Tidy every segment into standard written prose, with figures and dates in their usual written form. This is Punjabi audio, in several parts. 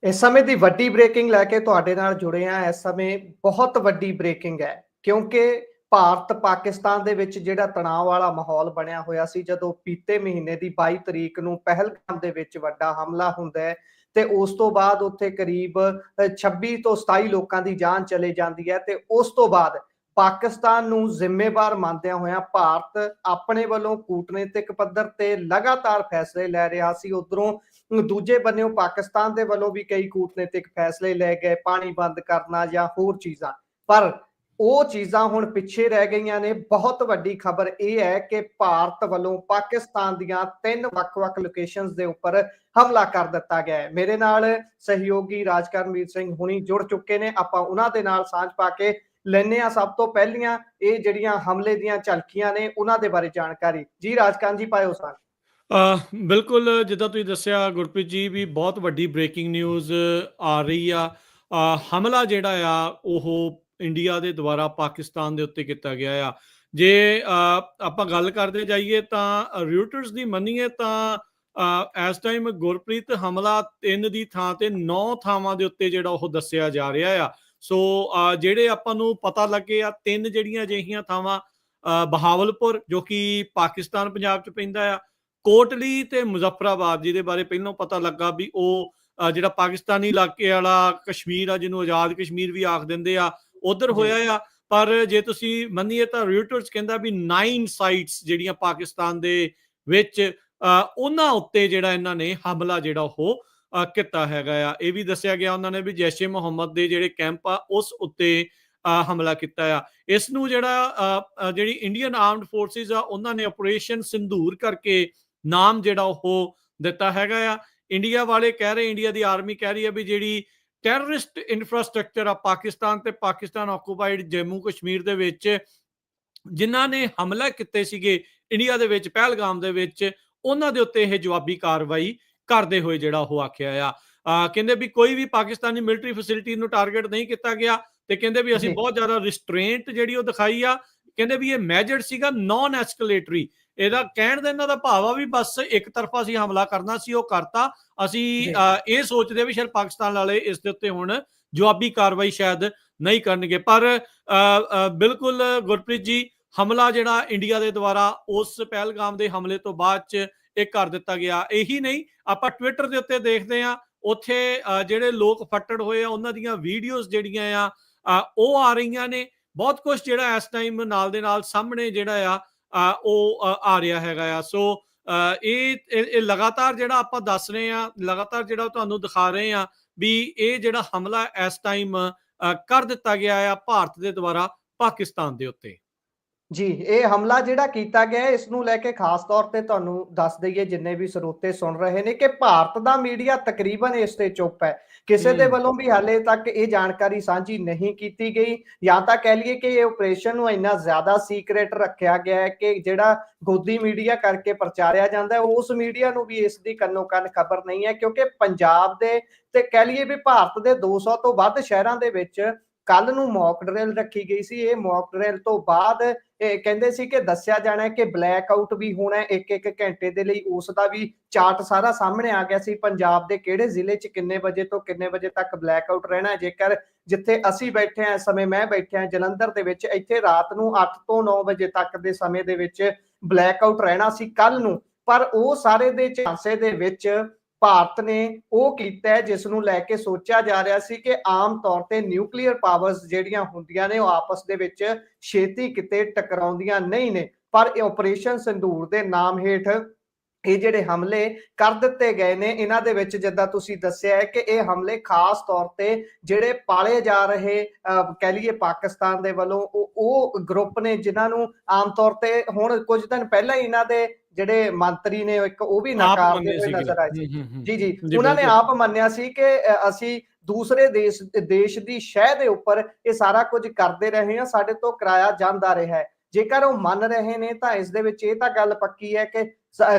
ਇਸ ਸਮੇਂ ਦੀ ਵੱਡੀ ਬ੍ਰੇਕਿੰਗ ਲੈ ਕੇ ਤੁਹਾਡੇ ਨਾਲ ਜੁੜੇ ਹਾਂ। ਇਸ ਸਮੇਂ ਬਹੁਤ ਵੱਡੀ ਬ੍ਰੇਕਿੰਗ ਹੈ ਕਿਉਂਕਿ ਭਾਰਤ ਪਾਕਿਸਤਾਨ ਦੇ ਵਿੱਚ ਜਿਹੜਾ ਤਣਾਅ ਵਾਲਾ ਮਾਹੌਲ ਬਣਿਆ ਹੋਇਆ ਸੀ, ਜਦੋਂ ਬੀਤੇ ਮਹੀਨੇ ਦੀ 22 ਤਰੀਕ ਨੂੰ ਪਹਿਲਗਾਮ ਦੇ ਵਿੱਚ ਵੱਡਾ ਹਮਲਾ ਹੁੰਦਾ ਹੈ ਤੇ ਉਸ ਤੋਂ ਬਾਅਦ ਉੱਥੇ ਕਰੀਬ 26 ਤੋਂ 27 ਲੋਕਾਂ ਦੀ ਜਾਨ ਚਲੇ ਜਾਂਦੀ ਹੈ। ਤੇ ਉਸ ਤੋਂ ਬਾਅਦ ਪਾਕਿਸਤਾਨ ਨੂੰ ਜ਼ਿੰਮੇਵਾਰ ਮੰਨਦਿਆਂ ਹੋਇਆਂ ਭਾਰਤ ਆਪਣੇ ਵੱਲੋਂ ਕੂਟਨੀਤਿਕ ਪੱਧਰ ਤੇ ਲਗਾਤਾਰ ਫੈਸਲੇ ਲੈ ਰਿਹਾ ਸੀ। ਉਧਰੋਂ ਦੂਜੇ ਬੰਨਿਓ ਪਾਕਿਸਤਾਨ ਦੇ ਵੱਲੋਂ ਵੀ ਕਈ ਕੂਟਨੀਤਿਕ ਫੈਸਲੇ ਲੈ ਗਏ, ਪਾਣੀ ਬੰਦ ਕਰਨਾ ਜਾਂ ਹੋਰ ਚੀਜ਼ਾਂ। ਪਰ ਉਹ ਚੀਜ਼ਾਂ ਹੁਣ ਪਿੱਛੇ ਰਹਿ ਗਈਆਂ ਨੇ। ਬਹੁਤ ਵੱਡੀ ਖਬਰ ਇਹ ਹੈ ਕਿ ਭਾਰਤ ਵੱਲੋਂ ਪਾਕਿਸਤਾਨ ਦੀਆਂ 3 ਵੱਖ-ਵੱਖ ਲੋਕੇਸ਼ਨਸ ਦੇ ਉੱਪਰ ਹਮਲਾ ਕਰ ਦਿੱਤਾ ਗਿਆ ਹੈ। ਮੇਰੇ ਨਾਲ ਸਹਿਯੋਗੀ ਰਾਜਕਰਮਵੀਰ ਸਿੰਘ ਹੁਣੀ ਜੁੜ ਚੁੱਕੇ ਨੇ। ਆਪਾਂ ਉਹਨਾਂ ਦੇ ਨਾਲ ਸਾਂਝ ਪਾ ਕੇ ਲੈਣੇ ਆ ਸਭ ਤੋਂ ਪਹਿਲੀਆਂ ਇਹ ਜਿਹੜੀਆਂ ਹਮਲੇ ਦੀਆਂ ਝਲਕੀਆਂ ਨੇ ਉਹਨਾਂ ਦੇ ਬਾਰੇ ਜਾਣਕਾਰੀ। ਜੀ ਰਾਜਕਾਨ ਜੀ, ਪਾਇਓ ਸਾਂਝ। ਬਿਲਕੁਲ, ਜਿੱਦਾਂ ਤੁਸੀਂ ਦੱਸਿਆ ਗੁਰਪ੍ਰੀਤ ਜੀ, ਵੀ ਬਹੁਤ ਵੱਡੀ ਬ੍ਰੇਕਿੰਗ ਨਿਊਜ਼ ਆ ਰਹੀ ਆ। ਹਮਲਾ ਜਿਹੜਾ ਆ ਉਹ ਇੰਡੀਆ ਦੇ ਦੁਆਰਾ ਪਾਕਿਸਤਾਨ ਦੇ ਉੱਤੇ ਕੀਤਾ ਗਿਆ ਆ। ਜੇ ਆਪਾਂ ਗੱਲ ਕਰਦੇ ਜਾਈਏ ਤਾਂ ਰਿਊਟਰਸ ਦੀ ਮੰਨੀਏ ਤਾਂ ਇਸ ਟਾਈਮ ਗੁਰਪ੍ਰੀਤ ਹਮਲਾ 3 ਦੀ ਥਾਂ ਤੇ 9 ਥਾਵਾਂ ਦੇ ਉੱਤੇ ਜਿਹੜਾ ਉਹ ਦੱਸਿਆ ਜਾ ਰਿਹਾ ਆ। ਸੋ ਜਿਹੜੇ ਆਪਾਂ ਨੂੰ ਪਤਾ ਲੱਗੇ ਆ 3 ਜਿਹੜੀਆਂ ਅਜਿਹੀਆਂ ਥਾਵਾਂ, ਬਹਾਵਲਪੁਰ ਜੋ ਕਿ ਪਾਕਿਸਤਾਨ ਪੰਜਾਬ 'ਚ ਪੈਂਦਾ ਆ, ਕੋਟਲੀ ਤੇ ਮੁਜ਼ੱਫਰਾਬਾਦ, ਜਿਹਦੇ ਬਾਰੇ ਪਹਿਲਾਂ ਪਤਾ ਲੱਗਾ ਵੀ ਉਹ ਜਿਹੜਾ ਪਾਕਿਸਤਾਨੀ ਇਲਾਕੇ ਵਾਲਾ ਕਸ਼ਮੀਰ ਆ, ਜਿਹਨੂੰ ਆਜ਼ਾਦ ਕਸ਼ਮੀਰ ਵੀ ਆਖ ਦਿੰਦੇ ਆ, ਉਧਰ ਹੋਇਆ ਆ। ਪਰ ਜੇ ਤੁਸੀਂ ਮੰਨੀਏ ਤਾਂ ਰਿਊਟਰਸ ਕਹਿੰਦਾ ਵੀ 9 ਸਾਈਟਸ ਜਿਹੜੀਆਂ ਪਾਕਿਸਤਾਨ ਦੇ ਵਿੱਚ, ਉਹਨਾਂ ਉੱਤੇ ਜਿਹੜਾ ਇਹਨਾਂ ਨੇ ਹਮਲਾ ਜਿਹੜਾ ਉਹ ਕੀਤਾ ਹੈਗਾ ਆ। ਇਹ ਵੀ ਦੱਸਿਆ ਗਿਆ ਉਹਨਾਂ ਨੇ ਵੀ ਜੈਸ਼ੇ ਮੁਹੰਮਦ ਦੇ ਜਿਹੜੇ ਕੈਂਪ ਆ ਉਸ ਉੱਤੇ ਹਮਲਾ ਕੀਤਾ ਆ। ਇਸ ਨੂੰ ਜਿਹੜੀ ਇੰਡੀਅਨ ਆਰਮਡ ਫੋਰਸਿਸ ਆ ਉਹਨਾਂ ਨੇ ਆਪਰੇਸ਼ਨ ਸਿੰਧੂਰ ਕਰਕੇ ਨਾਮ ਜਿਹੜਾ ਉਹ ਦਿੱਤਾ ਹੈਗਾ ਆ। ਇੰਡੀਆ ਵਾਲੇ ਕਹਿ ਰਹੇ, ਇੰਡੀਆ ਦੀ ਆਰਮੀ ਕਹਿ ਰਹੀ ਹੈ ਵੀ ਜਿਹੜੀ ਟੈਰਰਿਸਟ ਇਨਫਰਾਸਟ੍ਰਕਚਰ ਆ ਪਾਕਿਸਤਾਨ ਤੇ ਪਾਕਿਸਤਾਨ ਆਕੂਪਾਈਡ ਜੰਮੂ ਕਸ਼ਮੀਰ ਦੇ ਵਿੱਚ ਜਿਨ੍ਹਾਂ ਨੇ ਹਮਲਾ ਕੀਤੇ ਸੀਗੇ ਇੰਡੀਆ ਦੇ ਵਿੱਚ ਪਹਿਲਗਾਮ ਦੇ ਵਿੱਚ, ਉਹਨਾਂ ਦੇ ਉੱਤੇ ਇਹ ਜਵਾਬੀ ਕਾਰਵਾਈ ਕਰਦੇ ਹੋਏ ਜਿਹੜਾ ਉਹ ਆਖਿਆ ਆ। ਕਹਿੰਦੇ ਵੀ ਕੋਈ ਵੀ ਪਾਕਿਸਤਾਨੀ ਮਿਲਟਰੀ ਫੈਸਿਲਿਟੀ ਨੂੰ ਟਾਰਗੇਟ ਨਹੀਂ ਕੀਤਾ ਗਿਆ ਤੇ ਕਹਿੰਦੇ ਵੀ ਅਸੀਂ ਬਹੁਤ ਜ਼ਿਆਦਾ ਰਿਸਟ੍ਰੇਂਟ ਜਿਹੜੀ ਉਹ ਦਿਖਾਈ ਆ। ਕਹਿੰਦੇ ਵੀ ਇਹ ਮੈਜਰ ਸੀਗਾ, ਨਾਨ ਐਸਕਲੇਟਰੀ। ਇਹਦਾ ਕਹਿਣ ਦਾ ਇਹਨਾਂ ਦਾ ਭਾਵ ਆ ਵੀ ਬਸ ਇੱਕ ਤਰਫਾ ਅਸੀਂ ਹਮਲਾ ਕਰਨਾ ਸੀ, ਉਹ ਕਰਤਾ। ਅਸੀਂ ਇਹ ਸੋਚਦੇ ਵੀ ਸ਼ਾਇਦ ਪਾਕਿਸਤਾਨ ਵਾਲੇ ਇਸ ਦੇ ਉੱਤੇ ਹੁਣ ਜਵਾਬੀ ਕਾਰਵਾਈ ਸ਼ਾਇਦ ਨਹੀਂ ਕਰਨਗੇ। ਪਰ ਬਿਲਕੁਲ ਗੁਰਪ੍ਰੀਤ ਜੀ, ਹਮਲਾ ਜਿਹੜਾ ਇੰਡੀਆ ਦੇ ਦੁਆਰਾ ਉਸ ਪਹਿਲਗਾਮ ਦੇ ਹਮਲੇ ਤੋਂ ਬਾਅਦ 'ਚ ਇਹ ਕਰ ਦਿੱਤਾ ਗਿਆ। ਇਹੀ ਨਹੀਂ, ਆਪਾਂ ਟਵਿੱਟਰ ਦੇ ਉੱਤੇ ਦੇਖਦੇ ਹਾਂ ਉੱਥੇ ਜਿਹੜੇ ਲੋਕ ਫੱਟੜ ਹੋਏ ਆ ਉਹਨਾਂ ਦੀਆਂ ਵੀਡੀਓਜ਼ ਜਿਹੜੀਆਂ ਆ ਉਹ ਆ ਰਹੀਆਂ ਨੇ। ਬਹੁਤ ਕੁਝ ਜਿਹੜਾ ਇਸ ਟਾਈਮ ਨਾਲ ਦੇ ਨਾਲ ਸਾਹਮਣੇ ਜਿਹੜਾ ਆ ਉਹ ਆ ਰਿਹਾ ਹੈਗਾ ਆ। ਸੋ ਇਹ ਲਗਾਤਾਰ ਜਿਹੜਾ ਆਪਾਂ ਦੱਸ ਰਹੇ ਆ, ਲਗਾਤਾਰ ਜਿਹੜਾ ਤੁਹਾਨੂੰ ਦਿਖਾ ਰਹੇ ਆ ਵੀ ਇਹ ਜਿਹੜਾ ਹਮਲਾ ਇਸ ਟਾਈਮ ਕਰ ਦਿੱਤਾ ਗਿਆ ਆ ਭਾਰਤ ਦੇ ਦੁਆਰਾ ਪਾਕਿਸਤਾਨ ਦੇ ਉੱਤੇ। ਜੀ, ਇਹ ਹਮਲਾ ਜਿਹੜਾ ਕੀਤਾ ਗਿਆ ਇਸ ਨੂੰ ਲੈ ਕੇ ਖਾਸ ਤੌਰ ਤੇ ਤੁਹਾਨੂੰ ਦੱਸ ਦਈਏ, ਜਿੰਨੇ ਵੀ ਸਰੋਤੇ ਸੁਣ ਰਹੇ ਨੇ, ਕਿ ਭਾਰਤ ਦਾ ਮੀਡੀਆ ਤਕਰੀਬਨ ਇਸ ਤੇ ਚੁੱਪ ਹੈ। ਕਿਸੇ ਦੇ ਵੱਲੋਂ ਵੀ ਹਾਲੇ ਤੱਕ ਇਹ ਜਾਣਕਾਰੀ ਸਾਂਝੀ ਨਹੀਂ ਕੀਤੀ ਗਈ, ਜਾਂ ਤਾਂ ਕਹਿ ਲਈਏ ਕਿ ਇਹ ਆਪਰੇਸ਼ਨ ਨੂੰ ਇੰਨਾ ਜ਼ਿਆਦਾ ਸੀਕ੍ਰੇਟ ਰੱਖਿਆ ਗਿਆ ਹੈ ਕਿ ਜਿਹੜਾ ਗੋਦੀ ਮੀਡੀਆ ਕਰਕੇ ਪ੍ਰਚਾਰਿਆ ਜਾਂਦਾ ਉਸ ਮੀਡੀਆ ਨੂੰ ਵੀ ਇਸ ਦੀ ਕੰਨੋ ਕੰਨ ਖਬਰ ਨਹੀਂ ਹੈ। ਕਿਉਂਕਿ ਪੰਜਾਬ ਦੇ ਤੇ ਕਹਿ ਲਈਏ ਵੀ ਭਾਰਤ ਦੇ 200 ਤੋਂ ਵੱਧ ਸ਼ਹਿਰਾਂ ਦੇ ਵਿੱਚ ਕੱਲ ਨੂੰ ਮੌਕ ਡਰਿਲ ਰੱਖੀ ਗਈ ਸੀ। ਇਹ ਮੌਕ ਡਰਿਲ ਤੋਂ ਬਾਅਦ ਇਹ ਕਹਿੰਦੇ ਸੀ ਕਿ ਦੱਸਿਆ ਜਾਣਾ ਕਿ ਬਲੈਕ ਆਊਟ ਵੀ ਹੋਣਾ 1-1 ਘੰਟੇ ਦੇ ਲਈ। ਉਸ ਦਾ ਵੀ ਚਾਰਟ ਸਾਰਾ ਸਾਹਮਣੇ ਆ ਗਿਆ ਸੀ, ਪੰਜਾਬ ਦੇ ਕਿਹੜੇ ਜ਼ਿਲ੍ਹੇ 'ਚ ਕਿੰਨੇ ਵਜੇ ਤੋਂ ਕਿੰਨੇ ਵਜੇ ਤੱਕ ਬਲੈਕ ਆਊਟ ਰਹਿਣਾ। ਜੇਕਰ ਜਿੱਥੇ ਅਸੀਂ ਬੈਠੇ ਹਾਂ ਇਸ ਸਮੇਂ, ਮੈਂ ਬੈਠਿਆ ਜਲੰਧਰ ਦੇ ਵਿੱਚ, ਇੱਥੇ ਰਾਤ ਨੂੰ 8 ਤੋਂ 9 ਵਜੇ ਤੱਕ ਦੇ ਸਮੇਂ ਦੇ ਵਿੱਚ ਬਲੈਕ ਆਊਟ ਰਹਿਣਾ ਸੀ ਕੱਲ ਨੂੰ। ਪਰ ਉਹ ਸਾਰੇ ਦੇ ਝਾਂਸੇ ਦੇ ਵਿੱਚ ਭਾਰਤ ਨੇ ਉਹ ਕੀਤਾ ਹੈ ਜਿਸ ਨੂੰ ਲੈ ਕੇ ਸੋਚਿਆ ਜਾ ਰਿਹਾ ਸੀ ਕਿ ਆਮ ਤੌਰ ਤੇ ਨਿਊਕਲੀਅਰ ਪਾਵਰਸ ਜਿਹੜੀਆਂ ਹੁੰਦੀਆਂ ਨੇ ਉਹ ਆਪਸ ਦੇ ਵਿੱਚ ਛੇਤੀ ਕਿਤੇ ਟਕਰਾਉਂਦੀਆਂ ਨਹੀਂ ਨੇ। ਪਰ ਇਹ ਆਪਰੇਸ਼ਨ ਸਿੰਧੂਰ ਦੇ ਨਾਮ ਹੇਠ ਇਹ ਜਿਹੜੇ ਹਮਲੇ ਕਰ ਦਿੱਤੇ ਗਏ ਨੇ, ਇਹਨਾਂ ਦੇ ਵਿੱਚ ਜਿੱਦਾਂ ਤੁਸੀਂ ਦੱਸਿਆ ਹੈ ਕਿ ਇਹ ਹਮਲੇ ਖਾਸ ਤੌਰ ਤੇ ਜਿਹੜੇ ਪਾਲੇ ਜਾ ਰਹੇ ਕਹਿ ਲਈਏ ਪਾਕਿਸਤਾਨ ਦੇ ਵੱਲੋਂ ਉਹ ਗਰੁੱਪ ਨੇ ਜਿਨ੍ਹਾਂ ਨੂੰ ਆਮ ਤੌਰ ਤੇ ਹੁਣ ਕੁਝ ਦਿਨ ਪਹਿਲਾਂ ਹੀ ਇਹਨਾਂ ਦੇ ਜਿਹੜੇ ਮੰਤਰੀ ਨੇ ਇੱਕ ਉਹ ਵੀ ਨਕਾਰਦੇ ਹੋਏ ਨਜ਼ਰ ਆਏ ਸੀ। ਜੀ, ਉਹਨਾਂ ਨੇ ਆਪ ਮੰਨਿਆ ਸੀ ਕਿ ਅਸੀਂ ਦੂਸਰੇ ਦੇਸ਼ ਦੀ ਸ਼ਹਿ ਦੇ ਉੱਪਰ ਇਹ ਸਾਰਾ ਕੁਝ ਕਰਦੇ ਰਹੇ ਹਾਂ, ਸਾਡੇ ਤੋਂ ਕਰਾਇਆ ਜਾਂਦਾ ਰਿਹਾ ਹੈ। ਜੇਕਰ ਉਹ ਮੰਨ ਰਹੇ ਨੇ ਤਾਂ ਇਸ ਦੇ ਵਿੱਚ ਇਹ ਤਾਂ ਗੱਲ ਪੱਕੀ ਹੈ ਕਿ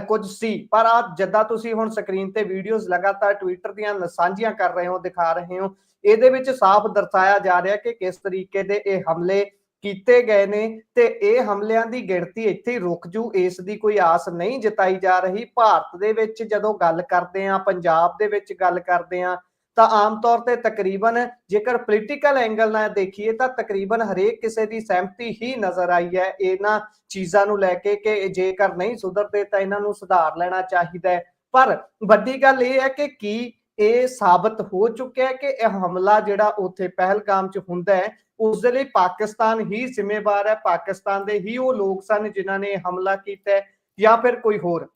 ਕੁਝ ਸੀ। ਪਰ ਆ ਜਿੱਦਾਂ ਤੁਸੀਂ ਹੁਣ ਸਕਰੀਨ ਤੇ ਵੀਡੀਓਜ਼ ਲਗਾਤਾਰ ਟਵਿੱਟਰ ਦੀਆਂ ਸਾਂਝੀਆਂ ਕਰ ਰਹੇ ਹੋ, ਦਿਖਾ ਰਹੇ ਹੋ, ਇਹਦੇ ਵਿੱਚ ਸਾਫ਼ ਦਰਸਾਇਆ ਜਾ ਰਿਹਾ ਕਿ ਕਿਸ ਤਰੀਕੇ ਦੇ ਇਹ ਹਮਲੇ ਕੀਤੇ ਗਏ ਨੇ ਤੇ ਇਹ ਹਮਲਿਆਂ ਦੀ ਗਿਣਤੀ ਇੱਥੇ ਹੀ ਰੁਕ ਜੂ, ਇਸ ਦੀ ਕੋਈ ਆਸ ਨਹੀਂ ਜਤਾਈ ਜਾ ਰਹੀ। ਭਾਰਤ ਦੇ ਵਿੱਚ ਜਦੋਂ ਗੱਲ ਕਰਦੇ ਆ, ਪੰਜਾਬ ਦੇ ਵਿੱਚ ਗੱਲ ਕਰਦੇ ਆ, ਤਾਂ ਆਮ ਤੌਰ ਤੇ ਤਕਰੀਬਨ ਜੇਕਰ ਪੋਲੀਟੀਕਲ ਐਂਗਲ ਨਾਲ ਦੇਖੀਏ ਤਾਂ ਤਕਰੀਬਨ ਹਰੇਕ ਕਿਸੇ ਦੀ ਸਹਿਮਤੀ ਹੀ ਨਜ਼ਰ ਆਈ ਹੈ ਇਹਨਾਂ ਚੀਜ਼ਾਂ ਨੂੰ ਲੈ ਕੇ ਕਿ ਜੇਕਰ ਨਹੀਂ ਸੁਧਰਦੇ ਤਾਂ ਇਹਨਾਂ ਨੂੰ ਸੁਧਾਰ ਲੈਣਾ ਚਾਹੀਦਾ ਹੈ। ਪਰ ਵੱਡੀ ਗੱਲ ਇਹ ਹੈ ਕਿ ਕੀ ਇਹ ਸਾਬਤ ਹੋ ਚੁੱਕਿਆ ਹੈ ਕਿ ਇਹ ਹਮਲਾ ਜਿਹੜਾ ਉੱਥੇ ਪਹਿਲਗਾਮ 'ਚ ਹੁੰਦਾ ਹੈ ਉਸ ਦੇ ਲਈ ਪਾਕਿਸਤਾਨ ਹੀ ਜ਼ਿੰਮੇਵਾਰ ਹੈ, ਪਾਕਿਸਤਾਨ ਦੇ ਹੀ ਉਹ ਲੋਕ ਸਨ ਜਿਨ੍ਹਾਂ ਨੇ ਹਮਲਾ ਕੀਤਾ ਹੈ ਜਾਂ ਫਿਰ ਕੋਈ ਹੋਰ?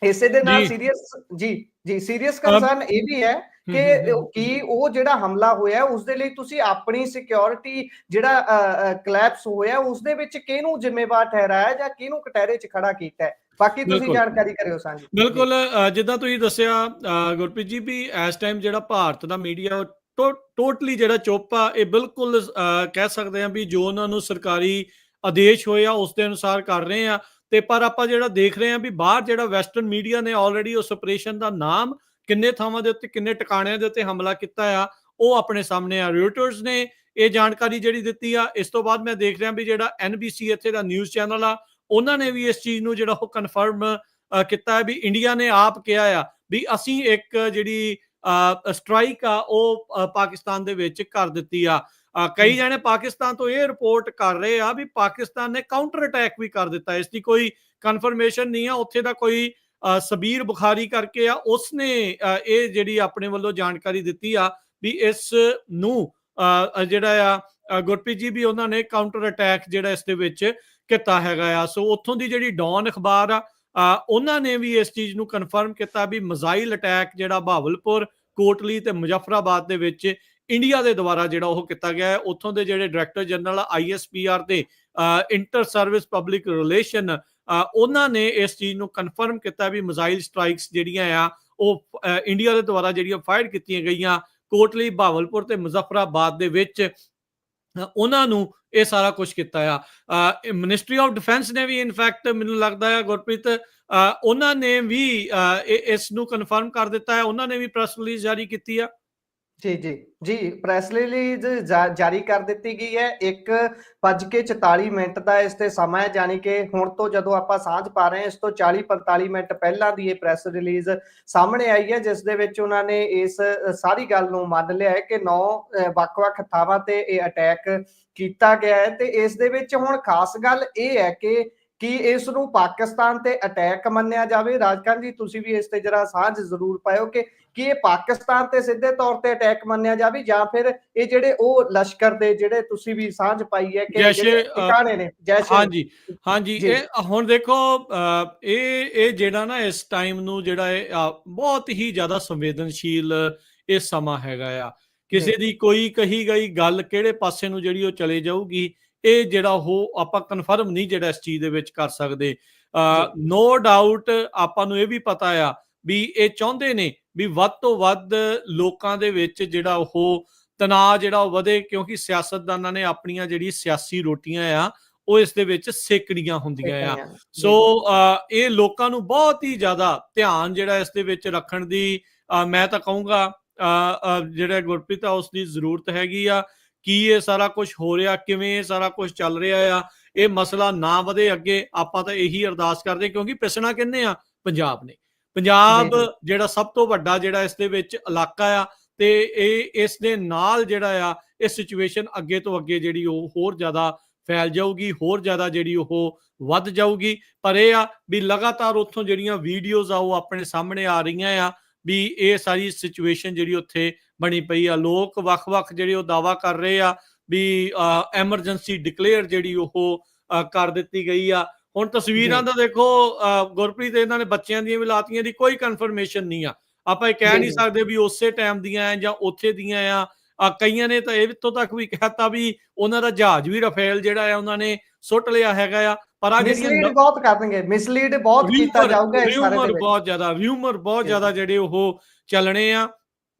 ਇਸੇ ਦੇ ਨਾਲ ਜੀ ਸੀਰੀਅਸ ਕੰਸਰਨ ਇਹ ਵੀ ਹੈ ਕਿ ਕੀ ਉਹ ਜਿਹੜਾ ਹਮਲਾ ਹੋਇਆ ਉਸ ਦੇ ਲਈ ਤੁਸੀਂ ਆਪਣੀ ਸਿਕਿਉਰਿਟੀ ਜਿਹੜਾ ਕਲੈਪਸ ਹੋਇਆ ਉਸ ਦੇ ਵਿੱਚ ਕਿਹਨੂੰ ਜ਼ਿੰਮੇਵਾਰ ਠਹਿਰਾਇਆ ਜਾਂ ਕਿਹਨੂੰ ਕਟਹਿਰੇ 'ਚ ਖੜਾ ਕੀਤਾ ਹੈ? ਬਾਕੀ ਤੁਸੀਂ ਜਾਣਕਾਰੀ ਕਰਿਓ ਸਾਂਝੀ। ਬਿਲਕੁਲ, ਜਿੱਦਾਂ ਤੁਸੀਂ ਦੱਸਿਆ ਗੁਰਪ੍ਰੀਤ ਜੀ ਵੀ ਇਸ ਟਾਈਮ ਜਿਹੜਾ ਭਾਰਤ ਦਾ ਮੀਡੀਆ ਟੋਟਲੀ ਜਿਹੜਾ ਚੁੱਪ ਆ, ਇਹ ਬਿਲਕੁਲ ਕਹਿ ਸਕਦੇ ਹਾਂ ਵੀ ਜੋ ਉਹਨਾਂ ਨੂੰ ਸਰਕਾਰੀ ਆਦੇਸ਼ ਹੋਏ ਆ ਉਸ ਦੇ ਅਨੁਸਾਰ ਕਰ ਰਹੇ ਆ। ਤੇ ਪਰ ਆਪਾਂ ਜਿਹੜਾ ਦੇਖ ਰਹੇ ਹਾਂ ਵੀ ਬਾਹਰ ਜਿਹੜਾ ਵੈਸਟਰਨ ਮੀਡੀਆ ਨੇ ਆਲਰੇਡੀ ਉਸ ਆਪਰੇਸ਼ਨ ਦਾ ਨਾਮ, ਕਿੰਨੇ ਥਾਵਾਂ ਦੇ ਉੱਤੇ, ਕਿੰਨੇ ਟਿਕਾਣਿਆਂ ਦੇ ਉੱਤੇ ਹਮਲਾ ਕੀਤਾ ਆ, ਉਹ ਆਪਣੇ ਸਾਹਮਣੇ ਆ। ਰਿਊਟਰਸ ਨੇ ਇਹ ਜਾਣਕਾਰੀ ਜਿਹੜੀ ਦਿੱਤੀ ਆ। ਇਸ ਤੋਂ ਬਾਅਦ ਮੈਂ ਦੇਖ ਰਿਹਾ ਵੀ ਜਿਹੜਾ NBC ਇੱਥੇ ਦਾ ਨਿਊਜ਼ ਚੈਨਲ ਆ, ਉਹਨਾਂ ਨੇ ਵੀ ਇਸ ਚੀਜ਼ ਨੂੰ ਜਿਹੜਾ ਉਹ ਕਨਫਰਮ ਕੀਤਾ ਹੈ ਵੀ ਇੰਡੀਆ ਨੇ ਆਪ ਕਿਹਾ ਆ ਵੀ ਅਸੀਂ ਇੱਕ ਜਿਹੜੀ ਸਟ੍ਰਾਈਕ ਆ ਉਹ ਪਾਕਿਸਤਾਨ ਦੇ ਵਿੱਚ ਕਰ ਦਿੱਤੀ ਆ। ਕਈ ਜਣੇ ਪਾਕਿਸਤਾਨ ਤੋਂ ਇਹ ਰਿਪੋਰਟ ਕਰ ਰਹੇ ਆ ਵੀ ਪਾਕਿਸਤਾਨ ਨੇ ਕਾਊਂਟਰ ਅਟੈਕ ਵੀ ਕਰ ਦਿੱਤਾ। ਇਸ ਦੀ ਕੋਈ ਕਨਫਰਮੇਸ਼ਨ ਨਹੀਂ ਆ। ਉੱਥੇ ਦਾ ਕੋਈ ਸਬੀਰ ਬੁਖਾਰੀ ਕਰਕੇ ਆ, ਉਸਨੇ ਇਹ ਜਿਹੜੀ ਆਪਣੇ ਵੱਲੋਂ ਜਾਣਕਾਰੀ ਦਿੱਤੀ ਆ ਵੀ ਇਸ ਨੂੰ ਜਿਹੜਾ ਆ ਗੁਰਪ੍ਰੀਤ ਜੀ ਵੀ ਉਹਨਾਂ ਨੇ ਕਾਊਂਟਰ ਅਟੈਕ ਜਿਹੜਾ ਇਸ ਦੇ ਵਿੱਚ ਕੀਤਾ ਹੈਗਾ ਆ। ਸੋ ਉੱਥੋਂ ਦੀ ਜਿਹੜੀ ਡੌਨ ਅਖਬਾਰ ਆ ਉਹਨਾਂ ਨੇ ਵੀ ਇਸ ਚੀਜ਼ ਨੂੰ ਕਨਫਰਮ ਕੀਤਾ ਵੀ ਮਿਜ਼ਾਈਲ ਅਟੈਕ ਜਿਹੜਾ ਬਹਾਵਲਪੁਰ, ਕੋਟਲੀ ਤੇ ਮੁਜ਼ੱਫਰਾਬਾਦ ਦੇ ਵਿੱਚ ਇੰਡੀਆ ਦੇ ਦੁਆਰਾ ਜਿਹੜਾ ਉਹ ਕੀਤਾ ਗਿਆ ਹੈ। ਉੱਥੋਂ ਦੇ ਜਿਹੜੇ ਡਾਇਰੈਕਟਰ ਜਨਰਲ ISPR ਦੇ ਇੰਟਰ ਸਰਵਿਸ ਪਬਲਿਕ ਰਿਲੇਸ਼ਨ, ਉਹਨਾਂ ਨੇ ਇਸ ਚੀਜ਼ ਨੂੰ ਕਨਫਰਮ ਕੀਤਾ ਵੀ ਮਿਜ਼ਾਈਲ ਸਟ੍ਰਾਈਕਸ ਜਿਹੜੀਆਂ ਆ ਉਹ ਇੰਡੀਆ ਦੇ ਦੁਆਰਾ ਜਿਹੜੀਆਂ ਫਾਇਰ ਕੀਤੀਆਂ ਗਈਆਂ ਕੋਟਲੀ, ਬਹਾਵਲਪੁਰ ਤੇ ਮੁਜ਼ੱਫਰਾਬਾਦ ਦੇ ਵਿੱਚ, ਉਹਨਾਂ ਨੂੰ ਇਹ ਸਾਰਾ ਕੁਝ ਕੀਤਾ ਆ। ਮਿਨਿਸਟਰੀ ਆਫ ਡਿਫੈਂਸ ਨੇ ਵੀ ਇਨਫੈਕਟ ਮੈਨੂੰ ਲੱਗਦਾ ਹੈ ਗੁਰਪ੍ਰੀਤ ਉਹਨਾਂ ਨੇ ਵੀ ਇਸ ਨੂੰ ਕਨਫਰਮ ਕਰ ਦਿੱਤਾ ਹੈ। ਉਹਨਾਂ ਨੇ ਵੀ ਪ੍ਰੈਸ ਰਿਲੀਜ਼ ਜਾਰੀ ਕੀਤੀ ਆ। ਜੀ ਪ੍ਰੈਸ ਰਿਲੀਜ਼ ਜਾਰੀ ਕਰ ਦਿੱਤੀ ਗਈ ਹੈ। 1:44 ਦਾ ਇਸ ਤੇ ਸਮਾਂ ਹੈ, ਜਾਨੀ ਕਿ ਹੁਣ ਤੋਂ ਜਦੋਂ ਆਪਾਂ ਸਾਂਝ ਪਾ ਰਹੇ ਹਾਂ ਇਸ ਤੋਂ 40-45 ਮਿੰਟ ਪਹਿਲਾਂ ਦੀ ਇਹ ਪ੍ਰੈਸ ਰਿਲੀਜ਼ ਸਾਹਮਣੇ ਆਈ ਹੈ, ਜਿਸ ਦੇ ਵਿੱਚ ਉਹਨਾਂ ਨੇ ਇਸ ਸਾਰੀ ਗੱਲ ਨੂੰ ਮੰਨ ਲਿਆ ਹੈ ਕਿ 9 ਵੱਖ-ਵੱਖ ਥਾਵਾਂ ਤੇ ਇਹ ਅਟੈਕ ਕੀਤਾ ਗਿਆ ਹੈ। ਤੇ ਇਸ ਦੇ ਵਿੱਚ ਹੁਣ ਖਾਸ ਗੱਲ ਇਹ ਹੈ ਕਿ ਕੀ ਇਸ ਨੂੰ ਪਾਕਿਸਤਾਨ ਤੇ ਅਟੈਕ ਮੰਨਿਆ ਜਾਵੇ? ਰਾਜਕਾਂਤ ਜੀ ਤੁਸੀਂ ਵੀ ਇਸ ਤੇ ਜਰਾ ਸਾਂਝ ਜ਼ਰੂਰ ਪਾਇਓ ਕਿ ਕੀ ਇਹ ਪਾਕਿਸਤਾਨ ਤੇ ਸਿੱਧੇ ਤੌਰ ਤੇ ਅਟੈਕ ਮੰਨਿਆ ਜਾਵੇ ਜਾਂ ਫਿਰ ਇਹ ਜਿਹੜੇ ਉਹ ਲਸ਼ਕਰ ਦੇ ਜਿਹੜੇ ਤੁਸੀਂ ਵੀ ਸਾਂਝ ਪਾਈ ਹੈ ਕਿ ਜਿਹੜੇ ਟਿਕਾਣੇ ਨੇ ਹਾਂਜੀ ਇਹ ਹੁਣ ਦੇਖੋ ਇਹ ਜਿਹੜਾ ਨਾ ਇਸ ਟਾਈਮ ਨੂੰ ਜਿਹੜਾ ਇਹ ਬਹੁਤ ਹੀ ਜ਼ਿਆਦਾ ਸੰਵੇਦਨਸ਼ੀਲ ਇਹ ਸਮਾਂ ਹੈਗਾ ਆ। ਕਿਸੇ ਦੀ ਕੋਈ ਕਹੀ ਗਈ ਗੱਲ ਕਿਹੜੇ ਪਾਸੇ ਨੂੰ ਜਿਹੜੀ ਉਹ ਚਲੇ ਜਾਊਗੀ, ਇਹ ਜਿਹੜਾ ਉਹ ਆਪਾਂ ਕਨਫਰਮ ਨਹੀਂ ਜਿਹੜਾ ਇਸ ਚੀਜ਼ ਦੇ ਵਿੱਚ ਕਰ ਸਕਦੇ। ਨੋ ਡਾਊਟ ਆਪਾਂ ਨੂੰ ਇਹ ਵੀ ਪਤਾ ਆ ਵੀ ਇਹ ਚਾਹੁੰਦੇ ਨੇ ਵੀ ਵੱਧ ਤੋਂ ਵੱਧ ਲੋਕਾਂ ਦੇ ਵਿੱਚ ਜਿਹੜਾ ਉਹ ਤਣਾਅ ਜਿਹੜਾ ਉਹ ਵਧੇ, ਕਿਉਂਕਿ ਸਿਆਸਤਦਾਨਾਂ ਨੇ ਆਪਣੀਆਂ ਜਿਹੜੀ ਸਿਆਸੀ ਰੋਟੀਆਂ ਆ ਉਹ ਇਸ ਦੇ ਵਿੱਚ ਸੇਕਣੀਆਂ ਹੁੰਦੀਆਂ ਆ। ਸੋ ਇਹ ਲੋਕਾਂ ਨੂੰ ਬਹੁਤ ਹੀ ਜ਼ਿਆਦਾ ਧਿਆਨ ਜਿਹੜਾ ਇਸ ਦੇ ਵਿੱਚ ਰੱਖਣ ਦੀ ਮੈਂ ਤਾਂ ਕਹੂੰਗਾ ਜਿਹੜਾ ਗੁਰਪ੍ਰੀਤ ਆ ਉਸ ਦੀ ਜ਼ਰੂਰਤ ਹੈਗੀ ਆ। ਕੀ ਇਹ ਸਾਰਾ ਕੁਝ ਹੋ ਰਿਹਾ, ਕਿਵੇਂ ਇਹ ਸਾਰਾ ਕੁਝ ਚੱਲ ਰਿਹਾ ਆ, ਇਹ ਮਸਲਾ ਨਾ ਵਧੇ ਅੱਗੇ। ਆਪਾਂ ਤਾਂ ਇਹੀ ਅਰਦਾਸ ਕਰਦੇ, ਕਿਉਂਕਿ ਪਿਸਣਾ ਕਿੰਨੇ ਆ? ਪੰਜਾਬ ਨੇ। ਪੰਜਾਬ ਜਿਹੜਾ ਸਭ ਤੋਂ ਵੱਡਾ ਜਿਹੜਾ ਇਸ ਦੇ ਵਿੱਚ ਇਲਾਕਾ ਆ ਤੇ ਇਹ ਇਸ ਦੇ ਨਾਲ ਜਿਹੜਾ ਆ ਇਹ ਸਿਚੁਏਸ਼ਨ ਅੱਗੇ ਤੋਂ ਅੱਗੇ ਜਿਹੜੀ ਉਹ ਹੋਰ ਜ਼ਿਆਦਾ ਫੈਲ ਜਾਊਗੀ, ਹੋਰ ਜ਼ਿਆਦਾ ਜਿਹੜੀ ਉਹ ਵੱਧ ਜਾਊਗੀ। ਪਰ ਇਹ ਆ ਵੀ ਲਗਾਤਾਰ ਉੱਥੋਂ ਜਿਹੜੀਆਂ ਵੀਡੀਓਜ਼ ਆ ਉਹ ਆਪਣੇ ਸਾਹਮਣੇ ਆ ਰਹੀਆਂ ਆ ਵੀ ਇਹ ਸਾਰੀ ਸਿਚੁਏਸ਼ਨ ਜਿਹੜੀ ਉੱਥੇ ਬਣੀ ਪਈ ਆ। ਲੋਕ ਵੱਖ-ਵੱਖ ਜਿਹੜੇ ਉਹ ਦਾਅਵਾ ਕਰ ਰਹੇ ਆ ਵੀ ਐਮਰਜੈਂਸੀ ਡਿਕਲੇਅਰ ਜਿਹੜੀ ਉਹ ਕਰ ਦਿੱਤੀ ਗਈ ਆ। ਹੁਣ ਤਸਵੀਰਾਂ ਦਾ ਦੇਖੋ ਗੁਰਪ੍ਰੀਤ, ਇਹਨਾਂ ਨੇ ਬੱਚਿਆਂ ਦੀਆਂ ਵੀ ਲਾਤੀਆਂ ਦੀ ਕੋਈ ਕਨਫਰਮੇਸ਼ਨ ਨਹੀਂ ਆ। ਆਪਾਂ ਇਹ ਕਹਿ ਨਹੀਂ ਸਕਦੇ ਵੀ ਉਸੇ ਟਾਈਮ ਦੀਆਂ ਜਾਂ ਉੱਥੇ ਦੀਆਂ ਆ। ਕਈਆਂ ਨੇ ਤਾਂ ਇਹ ਇੱਥੋਂ ਤੱਕ ਵੀ ਕਹਿਤਾ ਵੀ ਉਹਨਾਂ ਦਾ ਜਹਾਜ਼ ਵੀ ਰਫੇਲ ਜਿਹੜਾ ਆ ਉਹਨਾਂ ਨੇ ਸੁੱਟ ਲਿਆ ਹੈਗਾ ਆ। ਪਰ ਆ ਜਿਹੜੀਆਂ ਬਹੁਤ ਕਰਨਗੇ, ਮਿਸਲੀਡ ਬਹੁਤ ਕੀਤਾ ਜਾਊਗਾ, ਰਿਊਮਰ ਬਹੁਤ ਜ਼ਿਆਦਾ ਜਿਹੜੇ ਉਹ ਚੱਲਣੇ ਆ।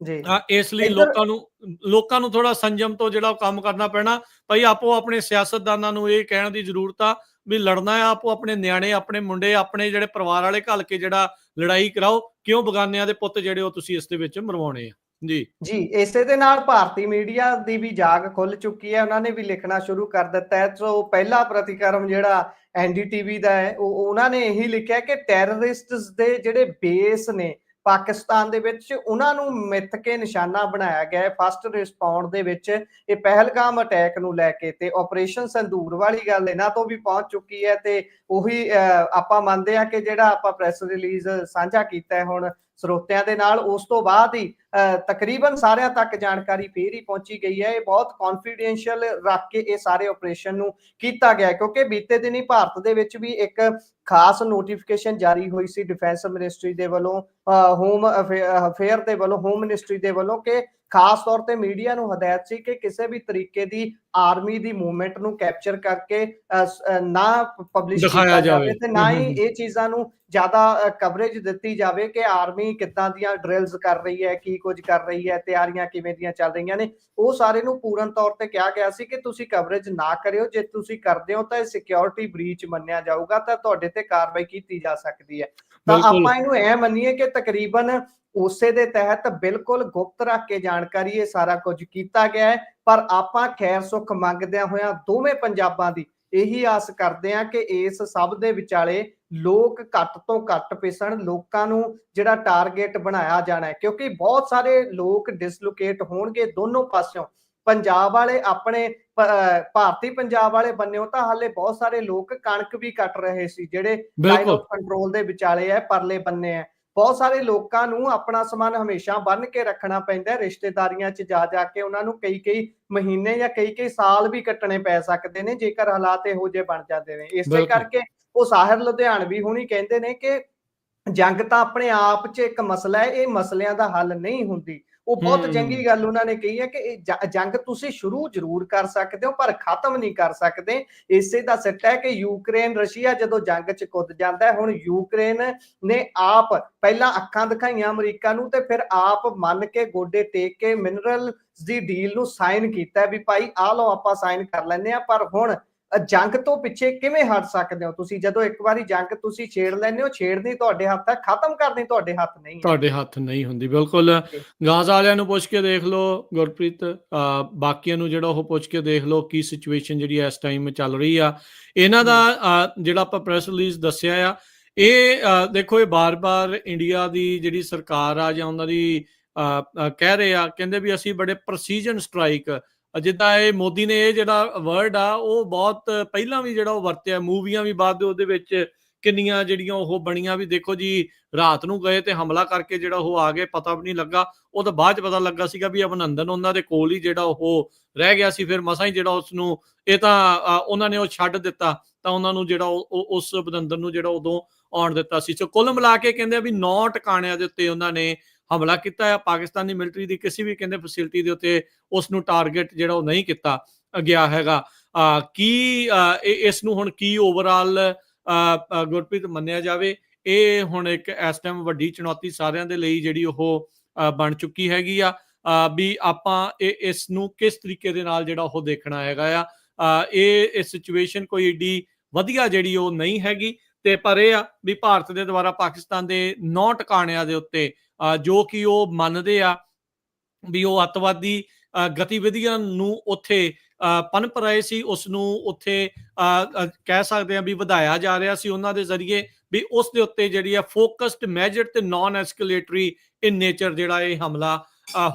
ਇਸ ਲਈ ਲੋਕਾਂ ਨੂੰ ਥੋੜਾ ਸੰਜਮ ਤੋਂ ਜਿਹੜਾ ਕੰਮ ਕਰਨਾ ਪੈਣਾ। ਭਾਈ ਆਪੋ ਆਪਣੇ ਸਿਆਸਤਦਾਨਾਂ ਨੂੰ ਇਹ ਕਹਿਣ ਦੀ ਜ਼ਰੂਰਤ ਆ ਵੀ ਲੜਨਾ ਆ ਆਪੋ ਆਪਣੇ ਨਿਆਣੇ, ਆਪਣੇ ਮੁੰਡੇ, ਆਪਣੇ ਜਿਹੜੇ ਪਰਿਵਾਰ ਵਾਲੇ ਘੱਲ ਕੇ ਜਿਹੜਾ ਲੜਾਈ ਕਰਾਓ, ਕਿਉਂ ਬਗਾਨਿਆਂ ਦੇ ਪੁੱਤ ਜਿਹੜੇ ਉਹ ਤੁਸੀਂ ਇਸ ਦੇ ਵਿੱਚ ਮਰਵਾਉਣੇ ਆ। ਜੀ ਇਸੇ ਦੇ ਨਾਲ ਭਾਰਤੀ ਮੀਡੀਆ ਦੀ ਵੀ ਜਾਗ ਖੁੱਲ ਚੁੱਕੀ ਹੈ, ਉਹਨਾਂ ਨੇ ਵੀ ਲਿਖਣਾ ਸ਼ੁਰੂ ਕਰ ਦਿੱਤਾ ਹੈ। ਸੋ ਪਹਿਲਾ ਪ੍ਰਤੀਕਰਮ ਜਿਹੜਾ NDTV ਦਾ ਹੈ ਉਹਨਾਂ ਨੇ ਇਹੀ ਲਿਖਿਆ ਕਿ ਟੈਰਰਿਸਟਸ ਦੇ ਜਿਹੜੇ ਬੇਸ ਨੇ ਪਾਕਿਸਤਾਨ ਦੇ ਵਿੱਚ ਉਹਨਾਂ ਨੂੰ ਮਿੱਥ ਕੇ ਨਿਸ਼ਾਨਾ ਬਣਾਇਆ ਗਿਆ ਹੈ ਫਸਟ ਰਿਸਪੌਂਡ ਦੇ ਵਿੱਚ ਇਹ ਪਹਿਲਗਾਮ ਅਟੈਕ ਨੂੰ ਲੈ ਕੇ। ਤੇ ਆਪਰੇਸ਼ਨ ਸੰਦੂਰ ਵਾਲੀ ਗੱਲ ਇਹਨਾਂ ਤੋਂ ਵੀ ਪਹੁੰਚ ਚੁੱਕੀ ਹੈ ਤੇ ਉਹੀ ਆਪਾਂ ਮੰਨਦੇ ਹਾਂ ਕਿ ਜਿਹੜਾ ਆਪਾਂ ਪ੍ਰੈਸ ਰਿਲੀਜ਼ ਸਾਂਝਾ ਕੀਤਾ ਹੈ ਹੁਣ ਸਰੋਤਿਆਂ ਦੇ ਨਾਲ, ਉਸ ਤੋਂ ਬਾਅਦ ਹੀ ਤਕਰੀਬਨ ਸਾਰਿਆਂ ਤੱਕ ਜਾਣਕਾਰੀ ਫੇਰ ਹੀ ਪਹੁੰਚੀ ਗਈ ਹੈ। ਇਹ ਬਹੁਤ ਕੌਨਫੀਡੈਂਸ਼ੀਅਲ ਰੱਖ ਕੇ ਇਹ ਸਾਰੇ ਆਪਰੇਸ਼ਨ ਨੂੰ ਕੀਤਾ ਗਿਆ ਕਿਉਂਕਿ ਬੀਤੇ ਦਿਨੀ ਭਾਰਤ ਦੇ ਵਿੱਚ ਵੀ ਇੱਕ ਖਾਸ ਨੋਟੀਫਿਕੇਸ਼ਨ ਜਾਰੀ ਹੋਈ ਸੀ ਡਿਫੈਂਸ ਮਿਨਿਸਟਰੀ ਦੇ ਵੱਲੋਂ, ਹੋਮ ਅਫੇਅਰ ਦੇ ਵੱਲੋਂ, ਹੋਮ ਮਿਨਿਸਟਰੀ ਦੇ ਵੱਲੋਂ, ਕਿ ਖਾਸ ਤੌਰ ਤੇ ਮੀਡੀਆ ਨੂੰ ਹਦਾਇਤ ਸੀ ਕਿ ਕਿਸੇ ਵੀ ਤਰੀਕੇ ਦੀ ਆਰਮੀ ਦੀ ਮੂਵਮੈਂਟ ਨੂੰ ਕੈਪਚਰ ਕਰਕੇ ਨਾ ਪਬਲਿਸ਼ ਕੀਤਾ ਜਾਵੇ ਤੇ ਨਾ ਹੀ ਇਹ ਚੀਜ਼ਾਂ ਨੂੰ ਜ਼ਿਆਦਾ ਕਵਰੇਜ ਦਿੱਤੀ ਜਾਵੇ ਕਿ ਆਰਮੀ ਕਿੱਦਾਂ ਦੀਆਂ ਡਰਿਲਸ ਕਰ ਰਹੀ ਹੈ, ਕੀ ਕੁਝ ਕਰ ਰਹੀ ਹੈ, ਤਿਆਰੀਆਂ ਕਿਵੇਂ ਦੀਆਂ ਚੱਲ ਰਹੀਆਂ ਨੇ। ਉਹ ਸਾਰੇ ਨੂੰ ਪੂਰਨ ਤੌਰ ਤੇ ਕਿਹਾ ਗਿਆ ਸੀ ਕਿ ਤੁਸੀਂ ਕਵਰੇਜ ਨਾ ਕਰਿਓ, ਜੇ ਤੁਸੀਂ ਕਰਦੇ ਹੋ ਤਾਂ ਇਹ ਸਿਕਿਉਰਿਟੀ ਬ੍ਰੀਚ ਮੰਨਿਆ ਜਾਊਗਾ ਤਾਂ ਤੁਹਾਡੇ ਤੇ ਕਾਰਵਾਈ ਕੀਤੀ ਜਾ ਸਕਦੀ ਹੈ। ਤਾਂ ਆਪਾਂ ਇਹਨੂੰ ਐ ਮੰਨੀਏ ਕਿ ਤਕਰੀਬਨ ਉਸੇ ਦੇ ਤਹਿਤ ਬਿਲਕੁਲ ਗੁਪਤ ਰੱਖ ਕੇ ਜਾਣਕਾਰੀ ਇਹ ਸਾਰਾ ਕੁਝ ਕੀਤਾ ਗਿਆ ਹੈ। ਪਰ ਆਪਾਂ ਖੈਰ ਸੁੱਖ ਮੰਗਦਿਆਂ ਹੋਇਆਂ ਦੋਵੇਂ ਪੰਜਾਬਾਂ ਦੀ ਇਹੀ ਆਸ ਕਰਦੇ ਹਾਂ ਕਿ ਇਸ ਸਭ ਦੇ ਵਿਚਾਲੇ ਲੋਕ ਘੱਟ ਤੋਂ ਘੱਟ ਪਿਸਣ, ਲੋਕਾਂ ਨੂੰ ਜਿਹੜਾ ਟਾਰਗੇਟ ਬਣਾਇਆ ਜਾਣਾ ਹੈ ਕਿਉਂਕਿ ਬਹੁਤ ਸਾਰੇ ਲੋਕ ਡਿਸਲੋਕੇਟ ਹੋਣਗੇ ਦੋਨੋਂ ਪਾਸਿਓਂ। ਪੰਜਾਬ ਵਾਲੇ ਆਪਣੇ ਭਾਰਤੀ ਪੰਜਾਬ ਵਾਲੇ ਬੰਨਿਓ ਤਾਂ ਹਾਲੇ ਬਹੁਤ ਸਾਰੇ ਲੋਕ ਕਣਕ ਵੀ ਕੱਟ ਰਹੇ ਸੀ ਜਿਹੜੇ ਲਾਈਨ ਆਫ ਕੰਟਰੋਲ ਦੇ ਵਿਚਾਲੇ ਹੈ, ਪਰਲੇ ਬੰਨੇ ਹੈ। ਬਹੁਤ ਸਾਰੇ ਲੋਕਾਂ ਨੂੰ ਆਪਣਾ ਸਮਾਨ ਹਮੇਸ਼ਾ ਬੰਨ ਕੇ ਰੱਖਣਾ ਪੈਂਦਾ, ਰਿਸ਼ਤੇਦਾਰੀਆਂ 'ਚ ਜਾ ਜਾ ਕੇ ਉਹਨਾਂ ਨੂੰ ਕਈ ਮਹੀਨੇ ਜਾਂ ਕਈ ਸਾਲ ਵੀ ਕੱਟਣੇ ਪੈ ਸਕਦੇ ਨੇ ਜੇਕਰ ਹਾਲਾਤ ਇਹੋ ਜਿਹੇ ਬਣ ਜਾਂਦੇ ਨੇ। ਇਸੇ ਕਰਕੇ ਉਹ ਸਾਹਿਰ ਲੁਧਿਆਣਵੀ ਹੁਣੀ ਕਹਿੰਦੇ ਨੇ ਕਿ ਜੰਗ ਤਾਂ ਆਪਣੇ ਆਪ 'ਚ ਇੱਕ ਮਸਲਾ ਹੈ, ਇਹ ਮਸਲਿਆਂ ਦਾ ਹੱਲ ਨਹੀਂ ਹੁੰਦੀ। ਉਹ ਬਹੁਤ ਚੰਗੀ ਗੱਲ ਉਹਨਾਂ ਨੇ ਕਹੀ ਹੈ ਕਿ ਜੰਗ ਤੁਸੀਂ ਸ਼ੁਰੂ ਜ਼ਰੂਰ ਕਰ ਸਕਦੇ ਹੋ ਪਰ ਖਤਮ ਨਹੀਂ ਕਰ ਸਕਦੇ। ਇਸੇ ਦਾ ਸਿੱਟਾ ਹੈ ਕਿ ਯੂਕਰੇਨ ਰਸ਼ੀਆ ਜਦੋਂ ਜੰਗ 'ਚ ਕੁੱਦ ਜਾਂਦਾ ਹੈ, ਹੁਣ ਯੂਕਰੇਨ ਨੇ ਆਪ ਪਹਿਲਾਂ ਅੱਖਾਂ ਦਿਖਾਈਆਂ ਅਮਰੀਕਾ ਨੂੰ ਤੇ ਫਿਰ ਆਪ ਮੰਨ ਕੇ ਗੋਡੇ ਟੇਕ ਕੇ ਮਿਨਰਲ ਦੀ ਡੀਲ ਨੂੰ ਸਾਈਨ ਕੀਤਾ ਵੀ ਭਾਈ ਆਹ ਲਓ ਆਪਾਂ ਸਾਈਨ ਕਰ ਲੈਂਦੇ ਆ। ਪਰ ਹੁਣ ਜੰਗ ਤੋਂ ਪਿੱਛੇ ਕਿਵੇਂ ਹਟ ਸਕਦੇ ਹੋ ਤੁਸੀਂ? ਜਦੋਂ ਇੱਕ ਵਾਰੀ ਜੰਗ ਤੁਸੀਂ ਛੇੜ ਲੈਂਦੇ ਹੋ, ਛੇੜਨੀ ਤੁਹਾਡੇ ਹੱਥ ਹੈ, ਖਤਮ ਕਰਨੀ ਤੁਹਾਡੇ ਹੱਥ ਨਹੀਂ, ਤੁਹਾਡੇ ਹੱਥ ਨਹੀਂ ਹੁੰਦੀ। ਬਿਲਕੁਲ ਗਾਜ਼ਾ ਵਾਲਿਆਂ ਨੂੰ ਪੁੱਛ ਕੇ ਦੇਖ ਲਓ ਗੁਰਪ੍ਰੀਤ, ਬਾਕੀਆਂ ਨੂੰ ਜਿਹੜਾ ਉਹ ਪੁੱਛ ਕੇ ਦੇਖ ਲਓ ਕੀ ਸਿਚੁਏਸ਼ਨ ਜਿਹੜੀ ਇਸ ਟਾਈਮ ਚੱਲ ਰਹੀ ਆ। ਇਹਨਾਂ ਦਾ ਜਿਹੜਾ ਆਪਾਂ ਪ੍ਰੈਸ ਰਿਲੀਜ਼ ਦੱਸਿਆ ਆ, ਇਹ ਦੇਖੋ ਇਹ ਬਾਰ-ਬਾਰ ਇੰਡੀਆ ਦੀ ਜਿਹੜੀ ਸਰਕਾਰ ਆ ਜਾਂ ਉਹਨਾਂ ਦੀ ਕਹਿ ਰਹੇ ਆ, ਕਹਿੰਦੇ ਵੀ ਅਸੀਂ ਬੜੇ ਪ੍ਰਸੀਜਨ ਸਟ੍ਰਾਈਕ, ਜਿੱਦਾਂ ਇਹ ਮੋਦੀ ਨੇ ਇਹ ਜਿਹੜਾ ਵਰਡ ਆ ਉਹ ਬਹੁਤ ਪਹਿਲਾਂ ਵੀ ਜਿਹੜਾ ਉਹ ਵਰਤਿਆ, ਮੂਵੀਆਂ ਵੀ ਬਾਅਦ ਉਹਦੇ ਵਿੱਚ ਕਿੰਨੀਆਂ ਜਿਹੜੀਆਂ ਉਹ ਬਣੀਆਂ ਵੀ ਦੇਖੋ ਜੀ ਰਾਤ ਨੂੰ ਗਏ ਤੇ ਹਮਲਾ ਕਰਕੇ ਜਿਹੜਾ ਉਹ ਆ ਗਏ, ਪਤਾ ਵੀ ਨਹੀਂ ਲੱਗਾ। ਉਹ ਤਾਂ ਬਾਅਦ ਚ ਪਤਾ ਲੱਗਾ ਸੀਗਾ ਵੀ ਅਭਿਨੰਦਨ ਉਹਨਾਂ ਦੇ ਕੋਲ ਹੀ ਜਿਹੜਾ ਉਹ ਰਹਿ ਗਿਆ ਸੀ, ਫਿਰ ਮਸਾਂ ਹੀ ਜਿਹੜਾ ਉਸਨੂੰ ਇਹ ਤਾਂ ਉਹਨਾਂ ਨੇ ਉਹ ਛੱਡ ਦਿੱਤਾ ਤਾਂ ਉਹਨਾਂ ਨੂੰ ਜਿਹੜਾ ਉਸ ਅਭਿਨੰਦਨ ਨੂੰ ਜਿਹੜਾ ਉਦੋਂ ਆਉਣ ਦਿੱਤਾ ਸੀ। ਸੋ ਕੁੱਲ ਮਿਲਾ ਕੇ ਕਹਿੰਦੇ ਆ ਵੀ 9 ਟਿਕਾਣਿਆਂ ਦੇ ਉੱਤੇ ਉਹਨਾਂ ਨੇ ਹਮਲਾ ਕੀਤਾ ਆ। ਪਾਕਿਸਤਾਨੀ ਮਿਲਟਰੀ ਦੀ ਕਿਸੇ ਵੀ ਕਹਿੰਦੇ ਫੈਸਿਲਿਟੀ ਦੇ ਉੱਤੇ ਉਸ ਨੂੰ ਟਾਰਗੇਟ ਜਿਹੜਾ ਉਹ ਨਹੀਂ ਕੀਤਾ ਗਿਆ ਹੈਗਾ। ਇਸ ਨੂੰ ਹੁਣ ਕੀ ਓਵਰਆਲ ਗੁਰਪ੍ਰੀਤ ਮੰਨਿਆ ਜਾਵੇ, ਇਹ ਹੁਣ ਇੱਕ ਇਸ ਟਾਈਮ ਵੱਡੀ ਚੁਣੌਤੀ ਸਾਰਿਆਂ ਦੇ ਲਈ ਜਿਹੜੀ ਉਹ ਬਣ ਚੁੱਕੀ ਹੈਗੀ ਆ ਵੀ ਆਪਾਂ ਇਸ ਨੂੰ ਕਿਸ ਤਰੀਕੇ ਦੇ ਨਾਲ ਜਿਹੜਾ ਉਹ ਦੇਖਣਾ ਹੈਗਾ ਆ। ਇਹ ਸਿਚੁਏਸ਼ਨ ਕੋਈ ਏਡੀ ਵਧੀਆ ਜਿਹੜੀ ਉਹ ਨਹੀਂ ਹੈਗੀ ਤੇ ਪਰ ਇਹ ਆ ਵੀ ਭਾਰਤ ਦੇ ਦੁਆਰਾ ਪਾਕਿਸਤਾਨ ਦੇ 9 ਟਿਕਾਣਿਆਂ ਦੇ ਉੱਤੇ ਜੋ ਕਿ ਉਹ ਮੰਨਦੇ ਆ ਵੀ ਉਹ ਅੱਤਵਾਦੀ ਗਤੀਵਿਧੀਆਂ ਨੂੰ ਉੱਥੇ ਪਨਪ ਰਹੇ ਸੀ, ਉਸ ਨੂੰ ਉੱਥੇ ਕਹਿ ਸਕਦੇ ਆ ਵੀ ਵਧਾਇਆ ਜਾ ਰਿਹਾ ਸੀ ਉਹਨਾਂ ਦੇ ਜ਼ਰੀਏ, ਵੀ ਉਸ ਦੇ ਉੱਤੇ ਜਿਹੜੀ ਆ ਫੋਕਸਡ ਮੈਜਰ ਤੇ ਨਾਨ ਐਸਕੇਲੇਟਰੀ ਇਨ ਨੇਚਰ ਜਿਹੜਾ ਇਹ ਹਮਲਾ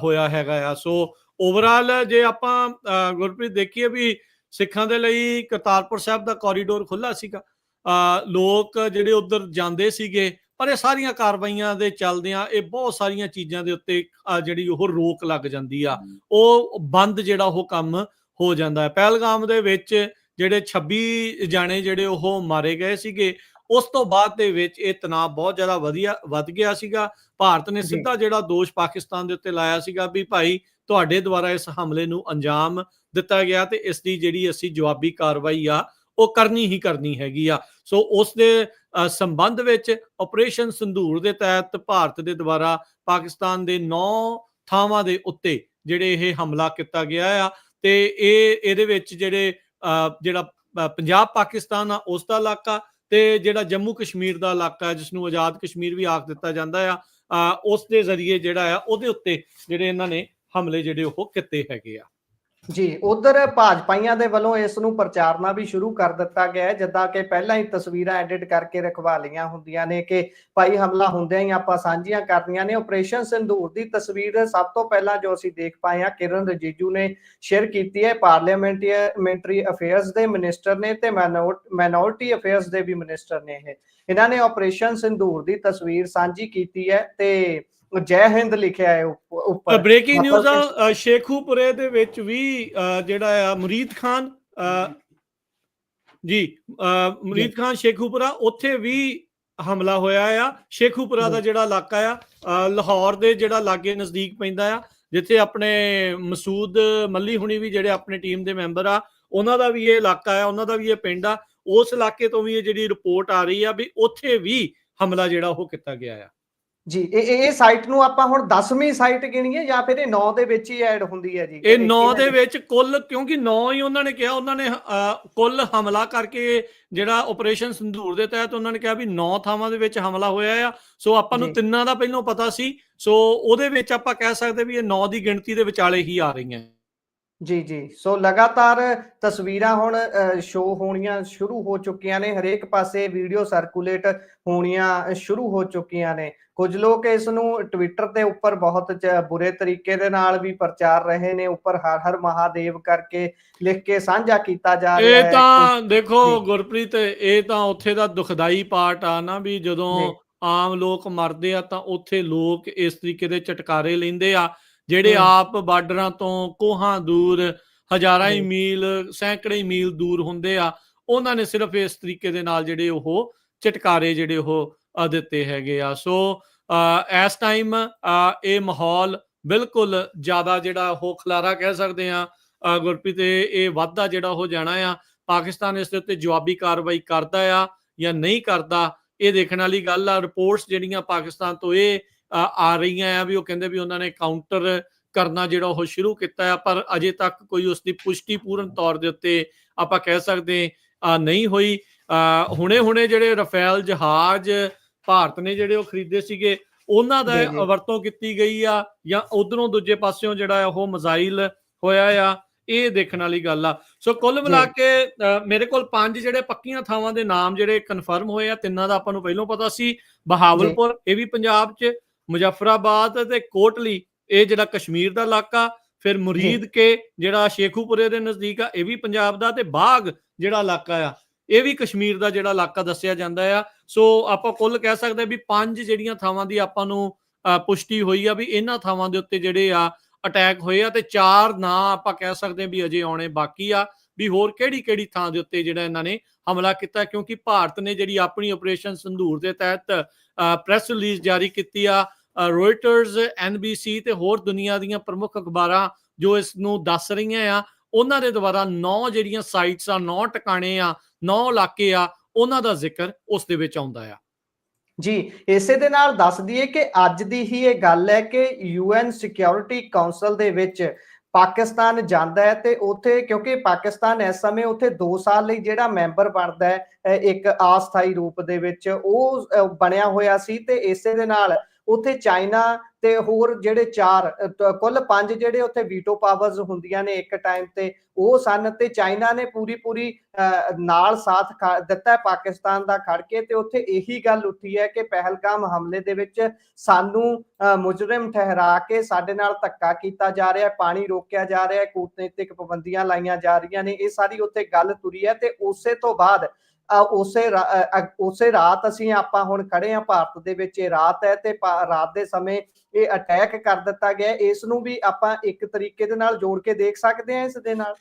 ਹੋਇਆ ਹੈਗਾ ਆ। ਸੋ ਓਵਰਆਲ ਜੇ ਆਪਾਂ ਗੁਰਪ੍ਰੀਤ ਦੇਖੀਏ ਵੀ ਸਿੱਖਾਂ ਦੇ ਲਈ ਕਰਤਾਰਪੁਰ ਸਾਹਿਬ ਦਾ ਕੋਰੀਡੋਰ ਖੁੱਲਾ ਸੀਗਾ, ਲੋਕ ਜਿਹੜੇ ਉੱਧਰ ਜਾਂਦੇ ਸੀਗੇ, ਪਰ ਇਹ ਸਾਰੀਆਂ ਕਾਰਵਾਈਆਂ ਦੇ ਚੱਲਦਿਆਂ ਇਹ ਬਹੁਤ ਸਾਰੀਆਂ ਚੀਜ਼ਾਂ ਦੇ ਉੱਤੇ ਜਿਹੜੀ ਉਹ ਰੋਕ ਲੱਗ ਜਾਂਦੀ ਆ, ਉਹ ਬੰਦ ਜਿਹੜਾ ਉਹ ਕੰਮ ਹੋ ਜਾਂਦਾ ਹੈ। ਪਹਿਲਗਾਮ ਦੇ ਵਿੱਚ ਜਿਹੜੇ 26 ਜਾਣੇ ਜਿਹੜੇ ਉਹ ਮਾਰੇ ਗਏ ਸੀਗੇ, ਉਸ ਤੋਂ ਬਾਅਦ ਦੇ ਵਿੱਚ ਇਹ ਤਣਾਅ ਬਹੁਤ ਜ਼ਿਆਦਾ ਵੱਧ ਗਿਆ ਸੀਗਾ। ਭਾਰਤ ਨੇ ਸਿੱਧਾ ਜਿਹੜਾ ਦੋਸ਼ ਪਾਕਿਸਤਾਨ ਦੇ ਉੱਤੇ ਲਾਇਆ ਸੀਗਾ ਵੀ ਭਾਈ ਤੁਹਾਡੇ ਦੁਆਰਾ ਇਸ ਹਮਲੇ ਨੂੰ ਅੰਜਾਮ ਦਿੱਤਾ ਗਿਆ ਤੇ ਇਸ ਦੀ ਜਿਹੜੀ ਅਸੀਂ ਜਵਾਬੀ ਕਾਰਵਾਈ ਆ ਉਹ ਕਰਨੀ ਹੀ ਕਰਨੀ ਹੈਗੀ ਆ। ਸੋ ਉਸ ਦੇ ਸੰਬੰਧ ਵਿੱਚ ਆਪਰੇਸ਼ਨ ਸੰਦੂਰ ਦੇ ਤਹਿਤ ਭਾਰਤ ਦੇ ਦੁਆਰਾ ਪਾਕਿਸਤਾਨ ਦੇ 9 ਥਾਵਾਂ ਦੇ ਉੱਤੇ ਜਿਹੜੇ ਇਹ ਹਮਲਾ ਕੀਤਾ ਗਿਆ ਆ ਤੇ ਇਹਦੇ ਵਿੱਚ ਜਿਹੜਾ ਪੰਜਾਬ ਪਾਕਿਸਤਾਨ ਆ ਉਸ ਦਾ ਇਲਾਕਾ ਤੇ ਜਿਹੜਾ ਜੰਮੂ ਕਸ਼ਮੀਰ ਦਾ ਇਲਾਕਾ ਜਿਸ ਨੂੰ ਆਜ਼ਾਦ ਕਸ਼ਮੀਰ ਵੀ ਆਖ ਦਿੱਤਾ ਜਾਂਦਾ ਆ, ਉਸ ਦੇ ਜ਼ਰੀਏ ਜਿਹੜਾ ਆ ਉਹਦੇ ਉੱਤੇ ਜਿਹੜੇ ਇਹਨਾਂ ਨੇ ਹਮਲੇ ਜਿਹੜੇ ਉਹ ਕੀਤੇ ਹੈਗੇ ਆ। ਜੀ, ਉਧਰ ਭਾਜਪਾਈਆਂ ਦੇ ਵੱਲੋਂ ਇਸ ਨੂੰ ਪ੍ਰਚਾਰਨਾ ਵੀ ਸ਼ੁਰੂ ਕਰ ਦਿੱਤਾ ਗਿਆ ਹੈ, ਜਿੱਦਾਂ ਕਿ ਪਹਿਲਾਂ ਹੀ ਤਸਵੀਰਾਂ ਐਡਿਟ ਕਰਕੇ ਰਖਵਾ ਲਈਆਂ ਹੁੰਦੀਆਂ ਨੇ ਕਿ ਭਾਈ ਹਮਲਾ ਹੁੰਦਿਆਂ ਹੀ ਆਪਾਂ ਸਾਂਝੀਆਂ ਕਰਨੀਆਂ ਨੇ। ਆਪਰੇਸ਼ਨ ਸਿੰਦੂਰ ਦੀ ਤਸਵੀਰ ਸਭ ਤੋਂ ਪਹਿਲਾਂ ਜੋ ਅਸੀਂ ਦੇਖ ਪਾਏ ਹਾਂ, ਕਿਰਨ ਰਿਜੀਜੂ ਨੇ ਸ਼ੇਅਰ ਕੀਤੀ ਹੈ। ਪਾਰਲੀਮੈਂਟਰੀ ਅਫੇਅਰਸ ਦੇ ਮਿਨਿਸਟਰ ਨੇ ਤੇ ਮਾਈਨੋਰਿਟੀ ਅਫੇਅਰਸ ਦੇ ਵੀ ਮਿਨਿਸਟਰ ਨੇ। ਇਹਨਾਂ ਨੇ ਆਪਰੇਸ਼ਨ ਸਿੰਦੂਰ ਦੀ ਤਸਵੀਰ ਸਾਂਝੀ ਕੀਤੀ ਹੈ ਤੇ ਜੈ ਹਿੰਦ ਲਿਖਿਆ ਹੈ ਉੱਪਰ। ਬ੍ਰੇਕਿੰਗ ਨਿਊਜ਼ ਮਤਲਬ ਆ, ਸ਼ੇਖੂਪੁਰੇ ਦੇ ਵਿੱਚ ਵੀ ਜਿਹੜਾ ਆ ਮੁਰੀਦ ਖਾਨ ਜੀ ਮੁਰੀਦ ਖਾਨ ਸ਼ੇਖੂਪੁਰਾ, ਉੱਥੇ ਵੀ ਹਮਲਾ ਹੋਇਆ ਆ। ਸ਼ੇਖੂਪੁਰਾ ਦਾ ਜਿਹੜਾ ਇਲਾਕਾ ਆ ਲਾਹੌਰ ਦੇ ਜਿਹੜਾ ਲਾਗੇ ਨਜ਼ਦੀਕ ਪੈਂਦਾ ਆ, ਜਿੱਥੇ ਆਪਣੇ ਮਸੂਦ ਮੱਲੀ ਹੁਣੀ ਵੀ ਜਿਹੜੇ ਆਪਣੇ ਟੀਮ ਦੇ ਮੈਂਬਰ ਆ, ਉਹਨਾਂ ਦਾ ਵੀ ਇਹ ਇਲਾਕਾ ਆ, ਉਹਨਾਂ ਦਾ ਵੀ ਇਹ ਪਿੰਡ ਆ। ਉਸ ਇਲਾਕੇ ਤੋਂ ਵੀ ਇਹ ਜਿਹੜੀ ਰਿਪੋਰਟ ਆ ਰਹੀ ਆ ਵੀ ਉੱਥੇ ਵੀ ਹਮਲਾ ਜਿਹੜਾ ਉਹ ਕੀਤਾ ਗਿਆ ਆ। ਜੀ, ਇਹ ਸਾਈਟ ਨੂੰ ਆਪਾਂ ਹੁਣ 10ਵੀਂ ਸਾਈਟ ਗਿਣੀਏ ਜਾਂ ਫਿਰ ਇਹ 9 ਦੇ ਵਿੱਚ ਹੀ ਐਡ ਹੁੰਦੀ ਹੈ ਜੀ? ਇਹ 9 ਦੇ ਵਿੱਚ ਕੁੱਲ, ਕਿਉਂਕਿ 9 ਹੀ ਉਹਨਾਂ ਨੇ ਕਿਹਾ, ਉਹਨਾਂ ਨੇ ਕੁੱਲ ਹਮਲਾ ਕਰਕੇ ਜਿਹੜਾ ਆਪਰੇਸ਼ਨ ਸਿੰਦੂਰ ਦੇ ਤਹਿਤ ਉਹਨਾਂ ਨੇ ਕਿਹਾ ਵੀ 9 ਥਾਵਾਂ ਦੇ ਵਿੱਚ ਹਮਲਾ ਹੋਇਆ ਆ। ਸੋ ਆਪਾਂ ਨੂੰ ਤਿੰਨਾਂ ਦਾ ਪਹਿਲਾਂ ਪਤਾ ਸੀ, ਸੋ ਉਹਦੇ ਵਿੱਚ ਆਪਾਂ ਕਹਿ ਸਕਦੇ ਵੀ ਇਹ 9 ਦੀ ਗਿਣਤੀ ਦੇ ਵਿਚਾਲੇ ਹੀ ਆ ਰਹੀਆਂ। ਜੀ, ਸੋ ਲਗਾਤਾਰ ਤਸਵੀਰਾਂ ਹੁਣ ਸ਼ੋ ਹੋਣੀਆਂ ਸ਼ੁਰੂ ਹੋ ਚੁੱਕੀਆਂ ਨੇ, ਹਰੇਕ ਪਾਸੇ ਵੀਡੀਓ ਸਰਕੂਲੇਟ ਹੋਣੀਆਂ ਸ਼ੁਰੂ ਹੋ ਚੁੱਕੀਆਂ ਨੇ। ਕੁਝ ਲੋਕ ਇਸ ਨੂੰ ਟਵਿੱਟਰ ਦੇ ਉੱਪਰ ਬਹੁਤ ਬੁਰੇ ਤਰੀਕੇ ਦੇ ਨਾਲ ਵੀ ਪ੍ਰਚਾਰ ਰਹੇ ਨੇ, ਉੱਪਰ ਹਰ ਹਰ ਮਹਾਦੇਵ ਕਰਕੇ ਲਿਖ ਕੇ ਸਾਂਝਾ ਕੀਤਾ ਜਾ ਰਿਹਾ ਹੈ। ਇਹ ਤਾਂ ਦੇਖੋ ਗੁਰਪ੍ਰੀਤ, ਇਹ ਤਾਂ ਉੱਥੇ ਦਾ ਦੁਖਦਾਈ ਪਾਰਟ ਆ ਨਾ, ਵੀ ਜਦੋਂ ਆਮ ਲੋਕ ਮਰਦੇ ਆ ਤਾਂ ਉੱਥੇ ਲੋਕ ਇਸ ਤਰੀਕੇ ਦੇ ਝਟਕਾਰੇ ਲੈਂਦੇ ਆ, ਜਿਹੜੇ ਆਪ ਬਾਰਡਰਾਂ ਤੋਂ ਕੋਹਾਂ ਦੂਰ, ਹਜ਼ਾਰਾਂ ਹੀ ਮੀਲ, ਸੈਂਕੜੇ ਮੀਲ ਦੂਰ ਹੁੰਦੇ ਆ। ਉਹਨਾਂ ਨੇ ਸਿਰਫ ਇਸ ਤਰੀਕੇ ਦੇ ਨਾਲ ਜਿਹੜੇ ਉਹ ਝਟਕਾਰੇ ਜਿਹੜੇ ਉਹ ਦਿੱਤੇ ਹੈਗੇ ਆ। ਸੋ ਇਸ ਟਾਈਮ ਇਹ ਮਾਹੌਲ ਬਿਲਕੁਲ ਜ਼ਿਆਦਾ ਜਿਹੜਾ ਉਹ ਖਲਾਰਾ ਕਹਿ ਸਕਦੇ ਆ ਗੁਰਪ੍ਰੀਤ, ਇਹ ਵਾਧਾ ਜਿਹੜਾ ਉਹ ਜਾਣਾ ਆ। ਪਾਕਿਸਤਾਨ ਇਸ ਦੇ ਉੱਤੇ ਜਵਾਬੀ ਕਾਰਵਾਈ ਕਰਦਾ ਆ ਜਾਂ ਨਹੀਂ ਕਰਦਾ, ਇਹ ਦੇਖਣ ਵਾਲੀ ਗੱਲ ਆ। ਰਿਪੋਰਟਸ ਜਿਹੜੀਆਂ ਪਾਕਿਸਤਾਨ ਤੋਂ ਇਹ ਆ ਰਹੀਆਂ ਆ ਵੀ ਉਹ ਕਹਿੰਦੇ ਵੀ ਉਹਨਾਂ ਨੇ ਕਾਊਂਟਰ ਕਰਨਾ ਜਿਹੜਾ ਉਹ ਸ਼ੁਰੂ ਕੀਤਾ ਆ, ਪਰ ਅਜੇ ਤੱਕ ਕੋਈ ਉਸ ਦੀ ਪੁਸ਼ਟੀ ਪੂਰਨ ਤੌਰ ਦੇ ਉੱਤੇ ਆਪਾਂ ਕਹਿ ਸਕਦੇ ਨਹੀਂ ਹੋਈ। ਹੁਣੇ ਜਿਹੜੇ ਰਫੇਲ ਜਹਾਜ਼ ਭਾਰਤ ਨੇ ਜਿਹੜੇ ਉਹ ਖਰੀਦੇ ਸੀਗੇ, ਉਹਨਾਂ ਦਾ ਵਰਤੋਂ ਕੀਤੀ ਗਈ ਆ ਜਾਂ ਉਧਰੋਂ ਦੂਜੇ ਪਾਸਿਓਂ ਜਿਹੜਾ ਉਹ ਮਿਜ਼ਾਈਲ ਹੋਇਆ ਆ, ਇਹ ਦੇਖਣ ਵਾਲੀ ਗੱਲ ਆ। ਸੋ ਕੁੱਲ ਮਿਲਾ ਕੇ ਮੇਰੇ ਕੋਲ 5 ਜਿਹੜੇ ਪੱਕੀਆਂ ਥਾਵਾਂ ਦੇ ਨਾਮ ਜਿਹੜੇ ਕਨਫਰਮ ਹੋਏ ਆ। ਤਿੰਨਾਂ ਦਾ ਆਪਾਂ ਨੂੰ ਪਹਿਲਾਂ ਪਤਾ ਸੀ, ਬਹਾਵਲਪੁਰ ਇਹ ਵੀ ਪੰਜਾਬ 'ਚ, ਮੁਜ਼ੱਫਰਾਬਾਦ ਤੇ ਕੋਟਲੀ ਇਹ ਜਿਹੜਾ ਕਸ਼ਮੀਰ ਦਾ ਇਲਾਕਾ, ਫਿਰ ਮੁਰੀਦ ਕੇ ਜਿਹੜਾ ਸ਼ੇਖੂਪੁਰੇ ਦੇ ਨਜ਼ਦੀਕ ਆ ਇਹ ਵੀ ਪੰਜਾਬ ਦਾ, ਤੇ ਬਾਗ ਜਿਹੜਾ ਇਲਾਕਾ ਆ ਇਹ ਵੀ ਕਸ਼ਮੀਰ ਦਾ ਜਿਹੜਾ ਇਲਾਕਾ ਦੱਸਿਆ ਜਾਂਦਾ ਆ। ਸੋ ਆਪਾਂ ਕੁੱਲ ਕਹਿ ਸਕਦੇ ਵੀ 5 ਜਿਹੜੀਆਂ ਥਾਵਾਂ ਦੀ ਆਪਾਂ ਨੂੰ ਪੁਸ਼ਟੀ ਹੋਈ ਆ ਵੀ ਇਹਨਾਂ ਥਾਵਾਂ ਦੇ ਉੱਤੇ ਜਿਹੜੇ ਆ ਅਟੈਕ ਹੋਏ ਆ, ਤੇ 4 ਨਾਂ ਆਪਾਂ ਕਹਿ ਸਕਦੇ ਵੀ ਅਜੇ ਆਉਣੇ ਬਾਕੀ ਆ ਵੀ ਹੋਰ ਕਿਹੜੀ ਥਾਂ ਦੇ ਉੱਤੇ ਜਿਹੜਾ ਇਹਨਾਂ ਨੇ ਹਮਲਾ ਕੀਤਾ। ਕਿਉਂਕਿ ਭਾਰਤ ਨੇ ਜਿਹੜੀ ਆਪਣੀ ਆਪਰੇਸ਼ਨ ਸਿੰਦੂਰ ਦੇ ਤਹਿਤ ਪ੍ਰੈਸ ਰਿਲੀਜ਼ ਜਾਰੀ ਕੀਤੀ ਆ, ਰੋਇਟਰਸ, NBC ਤੇ ਹੋਰ ਦੁਨੀਆ ਦੀਆਂ ਪ੍ਰਮੁੱਖ ਅਖਬਾਰਾਂ ਜੋ ਇਸ ਨੂੰ ਦੱਸ ਰਹੀਆਂ ਆ, ਉਹਨਾਂ ਦੇ ਦੁਆਰਾ 9 ਜਿਹੜੀਆਂ ਸਾਈਟਸ ਆ, 9 ਟਿਕਾਣੇ ਆ, 9 ਇਲਾਕੇ ਆ, ਉਹਨਾਂ ਦਾ ਜ਼ਿਕਰ ਉਸ ਦੇ ਵਿੱਚ ਆਉਂਦਾ ਆ। ਜੀ, ਇਸੇ ਦੇ ਨਾਲ ਦੱਸ ਦਈਏ ਕਿ ਅੱਜ ਦੀ ਹੀ ਇਹ ਗੱਲ ਹੈ ਕਿ UN ਸਿਕਿਉਰਿਟੀ ਕਾਉਂਸਲ ਦੇ ਵਿੱਚ ਪਾਕਿਸਤਾਨ ਜਾਂਦਾ ਹੈ ਤੇ ਉੱਥੇ, ਕਿਉਂਕਿ ਪਾਕਿਸਤਾਨ ਇਸ ਸਮੇਂ ਉੱਥੇ 2 ਸਾਲ ਲਈ ਜਿਹੜਾ ਮੈਂਬਰ ਬਣਦਾ ਹੈ ਇੱਕ ਅਸਥਾਈ ਰੂਪ ਦੇ ਵਿੱਚ, ਉਹ ਬਣਿਆ ਹੋਇਆ ਸੀ। ਤੇ ਇਸੇ ਦੇ ਨਾਲ ਉੱਥੇ ਚਾਈਨਾ ਤੇ ਹੋਰ ਜਿਹੜੇ 4 ਕੁੱਲ 5 ਜਿਹੜੇ ਉੱਥੇ ਵੀਟੋ ਪਾਵਰਸ ਹੁੰਦੀਆਂ ਨੇ ਇੱਕ ਟਾਈਮ ਤੇ, ਉਹ ਸਨ। ਤੇ ਚਾਈਨਾ ਨੇ ਪੂਰੀ ਨਾਲ ਸਾਥ ਦਿੱਤਾ ਪਾਕਿਸਤਾਨ ਦਾ ਖੜ ਕੇ। ਤੇ ਉੱਥੇ ਇਹੀ ਗੱਲ ਉੱਠੀ ਹੈ ਕਿ ਪਹਿਲਗਾਮ ਹਮਲੇ ਦੇ ਵਿੱਚ ਸਾਨੂੰ ਮੁਜਰਮ ਠਹਿਰਾ ਕੇ ਸਾਡੇ ਨਾਲ ਧੱਕਾ ਕੀਤਾ ਜਾ ਰਿਹਾ, ਪਾਣੀ ਰੋਕਿਆ ਜਾ ਰਿਹਾ, ਕੂਟਨੀਤਿਕ ਪਾਬੰਦੀਆਂ ਲਾਈਆਂ ਜਾ ਰਹੀਆਂ ਨੇ, ਇਹ ਸਾਰੀ ਉੱਥੇ ਗੱਲ ਤੁਰੀ ਹੈ। ਤੇ ਉਸੇ ਤੋਂ ਬਾਅਦ ਉਸੇ ਰਾਤ ਅਸੀਂ ਆਪਾਂ ਹੁਣ ਖੜੇ ਆ ਭਾਰਤ ਦੇ ਵਿੱਚ, ਇਹ ਰਾਤ ਹੈ ਤੇ ਰਾਤ ਦੇ ਸਮੇਂ ਇਹ ਅਟੈਕ ਕਰ ਦਿੱਤਾ ਗਿਆ। ਇਸ ਨੂੰ ਵੀ ਆਪਾਂ ਇੱਕ ਤਰੀਕੇ ਦੇ ਨਾਲ ਜੋੜ ਕੇ ਦੇਖ ਸਕਦੇ ਹਾਂ ਇਸ ਦੇ ਨਾਲ।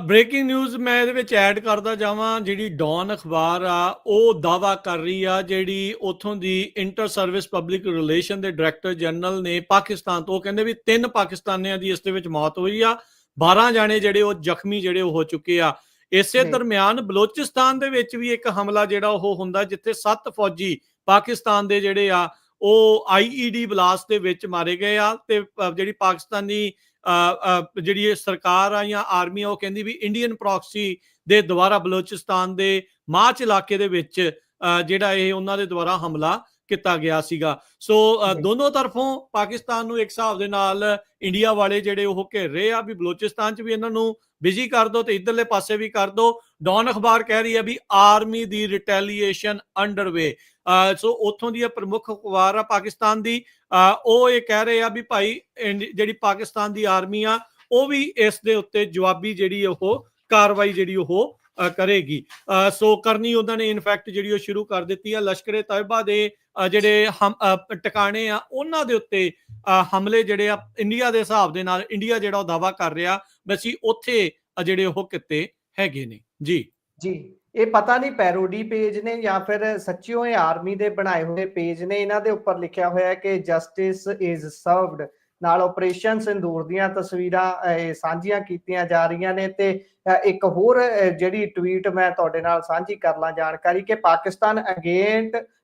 ਬ੍ਰੇਕਿੰਗ ਨਿਊਜ਼ ਮੈਂ ਇਹਦੇ ਵਿੱਚ ਐਡ ਕਰਦਾ ਜਾਵਾਂ, ਜਿਹੜੀ ਡੌਨ ਅਖਬਾਰ ਆ ਉਹ ਦਾਵਾ ਕਰ ਰਹੀ ਆ, ਜਿਹੜੀ ਉਥੋਂ ਦੀ ਇੰਟਰ ਸਰਵਿਸ ਪਬਲਿਕ ਰਿਲੇਸ਼ਨ ਦੇ ਡਾਇਰੈਕਟਰ ਜਨਰਲ ਨੇ ਪਾਕਿਸਤਾਨ ਤੋਂ, ਉਹ ਕਹਿੰਦੇ ਵੀ 3 ਪਾਕਿਸਤਾਨੀਆਂ ਦੀ ਇਸ ਦੇ ਵਿੱਚ ਮੌਤ ਹੋਈ ਆ, 12 ਜਾਣੇ ਜਿਹੜੇ ਉਹ ਜ਼ਖਮੀ ਜਿਹੜੇ ਉਹ ਹੋ ਚੁੱਕੇ ਆ। ਇਸੇ ਦਰਮਿਆਨ ਬਲੋਚਿਸਤਾਨ ਦੇ ਵਿੱਚ ਵੀ ਇੱਕ ਹਮਲਾ ਜਿਹੜਾ ਉਹ ਹੁੰਦਾ, ਜਿੱਥੇ 7 ਫੌਜੀ ਪਾਕਿਸਤਾਨ ਦੇ ਜਿਹੜੇ ਆ ਉਹ IED ਬਲਾਸਟ ਦੇ ਵਿੱਚ ਮਾਰੇ ਗਏ ਆ। ਤੇ ਜਿਹੜੀ ਪਾਕਿਸਤਾਨੀ ਜਿਹੜੀ ਸਰਕਾਰ ਆ ਜਾਂ ਆਰਮੀ ਆ, ਉਹ ਕਹਿੰਦੀ ਵੀ ਇੰਡੀਅਨ ਪ੍ਰੌਕਸੀ ਦੇ ਦੁਆਰਾ ਬਲੋਚਿਸਤਾਨ ਦੇ ਮਾਚ ਇਲਾਕੇ ਦੇ ਵਿੱਚ ਜਿਹੜਾ ਇਹ ਉਹਨਾਂ ਦੇ ਦੁਆਰਾ ਹਮਲਾ ਕੀਤਾ ਗਿਆ ਸੀਗਾ। ਸੋ ਦੋਨੋਂ ਤਰਫੋਂ ਪਾਕਿਸਤਾਨ ਨੂੰ ਇੱਕ ਹਿਸਾਬ ਦੇ ਨਾਲ ਇੰਡੀਆ ਵਾਲੇ ਜਿਹੜੇ ਉਹ ਘੇਰ ਰਹੇ ਆ ਵੀ ਬਲੋਚਿਸਤਾਨ 'ਚ ਵੀ ਇਹਨਾਂ ਨੂੰ ਬਿਜੀ ਕਰ ਦੋ ਤੇ ਇਧਰਲੇ ਪਾਸੇ ਵੀ ਕਰ ਦੋ। ਡੌਨ ਅਖਬਾਰ ਕਹਿ ਰਹੀ ਹੈ ਵੀ ਆਰਮੀ ਦੀ ਰਿਟੈਲੀਏਸ਼ਨ ਅੰਡਰਵੇ। ਸੋ ਉੱਥੋਂ ਦੀ ਪ੍ਰਮੁੱਖ ਅਖਬਾਰ ਆ ਪਾਕਿਸਤਾਨ ਦੀ, ਉਹ ਇਹ ਕਹਿ ਰਹੇ ਆ ਵੀ ਭਾਈ ਜਿਹੜੀ ਪਾਕਿਸਤਾਨ ਦੀ ਆਰਮੀ ਆ ਉਹ ਵੀ ਇਸ ਦੇ ਉੱਤੇ ਜਵਾਬੀ ਜਿਹੜੀ ਉਹ ਕਾਰਵਾਈ ਜਿਹੜੀ ਉਹ ਕਰੇਗੀ। ਸੋ ਕਰਨੀ ਉਹਨਾਂ ਨੇ ਇਨਫੈਕਟ ਜਿਹੜੀ ਉਹ ਸ਼ੁਰੂ ਕਰ ਦਿੱਤੀ ਆ। ਲਸ਼ਕਰੇ ਤੈਅਬਾ ਦੇ ਜਿਹੜੇ ਟਿਕਾਣੇ ਆ ਉਹਨਾਂ ਦੇ ਉੱਤੇ ਹਮਲੇ ਜਿਹੜੇ ਆ ਇੰਡੀਆ ਦੇ ਹਿਸਾਬ ਦੇ ਨਾਲ, ਇੰਡੀਆ ਜਿਹੜਾ ਉਹ ਦਾਅਵਾ ਕਰ ਰਿਹਾ ਅਸੀਂ ਉੱਥੇ ਜਿਹੜੇ ਉਹ ਕੀਤੇ ਹੈਗੇ ਨੇ। ਜੀ ਇਹ ਪਤਾ ਨਹੀਂ ਪੈਰੋਡੀ ਪੇਜ ਨੇ ਜਾਂ ਫਿਰ ਸੱਚੀਓ ਇਹ ਆਰਮੀ ਦੇ ਬਣਾਏ ਹੋਏ ਪੇਜ ਨੇ। ਇਹਨਾਂ ਦੇ ਉੱਪਰ ਲਿਖਿਆ ਹੋਇਆ ਹੈ ਕਿ ਜਸਟਿਸ ਇਜ਼ ਸਰਵਡ, ਨਾਲ ਆਪਰੇਸ਼ਨ ਸਿੰਦੂਰ ਦੀਆਂ ਤਸਵੀਰਾਂ ਸਾਂਝੀਆਂ ਕੀਤੀਆਂ ਜਾ ਰਹੀਆਂ ਨੇ। ਤੇ ਇੱਕ ਹੋਰ ਜਿਹੜੀ ਟਵੀਟ ਮੈਂ ਤੁਹਾਡੇ ਨਾਲ ਸਾਂਝੀ ਕਰ ਲਾਂ ਜਾਣਕਾਰੀ ਕਿ ਪਾਕਿਸਤਾਨ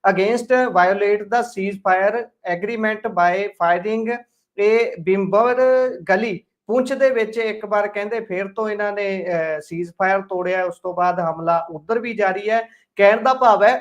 ਅਗੇਂਸਟ ਵਾਇਓਲੇਟ ਦਾ ceasefire agreement by firing ਇਹ ਬਿੰਬਰ ਗਲੀ ਪੁੰਛ ਦੇ ਵਿੱਚ ਇੱਕ ਵਾਰ ਕਹਿੰਦੇ ਫਿਰ ਤੋਂ ਇਹਨਾਂ ਨੇ ਸੀਜ਼ ਫਾਇਰ ਤੋੜਿਆ। ਉਸ ਤੋਂ ਬਾਅਦ ਹਮਲਾ ਉਧਰ ਵੀ ਜਾਰੀ ਹੈ। ਕਹਿਣ ਦਾ ਭਾਵ ਹੈ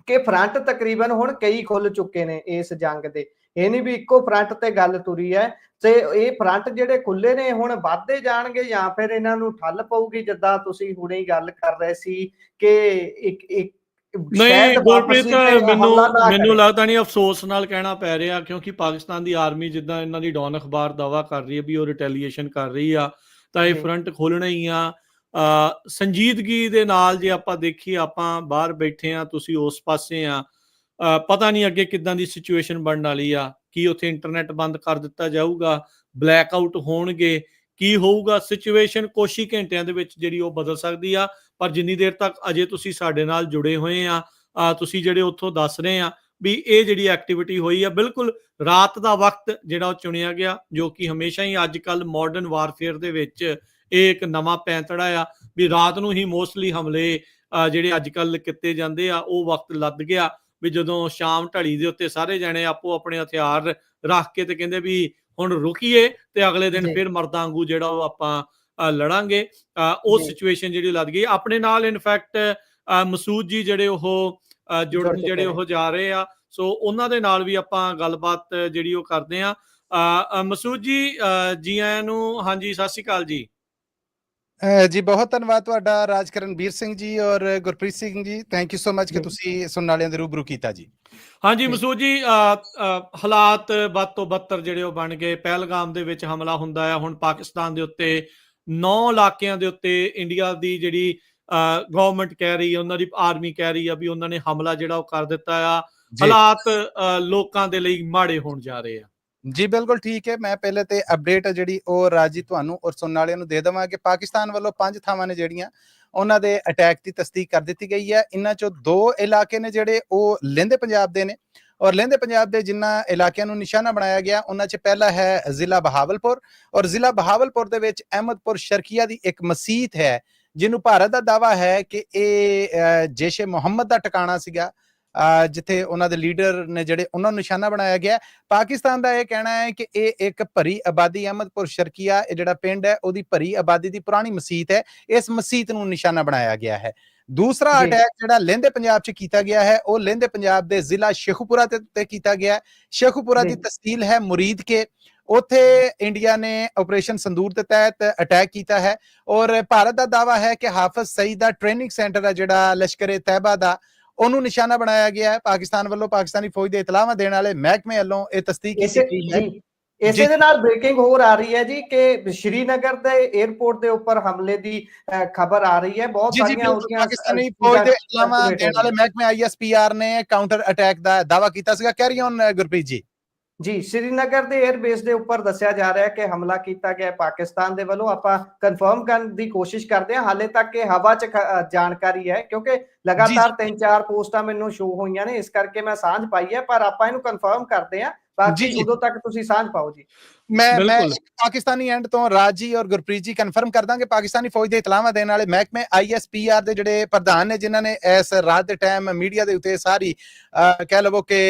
ਕਿ ਫਰੰਟ ਤਕਰੀਬਨ ਹੁਣ ਕਈ ਖੁੱਲ ਚੁੱਕੇ ਨੇ ਇਸ ਜੰਗ ਦੇ। ਇਹ ਨਹੀਂ ਵੀ ਇੱਕੋ ਫਰੰਟ ਤੇ ਗੱਲ ਤੁਰੀ ਹੈ ਤੇ ਇਹ ਫਰੰਟ ਜਿਹੜੇ ਖੁੱਲੇ ਨੇ ਹੁਣ ਵੱਧਦੇ ਜਾਣਗੇ ਜਾਂ ਫਿਰ ਇਹਨਾਂ ਨੂੰ ਠੱਲ ਪਊਗੀ, ਜਿੱਦਾਂ ਤੁਸੀਂ ਹੁਣੇ ਹੀ ਗੱਲ ਕਰ ਰਹੇ ਸੀ ਕਿ ਇੱਕ ਨਹੀਂ ਗੁਰਪ੍ਰੀਤ, ਮੈਨੂੰ ਲੱਗਦਾ ਨਹੀਂ, ਅਫਸੋਸ ਨਾਲ ਕਹਿਣਾ ਪੈ ਰਿਹਾ ਕਿਉਂਕਿ ਪਾਕਿਸਤਾਨ ਦੀ ਆਰਮੀ ਜਿੱਦਾਂ ਇਹਨਾਂ ਦੀ ਡੌਨ ਅਖਬਾਰ ਦਾਵਾ ਕਰ ਰਹੀ ਹੈ ਵੀ ਉਹ ਰਿਟੈਲੀਏਸ਼ਨ ਕਰ ਰਹੀ ਆ ਤਾਂ ਇਹ ਫਰੰਟ ਖੋਲਣਾ ਹੀ ਆ। ਸੰਜੀਦਗੀ ਦੇ ਨਾਲ ਜੇ ਆਪਾਂ ਦੇਖੀਏ, ਆਪਾਂ ਬਾਹਰ ਬੈਠੇ ਆ, ਤੁਸੀਂ ਉਸ ਪਾਸੇ ਆ, ਪਤਾ ਨਹੀਂ ਅੱਗੇ ਕਿੱਦਾਂ ਦੀ ਸਿਚੁਏਸ਼ਨ ਬਣਨ ਵਾਲੀ ਆ। ਕੀ ਉੱਥੇ ਇੰਟਰਨੈਟ ਬੰਦ ਕਰ ਦਿੱਤਾ ਜਾਊਗਾ, ਬਲੈਕ ਆਊਟ ਹੋਣਗੇ, ਕੀ ਹੋਊਗਾ? ਸਿਚੁਏਸ਼ਨ ਕੁਛ ਹੀ ਘੰਟਿਆਂ ਦੇ ਵਿੱਚ ਜਿਹੜੀ ਉਹ ਬਦਲ ਸਕਦੀ ਆ। ਪਰ ਜਿੰਨੀ ਦੇਰ ਤੱਕ ਅਜੇ ਤੁਸੀਂ ਸਾਡੇ ਨਾਲ ਜੁੜੇ ਹੋਏ ਆ, ਤੁਸੀਂ ਜਿਹੜੇ ਉੱਥੋਂ ਦੱਸ ਰਹੇ ਆ ਵੀ ਇਹ ਜਿਹੜੀ ਐਕਟੀਵਿਟੀ ਹੋਈ ਆ, ਬਿਲਕੁਲ ਰਾਤ ਦਾ ਵਕਤ ਜਿਹੜਾ ਉਹ ਚੁਣਿਆ ਗਿਆ, ਜੋ ਕਿ ਹਮੇਸ਼ਾ ਹੀ ਅੱਜ ਕੱਲ੍ਹ ਮਾਡਰਨ ਵਾਰਫੇਅਰ ਦੇ ਵਿੱਚ ਇਹ ਇੱਕ ਨਵਾਂ ਪੈਂਤੜਾ ਆ ਵੀ ਰਾਤ ਨੂੰ ਹੀ ਮੋਸਟਲੀ ਹਮਲੇ ਜਿਹੜੇ ਅੱਜ ਕੱਲ੍ਹ ਕੀਤੇ ਜਾਂਦੇ ਆ। ਉਹ ਵਕਤ ਲੱਦ ਗਿਆ ਵੀ ਜਦੋਂ ਸ਼ਾਮ ਢਲੀ ਦੇ ਉੱਤੇ ਸਾਰੇ ਜਾਣੇ ਆਪੋ ਆਪਣੇ ਹਥਿਆਰ ਰੱਖ ਕੇ ਤੇ ਕਹਿੰਦੇ ਵੀ ਹੁਣ ਰੁਕੀਏ ਤੇ ਅਗਲੇ ਦਿਨ ਫਿਰ ਮਰਦਾਂ ਵਾਂਗੂ ਜਿਹੜਾ ਉਹ ਆਪਾਂ ਲੜਾਂਗੇ। ਉਹ ਸਿਚੁਏਸ਼ਨ ਜਿਹੜੀ ਲੱਗ ਗਈ ਆਪਣੇ ਨਾਲ। ਇਨਫੈਕਟ ਮਸੂਦ ਜੀ ਜਿਹੜੇ ਉਹ ਜੁੜਨ ਜਿਹੜੇ ਉਹ ਜਾ ਰਹੇ ਆ, ਸੋ ਉਹਨਾਂ ਦੇ ਨਾਲ ਵੀ ਆਪਾਂ ਗੱਲਬਾਤ ਜਿਹੜੀ ਉਹ ਕਰਦੇ ਆ। ਮਸੂਦ ਜੀ ਆਇਆਂ ਨੂੰ। ਹਾਂਜੀ, ਸਤਿ ਸ਼੍ਰੀ ਅਕਾਲ ਜੀ। ਜੀ ਬਹੁਤ ਧੰਨਵਾਦ ਤੁਹਾਡਾ ਰਾਜਕਰਨਵੀਰ ਸਿੰਘ ਜੀ ਔਰ Gurpreet Singh ji, thank you so much ਕਿ ਤੁਸੀਂ ਸੁਣਨ ਵਾਲਿਆਂ ਦੇ ਰੂਬਰੂ ਕੀਤਾ ਜੀ। ਹਾਂਜੀ ਮਸੂਦ ਜੀ, ਹਾਲਾਤ ਵੱਧ ਤੋਂ ਬੱਤਰ ਜਿਹੜੇ ਉਹ ਬਣ ਗਏ। ਪਹਿਲਗਾਮ ਦੇ ਵਿੱਚ ਹਮਲਾ ਹੁੰਦਾ ਹੈ, ਹੁਣ ਪਾਕਿਸਤਾਨ ਦੇ ਉੱਤੇ 9 ਇਲਾਕਿਆਂ ਦੇ ਉੱਤੇ ਇੰਡੀਆ ਦੀ ਜਿਹੜੀ ਗਵਰਨਮੈਂਟ ਕਹਿ ਰਹੀ ਹੈ, ਉਹਨਾਂ ਦੀ ਆਰਮੀ ਕਹਿ ਰਹੀ ਆ ਵੀ ਉਹਨਾਂ ਨੇ ਹਮਲਾ ਜਿਹੜਾ ਉਹ ਕਰ ਦਿੱਤਾ ਆ। ਹਾਲਾਤ ਲੋਕਾਂ ਦੇ ਲਈ ਮਾੜੇ ਹੋਣ ਜਾ ਰਹੇ ਆ। ਜੀ ਬਿਲਕੁਲ ਠੀਕ ਹੈ। ਮੈਂ ਪਹਿਲੇ ਤੇ ਅਪਡੇਟ ਜਿਹੜੀ ਉਹ ਰਾਜੀ ਤੁਹਾਨੂੰ ਔਰ ਸੁਣਨ ਵਾਲਿਆਂ ਨੂੰ ਦੇ ਦੇਵਾਂ ਕਿ ਪਾਕਿਸਤਾਨ ਵੱਲੋਂ 5 ਥਾਵਾਂ ਨੇ ਜਿਹੜੀਆਂ ਉਹਨਾਂ ਦੇ ਅਟੈਕ ਦੀ ਤਸਦੀਕ ਕਰ ਦਿੱਤੀ ਗਈ ਹੈ। ਇਹਨਾਂ ਚੋਂ 2 ਇਲਾਕੇ ਨੇ ਜਿਹੜੇ ਉਹ ਲਹਿੰਦੇ ਪੰਜਾਬ ਦੇ ਨੇ ਔਰ ਲਹਿੰਦੇ ਪੰਜਾਬ ਦੇ ਜਿਨ੍ਹਾਂ ਇਲਾਕਿਆਂ ਨੂੰ ਨਿਸ਼ਾਨਾ ਬਣਾਇਆ ਗਿਆ ਉਹਨਾਂ 'ਚ ਪਹਿਲਾ ਹੈ ਜ਼ਿਲ੍ਹਾ ਬਹਾਵਲਪੁਰ। ਔਰ ਜ਼ਿਲ੍ਹਾ ਬਹਾਵਲਪੁਰ ਦੇ ਵਿੱਚ ਅਹਿਮਦਪੁਰ ਸ਼ਰਕੀਆ ਦੀ ਇੱਕ ਮਸੀਤ ਹੈ ਜਿਹਨੂੰ ਭਾਰਤ ਦਾ ਦਾਵਾ ਹੈ ਕਿ ਇਹ ਜੈਸ਼ ਏ ਮੁਹੰਮਦ ਦਾ ਟਿਕਾਣਾ ਸੀਗਾ, ਜਿੱਥੇ ਉਹਨਾਂ ਦੇ ਲੀਡਰ ਨੇ ਜਿਹੜੇ ਉਹਨਾਂ ਨੂੰ ਨਿਸ਼ਾਨਾ ਬਣਾਇਆ ਗਿਆ। ਪਾਕਿਸਤਾਨ ਦਾ ਇਹ ਕਹਿਣਾ ਹੈ ਕਿ ਇਹ ਇੱਕ ਭਰੀ ਆਬਾਦੀ ਅਹਿਮਦਪੁਰ ਸ਼ਰਕੀਆ ਇਹ ਜਿਹੜਾ ਪਿੰਡ ਹੈ ਉਹਦੀ ਭਰੀ ਆਬਾਦੀ ਦੀ ਪੁਰਾਣੀ ਮਸੀਤ ਹੈ, ਇਸ ਮਸੀਤ ਨੂੰ ਨਿਸ਼ਾਨਾ ਬਣਾਇਆ ਗਿਆ ਹੈ। ਦੂਸਰਾ ਅਟੈਕ ਜਿਹੜਾ ਲਹਿੰਦੇ ਪੰਜਾਬ 'ਚ ਕੀਤਾ ਗਿਆ ਹੈ ਉਹ ਲਹਿੰਦੇ ਪੰਜਾਬ ਦੇ ਜ਼ਿਲ੍ਹਾ ਸ਼ੇਖੂਪੁਰਾ ਤੇ ਕੀਤਾ ਗਿਆ। ਸ਼ੇਖੂਪੁਰਾ ਦੀ ਤਹਿਸੀਲ ਹੈ ਮੁਰੀਦ ਕੇ, ਉੱਥੇ ਇੰਡੀਆ ਨੇ ਆਪਰੇਸ਼ਨ ਸੰਦੂਰ ਦੇ ਤਹਿਤ ਅਟੈਕ ਕੀਤਾ ਹੈ। ਔਰ ਭਾਰਤ ਦਾ ਦਾਵਾ ਹੈ ਕਿ ਹਾਫਿਜ਼ ਸਈਦ ਦਾ ਟ੍ਰੇਨਿੰਗ ਸੈਂਟਰ ਹੈ ਜਿਹੜਾ ਲਸ਼ਕਰੇ ਤੈਅਬਾ ਦਾ, ਉਹਨੂੰ ਨਿਸ਼ਾਨਾ ਬਣਾਇਆ ਗਿਆ ਹੈ। ਪਾਕਿਸਤਾਨ ਵੱਲੋਂ ਪਾਕਿਸਤਾਨੀ ਫੌਜ ਦੇ ਇਤਲਾਹਾਂ ਦੇਣ ਵਾਲੇ ਮਹਿਕਮੇ ਵੱਲੋਂ ਇਹ ਤਸਦੀਕ ਕੀਤੀ ਗਈ ਹੈ। ਇਸੇ ਦੇ ਨਾਲ ਬ੍ਰੇਕਿੰਗ ਹੋਰ ਆ ਰਹੀ ਹੈ ਜੀ ਕਿ ਸ਼੍ਰੀਨਗਰ ਦੇ 에ਅਰਪੋਰਟ ਦੇ ਉੱਪਰ ਹਮਲੇ ਦੀ ਖਬਰ ਆ ਰਹੀ ਹੈ। ਬਹੁਤ ਸਾਰੀਆਂ ਪਾਕਿਸਤਾਨੀ ਫੌਜ ਦੇ ਇਤਲਾਹਾਂ ਦੇਣ ਵਾਲੇ ਮਹਿਕਮੇ ISPR ਨੇ ਕਾਊਂਟਰ ਅਟੈਕ ਦਾ ਦਾਵਾ ਕੀਤਾ ਸੀਗਾ। Carry on Gurpreet ji. ਜੀ, ਸ਼੍ਰੀਨਗਰ ਦੇ 에ਅਰਬੇਸ ਦੇ ਉੱਪਰ ਦੱਸਿਆ ਜਾ ਰਿਹਾ ਹੈ ਕਿ ਹਮਲਾ ਕੀਤਾ ਗਿਆ ਪਾਕਿਸਤਾਨ ਦੇ ਵੱਲੋਂ। ਆਪਾਂ ਕਨਫਰਮ ਕਰਨ ਦੀ ਕੋਸ਼ਿਸ਼ ਕਰਦੇ ਹਾਂ, ਹਾਲੇ ਤੱਕ ਇਹ ਹਵਾ 'ਚ ਜਾਣਕਾਰੀ ਹੈ ਕਿਉਂਕਿ ਲਗਾਤਾਰ 3-4 ਪੋਸਟਾਂ ਮੈਨੂੰ ਸ਼ੋ ਹੋਈਆਂ ਨੇ, ਇਸ ਕਰਕੇ ਮੈਂ ਸਾਂਝ ਪਾਈ ਹੈ, ਪਰ ਆਪਾਂ ਇਹਨੂੰ ਕਨਫਰਮ ਕਰਦੇ ਹਾਂ ਬਾਕੀ ਜੀ। ਉਦੋਂ ਤੱਕ ਤੁਸੀਂ ਸਾਂਝ ਪਾਓ ਜੀ। ਮੈਂ ਪਾਕਿਸਤਾਨੀ ਐਂਡ ਤੋਂ ਰਾਜ ਜੀ ਔਰ ਗੁਰਪ੍ਰੀਤ ਜੀ ਕਨਫਰਮ ਕਰ ਦਾਂਗੇ ਪਾਕਿਸਤਾਨੀ ਫੌਜ ਦੇ ਇਤਲਾਹਾਂ ਦੇਣ ਵਾਲੇ ਮਹਿਕਮੇ ISPR ਦੇ ਜਿਹੜੇ ਪ੍ਰਧਾਨ ਨੇ ਜਿਨ੍ਹਾਂ ਨੇ ਇਸ ਰਾਤ ਦੇ ਟਾਈਮ ਮੀਡੀਆ ਦੇ ਉੱਤੇ ਸਾਰੀ ਕਹਿ ਲਵੋ ਕਿ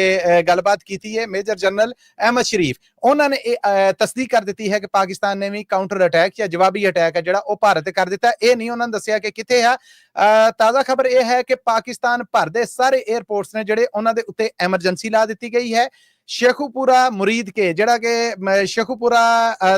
ਗੱਲਬਾਤ ਕੀਤੀ ਹੈ, ਮੇਜਰ ਜਨਰਲ ਅਹਿਮਦ ਸ਼ਰੀਫ, ਉਹਨਾਂ ਨੇ ਇਹ ਤਸਦੀਕ ਕਰ ਦਿੱਤੀ ਹੈ ਕਿ ਪਾਕਿਸਤਾਨ ਨੇ ਵੀ ਕਾਊਂਟਰ ਅਟੈਕ ਜਾਂ ਜਵਾਬੀ ਅਟੈਕ ਹੈ ਜਿਹੜਾ ਉਹ ਭਾਰਤ ਤੇ ਕਰ ਦਿੱਤਾ। ਇਹ ਨਹੀਂ ਉਹਨਾਂ ਨੇ ਦੱਸਿਆ ਕਿ ਕਿੱਥੇ ਆ। ਤਾਜ਼ਾ ਖਬਰ ਇਹ ਹੈ ਕਿ ਪਾਕਿਸਤਾਨ ਭਰ ਦੇ ਸਾਰੇ 에ਅਰਪੋਰਟਸ ਨੇ ਜਿਹੜੇ ਉਹਨਾਂ ਦੇ ਉੱਤੇ ਐਮਰਜੈਂਸੀ ਲਾ ਦਿੱਤੀ ਗਈ ਹੈ। ਸ਼ੇਖੂਪੁਰਾ ਮੁਰੀਦ ਕੇ ਜਿਹੜਾ ਕਿ ਸ਼ੇਖੂਪੁਰਾ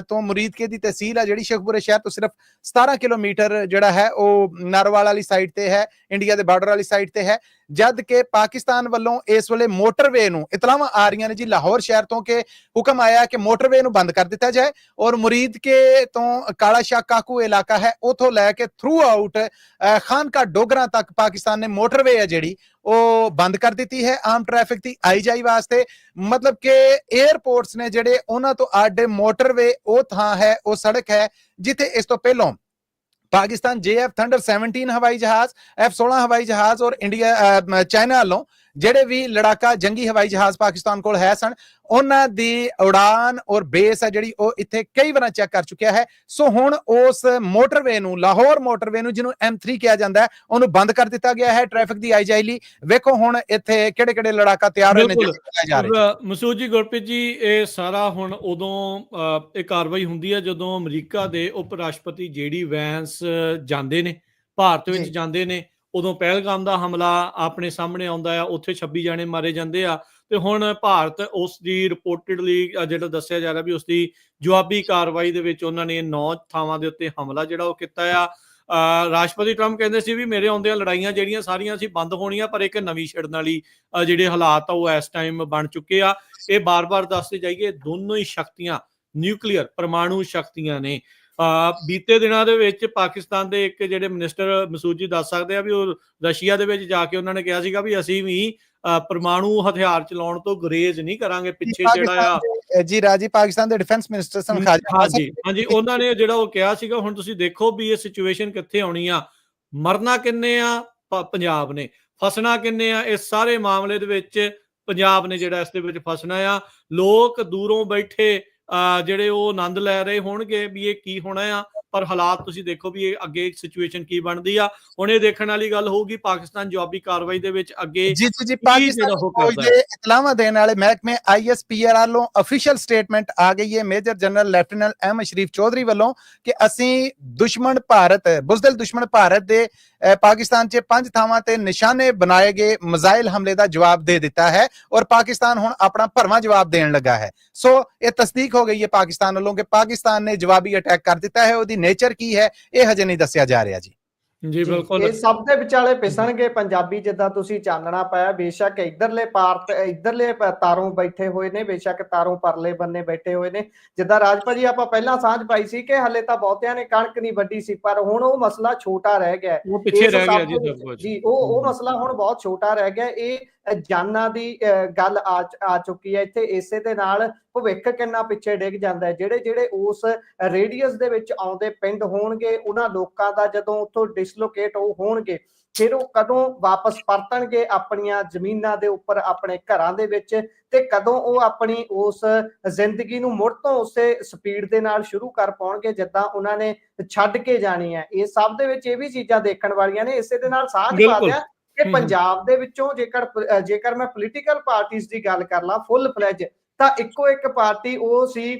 ਤੋਂ ਮੁਰੀਦ ਕੇ ਦੀ ਤਹਿਸੀਲ ਹੈ ਜਿਹੜੀ ਸ਼ੇਖੂਪੁਰੇ ਸ਼ਹਿਰ ਤੋਂ ਸਿਰਫ 17 ਕਿਲੋਮੀਟਰ ਜਿਹੜਾ ਹੈ ਉਹ ਨਾਰਵਾਲ ਵਾਲੀ ਸਾਈਡ ਤੇ ਹੈ, ਇੰਡੀਆ ਦੇ ਬਾਰਡਰ ਵਾਲੀ ਸਾਈਡ ਤੇ ਹੈ। ਜਦ ਕਿ ਪਾਕਿਸਤਾਨ ਵੱਲੋਂ ਇਸ ਵੇਲੇ ਮੋਟਰਵੇ ਨੂੰ ਇਤਲਾਹਾਂ ਆ ਰਹੀਆਂ ਨੇ ਜੀ ਲਾਹੌਰ ਸ਼ਹਿਰ ਤੋਂ ਕਿ ਹੁਕਮ ਆਇਆ ਕਿ ਮੋਟਰਵੇ ਨੂੰ ਬੰਦ ਕਰ ਦਿੱਤਾ ਜਾਏ ਔਰ ਮੁਰੀਦ ਕੇ ਤੋਂ ਕਾਲਾ ਸ਼ਾਹ ਕਾਕੂ ਇਲਾਕਾ ਹੈ ਉਥੋਂ ਲੈ ਕੇ ਥਰੂ ਆਊਟ ਖਾਨਕਾ ਡੋਗਰਾ ਤੱਕ ਪਾਕਿਸਤਾਨ ਨੇ ਮੋਟਰਵੇ ਹੈ ਜਿਹੜੀ ਉਹ ਬੰਦ ਕਰ ਦਿੱਤੀ ਹੈ ਆਮ ਟ੍ਰੈਫਿਕ ਦੀ ਆਈ ਜਾਈ ਵਾਸਤੇ। ਮਤਲਬ ਕਿ 에ਅਰਪੋਰਟਸ ਨੇ ਜਿਹੜੇ ਉਹਨਾਂ ਤੋਂ ਅੱਡ ਮੋਟਰਵੇ ਉਹ ਥਾਂ ਹੈ, ਉਹ ਸੜਕ ਹੈ ਜਿੱਥੇ ਇਸ ਤੋਂ ਪਹਿਲਾਂ ਪਾਕਿਸਤਾਨ JF ਥੰਡਰ 17 ਹਵਾਈ ਜਹਾਜ਼, F-16 ਹਵਾਈ ਜਹਾਜ਼ ਔਰ ਇੰਡੀਆ ਚਾਈਨਾ ਵੱਲੋਂ ਜਿਹੜੇ ਵੀ ਲੜਾਕਾ ਜੰਗੀ ਹਵਾਈ ਜਹਾਜ਼ ਪਾਕਿਸਤਾਨ ਕੋਲ ਹੈ ਸਨ ਉਹਨਾਂ ਦੀ ਉਡਾਨ ਔਰ ਬੇਸ ਹੈ ਜਿਹੜੀ ਉਹ ਇੱਥੇ ਕਈ ਵਾਰ ਚੈੱਕ ਕਰ ਚੁੱਕਿਆ ਹੈ। ਸੋ ਹੁਣ ਉਸ ਮੋਟਰਵੇ ਨੂੰ, ਲਾਹੌਰ ਮੋਟਰਵੇ ਨੂੰ ਜਿਹਨੂੰ M3 ਕਿਹਾ ਜਾਂਦਾ ਹੈ, ਉਹਨੂੰ ਬੰਦ ਕਰ ਦਿੱਤਾ ਗਿਆ ਹੈ ਟ੍ਰੈਫਿਕ ਦੀ ਆਈ ਜਾਈ ਲਈ। ਵੇਖੋ ਹੁਣ ਇੱਥੇ ਕਿਹੜੇ ਕਿਹੜੇ ਲੜਾਕਾ ਤਿਆਰ ਹੋਏ ਨੇ ਜਾ ਰਹੇ। ਮਸੂਦ ਜੀ, ਗੁਰਪ੍ਰੀਤ ਜੀ, ਇਹ ਸਾਰਾ ਹੁਣ ਉਦੋਂ ਇਹ ਕਾਰਵਾਈ ਹੁੰਦੀ ਹੈ ਜਦੋਂ ਅਮਰੀਕਾ ਦੇ ਉਪ ਰਾਸ਼ਟਰਪਤੀ JD ਵੈਂਸ ਜਾਂਦੇ ਨੇ, ਭਾਰਤ ਵਿੱਚ ਜਾਂਦੇ ਨੇ। ਉਦੋਂ ਪਹਿਲਗਾਮ ਦਾ ਹਮਲਾ ਆਪਣੇ ਸਾਹਮਣੇ ਆਉਂਦਾ ਆ, ਉੱਥੇ 26 ਜਾਣੇ ਮਾਰੇ ਜਾਂਦੇ ਆ। ਤੇ ਹੁਣ ਭਾਰਤ ਉਸ ਦੀ ਰਿਪੋਰਟਡਲੀ ਜਿਹੜਾ ਦੱਸਿਆ ਜਾ ਰਿਹਾ ਵੀ ਉਸ ਦੀ ਜਵਾਬੀ ਕਾਰਵਾਈ ਦੇ ਵਿੱਚ ਉਹਨਾਂ ਨੇ 9 ਥਾਵਾਂ ਦੇ ਉੱਤੇ ਹਮਲਾ ਜਿਹੜਾ ਉਹ ਕੀਤਾ ਆ। ਰਾਸ਼ਟਰਪਤੀ ਟਰੰਪ ਕਹਿੰਦੇ ਸੀ ਵੀ ਮੇਰੇ ਆਉਂਦਿਆਂ ਲੜਾਈਆਂ ਜਿਹੜੀਆਂ ਸਾਰੀਆਂ ਸੀ ਬੰਦ ਹੋਣੀਆਂ, ਪਰ ਇੱਕ ਨਵੀਂ ਛਿੜਨ ਵਾਲੀ ਜਿਹੜੇ ਹਾਲਾਤ ਆ ਉਹ ਇਸ ਟਾਈਮ ਬਣ ਚੁੱਕੇ ਆ। ਇਹ ਬਾਰ-ਬਾਰ ਦੱਸਦੇ ਜਾਈਏ, ਦੋਨੋਂ ਹੀ ਸ਼ਕਤੀਆਂ ਨਿਊਕਲੀਅਰ ਪਰਮਾਣੂ ਸ਼ਕਤੀਆਂ ਨੇ। ਬੀਤੇ ਦਿਨਾਂ ਦੇ ਵਿੱਚ ਪਾਕਿਸਤਾਨ ਦੇ ਇੱਕ ਜਿਹੜੇ ਮਿਨਿਸਟਰ ਮਸੂਦ ਜੀ ਦੱਸ ਸਕਦੇ ਆ ਵੀ ਉਹ ਰਸ਼ੀਆ ਦੇ ਵਿੱਚ ਜਾ ਕੇ ਉਹਨਾਂ ਨੇ ਕਿਹਾ ਸੀਗਾ ਵੀ ਅਸੀਂ ਵੀ ਪਰਮਾਣੂ ਹਥਿਆਰ ਚਲਾਉਣ ਤੋਂ ਗੁਰੇਜ਼ ਨਹੀਂ ਕਰਾਂਗੇ। ਪਿੱਛੇ ਜਿਹੜਾ ਆ ਜੀ ਰਾਜੀ ਪਾਕਿਸਤਾਨ ਦੇ ਡਿਫੈਂਸ ਮਿਨਿਸਟਰ ਸਨ ਹਾਂਜੀ ਉਹਨਾਂ ਨੇ ਜਿਹੜਾ ਉਹ ਕਿਹਾ ਸੀਗਾ। ਹੁਣ ਤੁਸੀਂ ਦੇਖੋ ਵੀ ਇਹ ਸਿਚੁਏਸ਼ਨ ਕਿੱਥੇ ਆਉਣੀ ਆ, ਮਰਨਾ ਕਿੰਨੇ ਆ ਪੰਜਾਬ ਨੇ, ਫਸਣਾ ਕਿੰਨੇ ਆ ਇਸ ਸਾਰੇ ਮਾਮਲੇ ਦੇ ਵਿੱਚ ਪੰਜਾਬ ਨੇ ਜਿਹੜਾ ਇਸ ਦੇ ਵਿੱਚ ਫਸਣਾ ਆ। ਲੋਕ ਦੂਰੋਂ ਬੈਠੇ ਜਿਹੜੇ ਉਹ ਆਨੰਦ ਲੈ ਰਹੇ ਹੋਣਗੇ ਵੀ ਇਹ ਕੀ ਹੋਣਾ ਆ, ਪਰ ਹਾਲਾਤ ਤੁਸੀਂ ਦੇਖੋ ਵੀ ਇਹ ਅੱਗੇ ਸਿਚੁਏਸ਼ਨ ਕੀ ਬਣਦੀ ਆ। ਹੁਣ ਇਹ ਦੇਖਣ ਵਾਲੀ ਗੱਲ ਹੋਊਗੀ ਪਾਕਿਸਤਾਨ ਜਵਾਬੀ ਕਾਰਵਾਈ ਦੇ ਵਿੱਚ ਅੱਗੇ ਜੀ ਪਾਕਿਸਤਾਨ ਫੌਜ ਦੇ ਇਤਲਾਹਾਂ ਦੇਣ ਵਾਲੇ ਮਹਿਕਮੇ ISPR ਵੱਲੋਂ ਅਫੀਸ਼ੀਅਲ ਸਟੇਟਮੈਂਟ ਆ ਗਈ ਹੈ ਮੇਜਰ ਜਨਰਲ ਲੈਫਟੀਨੈਂਟ ਅਹਿਮਦ ਸ਼ਰੀਫ ਚੌਧਰੀ ਵੱਲੋਂ ਕਿ ਅਸੀਂ ਦੁਸ਼ਮਣ ਭਾਰਤ, ਬੁਜ਼ਦਿਲ ਦੁਸ਼ਮਣ ਭਾਰਤ ਦੇ ਪਾਕਿਸਤਾਨ 'ਚ 5 ਥਾਵਾਂ ਤੇ ਨਿਸ਼ਾਨੇ ਬਣਾਏ ਗਏ ਮਿਜ਼ਾਈਲ ਹਮਲੇ ਦਾ ਜਵਾਬ ਦੇ ਦਿੱਤਾ ਹੈ ਔਰ ਪਾਕਿਸਤਾਨ ਹੁਣ ਆਪਣਾ ਭਰਵਾਂ ਜਵਾਬ ਦੇਣ ਲੱਗਾ ਹੈ। ਸੋ ਇਹ ਤਸਦੀਕ ਹੋ ਗਈ ਹੈ ਪਾਕਿਸਤਾਨ ਵੱਲੋਂ ਕਿ ਪਾਕਿਸਤਾਨ ਨੇ ਜਵਾਬੀ ਅਟੈਕ ਕਰ ਦਿੱਤਾ ਹੈ। ਉਹਦੀ ਨੇਚਰ ਕੀ ਹੈ ਇਹ ਹਜੇ ਨਹੀਂ ਦੱਸਿਆ ਜਾ ਰਿਹਾ ਜੀ। ਜੀ ਬਿਲਕੁਲ, ਇਹ ਸਭ ਦੇ ਵਿਚਾਲੇ ਪਿਸਣਗੇ ਪੰਜਾਬੀ, ਜਿੱਦਾਂ ਤੁਸੀਂ ਚਾਨਣਾ ਪਾਇਆ। ਬੇਸ਼ੱਕ ਇਧਰਲੇ ਤਾਰੋਂ ਬੈਠੇ ਹੋਏ ਨੇ, ਬੇਸ਼ੱਕ ਤਾਰੋਂ ਪਰਲੇ ਬੰਨੇ ਬੈਠੇ ਹੋਏ ਨੇ। ਜਿੱਦਾਂ ਰਾਜਪਾਲ ਜੀ ਆਪਾਂ ਪਹਿਲਾਂ ਸਾਂਝ ਪਾਈ ਸੀ ਕਿ ਹਲੇ ਤਾਂ ਬਹੁਤਿਆਂ ਨੇ ਕਣਕ ਨਹੀਂ ਵੱਢੀ ਸੀ, ਪਰ ਹੁਣ ਉਹ ਮਸਲਾ ਛੋਟਾ ਰਹਿ ਗਿਆ, ਉਹ ਪਿੱਛੇ ਰਹਿ ਗਿਆ ਜੀ ਸਭ ਕੁਝ ਜੀ। ਉਹ ਮਸਲਾ ਹੁਣ ਬਹੁਤ ਛੋਟਾ ਰਹਿ ਗਿਆ। ਇਹ ਜਾਨਾਂ ਦੀ ਗੱਲ ਆ ਚੁੱਕੀ ਹੈ ਇੱਥੇ। ਇਸੇ ਦੇ ਨਾਲ ਭਵਿੱਖ ਕਿੰਨਾ ਪਿੱਛੇ ਡਿੱਗ ਜਾਂਦਾ ਹੈ। ਜਿਹੜੇ ਉਸ ਰੇਡੀਅਸ ਦੇ ਵਿੱਚ ਆਉਂਦੇ ਪਿੰਡ ਹੋਣਗੇ, ਉਹਨਾਂ ਲੋਕਾਂ ਦਾ ਜਦੋਂ ਉੱਥੋਂ ਡਿਸਲੋਕੇਟ ਹੋਣਗੇ, ਫਿਰ ਉਹ ਕਦੋਂ ਵਾਪਸ ਪਰਤਣਗੇ ਆਪਣੀਆਂ ਜ਼ਮੀਨਾਂ ਦੇ ਉੱਪਰ, ਆਪਣੇ ਘਰਾਂ ਦੇ ਵਿੱਚ, ਤੇ ਕਦੋਂ ਉਹ ਆਪਣੀ ਉਸ ਜ਼ਿੰਦਗੀ ਨੂੰ ਮੁੜ ਤੋਂ ਉਸੇ ਸਪੀਡ ਦੇ ਨਾਲ ਸ਼ੁਰੂ ਕਰ ਪਾਉਣਗੇ ਜਿੱਦਾਂ ਉਹਨਾਂ ਨੇ ਛੱਡ ਕੇ ਜਾਣੀ ਹੈ। ਇਹ ਸਭ ਦੇ ਵਿੱਚ ਇਹ ਵੀ ਚੀਜ਼ਾਂ ਦੇਖਣ ਵਾਲੀਆਂ ਨੇ। ਇਸੇ ਦੇ ਨਾਲ ਸਾਂਝ ਪਾ ਦਿਆਂ ਕਿ ਪੰਜਾਬ ਦੇ ਵਿੱਚੋਂ ਜੇਕਰ ਮੈਂ ਪੋਲੀਟੀਕਲ ਪਾਰਟੀਆਂ ਦੀ ਗੱਲ ਕਰ ਲਾਂ ਫੁੱਲ ਫਲੈਜ, ਤਾਂ ਇੱਕੋ ਇੱਕ ਪਾਰਟੀ ਉਹ ਸੀ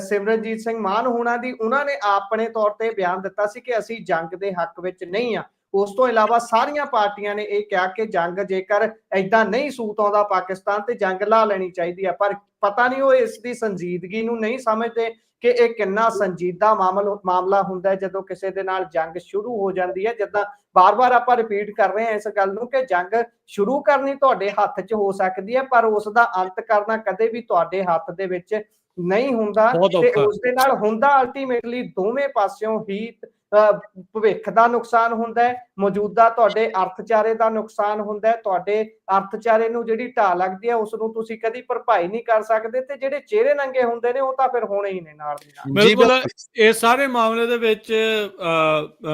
ਸਿਮਰਨਜੀਤ ਸਿੰਘ ਮਾਨ ਹੋਣਾ ਦੀ। ਉਹਨਾਂ ਨੇ ਆਪਣੇ ਤੌਰ ਤੇ ਬਿਆਨ ਦਿੱਤਾ ਸੀ ਕਿ ਅਸੀਂ ਜੰਗ ਦੇ ਹੱਕ ਵਿੱਚ ਨਹੀਂ ਆ। ਉਸ ਤੋਂ ਇਲਾਵਾ ਸਾਰੀਆਂ ਪਾਰਟੀਆਂ ਨੇ ਇਹ ਕਿਹਾ ਕਿ ਜੰਗ ਜੇਕਰ ਏਦਾਂ ਨਹੀਂ ਸੂਤ ਆਉਂਦਾ ਪਾਕਿਸਤਾਨ ਤੇ ਜੰਗ ਲਾ ਲੈਣੀ ਚਾਹੀਦੀ ਆ। ਪਰ ਪਤਾ ਨਹੀਂ ਉਹ ਇਸ ਦੀ ਸੰਜੀਦਗੀ ਨੂੰ ਨਹੀਂ ਸਮਝਦੇ ਕਿ ਇਹ ਕਿੰਨਾ ਸੰਜੀਦਾ ਮਾਮਲਾ ਹੁੰਦਾ ਹੈ ਜਦੋਂ ਕਿਸੇ ਦੇ ਨਾਲ ਜੰਗ ਸ਼ੁਰੂ ਹੋ ਜਾਂਦੀ ਹੈ। ਜਿੱਦਾਂ ਬਾਰ-ਬਾਰ ਆਪਾਂ ਰਿਪੀਟ ਕਰ ਰਹੇ ਹਾਂ ਇਸ ਗੱਲ ਨੂੰ ਕਿ ਜੰਗ ਸ਼ੁਰੂ ਕਰਨੀ ਤੁਹਾਡੇ ਹੱਥ 'ਚ ਹੋ ਸਕਦੀ ਹੈ, ਪਰ ਉਸ ਦਾ ਅੰਤ ਕਰਨਾ ਕਦੇ ਵੀ ਤੁਹਾਡੇ ਹੱਥ ਦੇ ਵਿੱਚ ਨਹੀਂ ਹੁੰਦਾ। ਤੇ ਉਸ ਦੇ ਨਾਲ ਹੁੰਦਾ ਅਲਟੀਮੇਟਲੀ ਦੋਵੇਂ ਪਾਸਿਓਂ ਹੀ ਭਵਿੱਖ ਦਾ ਨੁਕਸਾਨ ਹੁੰਦਾ ਹੈ, ਮੌਜੂਦਾ ਤੁਹਾਡੇ ਅਰਥਚਾਰੇ ਦਾ ਨੁਕਸਾਨ ਹੁੰਦਾ ਹੈ, ਤੁਹਾਡੇ ਅਰਥਚਾਰੇ ਨੂੰ ਜਿਹੜੀ ਢਾਹ ਲੱਗਦੀ ਹੈ ਉਸ ਨੂੰ ਤੁਸੀਂ ਕਦੀ ਭਰਪਾਈ ਨਹੀਂ ਕਰ ਸਕਦੇ, ਤੇ ਜਿਹੜੇ ਚਿਹਰੇ ਨੰਗੇ ਹੁੰਦੇ ਨੇ ਉਹ ਤਾਂ ਫਿਰ ਹੋਣੇ ਹੀ ਨੇ ਨਾਲ ਦੀ ਨਾਲ। ਬਿਲਕੁਲ ਇਹ ਸਾਰੇ ਮਾਮਲੇ ਦੇ ਵਿੱਚ